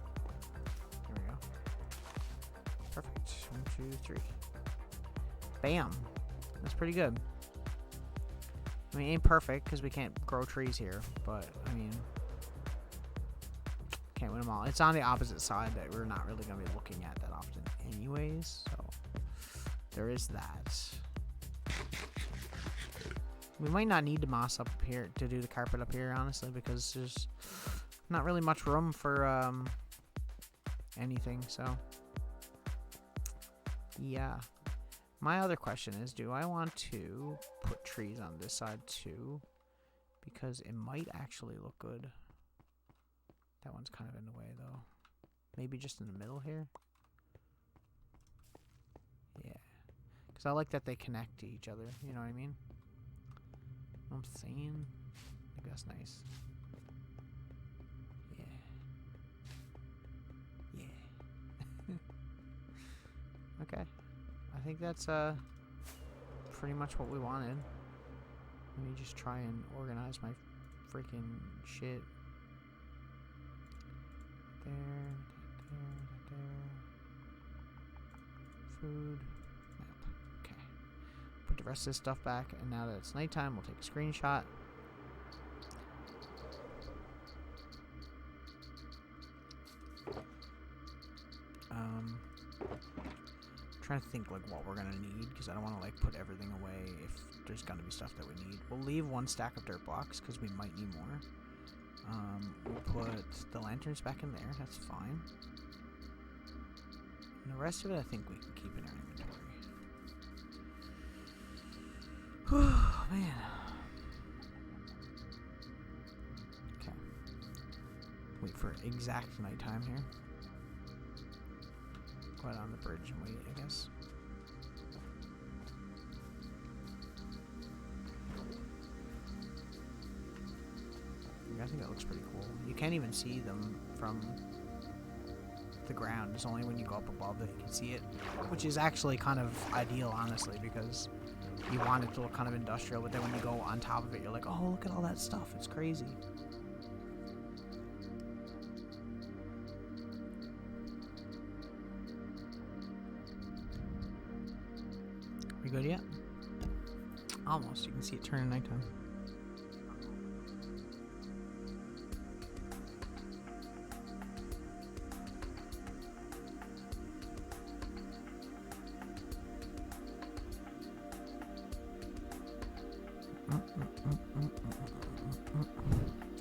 There we go. Perfect. 1, 2, 3. Bam. That's pretty good. I mean, it ain't perfect because we can't grow trees here, but I mean, can't win them all. It's on the opposite side that we're not really going to be looking at that often anyways, so there is that. We might not need to moss up here to do the carpet up here, honestly, because there's not really much room for anything, so yeah. My other question is, do I want to put trees on this side too? Because it might actually look good. That one's kind of in the way though. Maybe just in the middle here? Yeah. Because I like that they connect to each other, you know what I mean? Know what I'm saying? I think that's nice. Yeah. Yeah. Okay. I think that's pretty much what we wanted. Let me just try and organize my freaking shit. There. Food. Map. Okay. Put the rest of this stuff back, and now that it's nighttime, we'll take a screenshot. Trying to think like what we're gonna need because I don't want to like put everything away if there's gonna be stuff that we need. We'll leave 1 stack of dirt blocks because we might need more. We'll put the lanterns back in there. That's fine. And the rest of it, I think we can keep in our inventory. Oh man. Okay. Wait for exact nighttime here. Go out on the bridge and wait, I guess. I think that looks pretty cool. You can't even see them from the ground. It's only when you go up above that you can see it, which is actually kind of ideal, honestly, because you want it to look kind of industrial, but then when you go on top of it, you're like, oh, look at all that stuff. It's crazy. We good yet? Almost. You can see it turn in nighttime.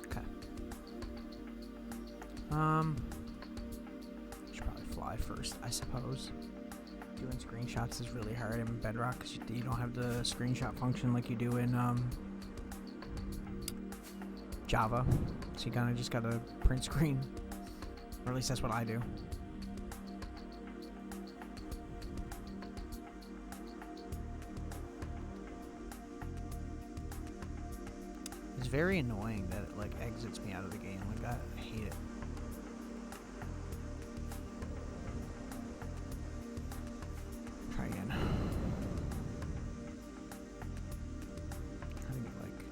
Okay. Should probably fly first, I suppose. Doing screenshots is really hard in Bedrock because you don't have the screenshot function like you do in Java. So you kind of just gotta print screen. Or at least that's what I do. It's very annoying that it like exits me out of the game like that. I hate it. Try again. I think like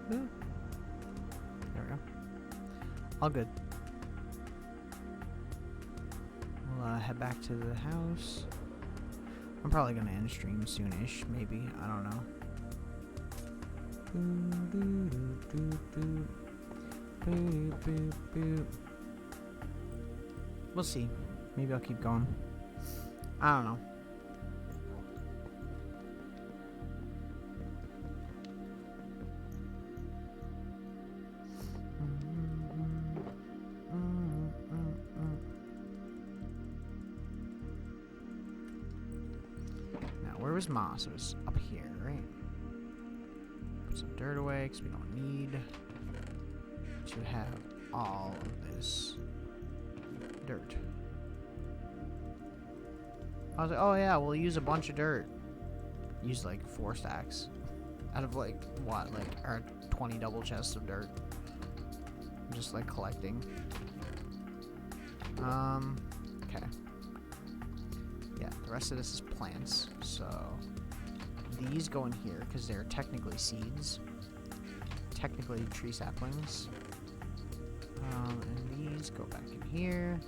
There we go. All good. We'll head back to the house. I'm probably gonna end stream soonish, maybe. I don't know. We'll see. Maybe I'll keep going. I don't know. Now, where was Moss? It was up here, right? Put some dirt away because we don't need to have all of this dirt. I was like, oh yeah, we'll use a bunch of dirt. Use like 4 stacks out of like what, like our 20 double chests of dirt. I'm just like collecting. Okay. Yeah, the rest of this is plants. So these go in here because they're technically seeds. Technically tree saplings. And these go back in here.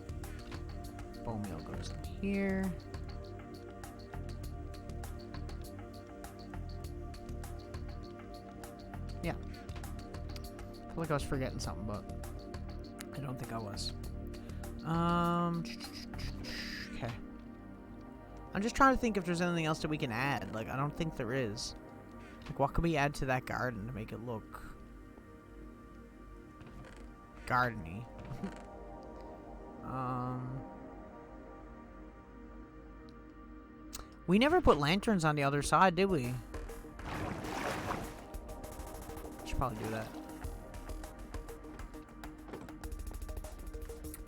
Bone meal goes in here. Yeah. I feel like I was forgetting something, but I don't think I was. Okay. I'm just trying to think if there's anything else that we can add. Like, I don't think there is. Like, what could we add to that garden to make it look gardeny? We never put lanterns on the other side, did we? Should probably do that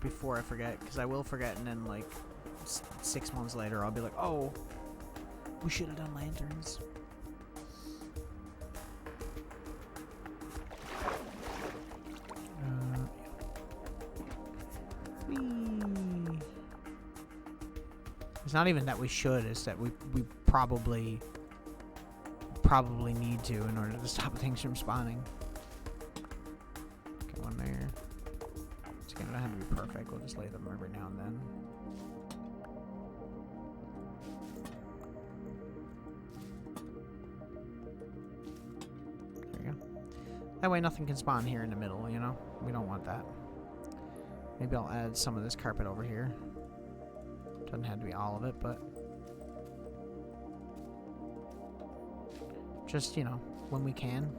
before I forget, because I will forget, and then like 6 months later I'll be like, oh, we should have done lanterns. It's not even that we should, it's that we probably need to in order to stop things from spawning. Okay, one there. It's gonna have to be perfect. We'll just lay them every now and then. There you go. That way nothing can spawn here in the middle, you know? We don't want that. Maybe I'll add some of this carpet over here. Doesn't have to be all of it, but just, you know, when we can.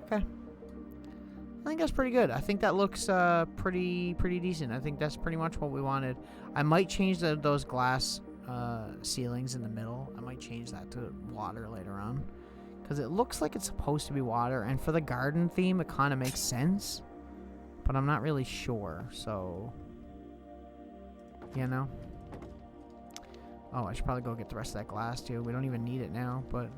Okay. I think that's pretty good. I think that looks pretty decent. I think that's pretty much what we wanted. I might change those glass ceilings in the middle. I might change that to water later on, because it looks like it's supposed to be water, and for the garden theme it kind of makes sense, but I'm not really sure, so you know. Oh, I should probably go get the rest of that glass too. We don't even need it now, but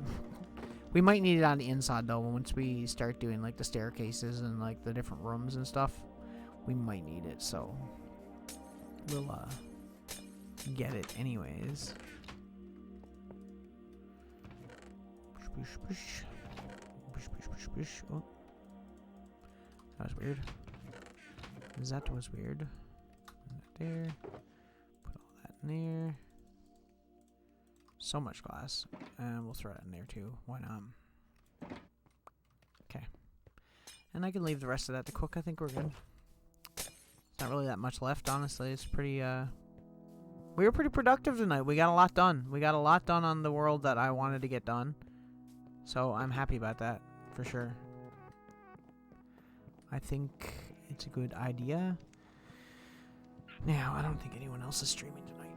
we might need it on the inside though. Once we start doing like the staircases and like the different rooms and stuff, we might need it, so we'll get it anyways. Oh, that was weird. That was weird. There. Put all that in there. So much glass. And we'll throw it in there too. Why not? Okay. And I can leave the rest of that to cook. I think we're good. There's not really that much left, honestly. It's pretty, we were pretty productive tonight. We got a lot done. We got a lot done on the world that I wanted to get done. So I'm happy about that, for sure. I think it's a good idea. Now, I don't think anyone else is streaming tonight.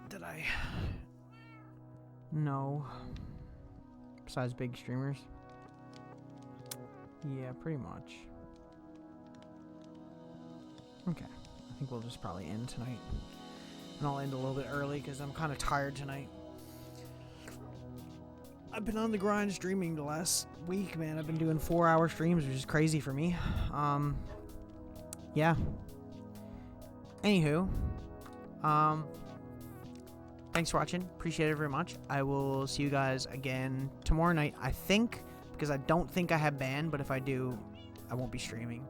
Did I? No. Besides big streamers? Yeah, pretty much. Okay. I think we'll just probably end tonight. And I'll end a little bit early because I'm kind of tired tonight. I've been on the grind streaming the last week, man. I've been doing 4-hour streams, which is crazy for me. Yeah. Anywho, thanks for watching. Appreciate it very much. I will see you guys again tomorrow night. I think because I don't think I have ban, but if I do, I won't be streaming,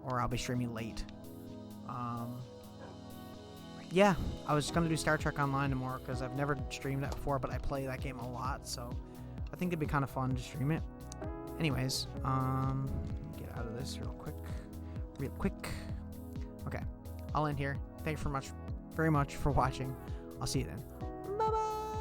or I'll be streaming late. Yeah, I was gonna do Star Trek Online tomorrow because I've never streamed that before, but I play that game a lot, so I think it'd be kind of fun to stream it. Anyways, get out of this real quick. Okay, I'll end here. Thanks very much for watching. I'll see you then. Bye bye.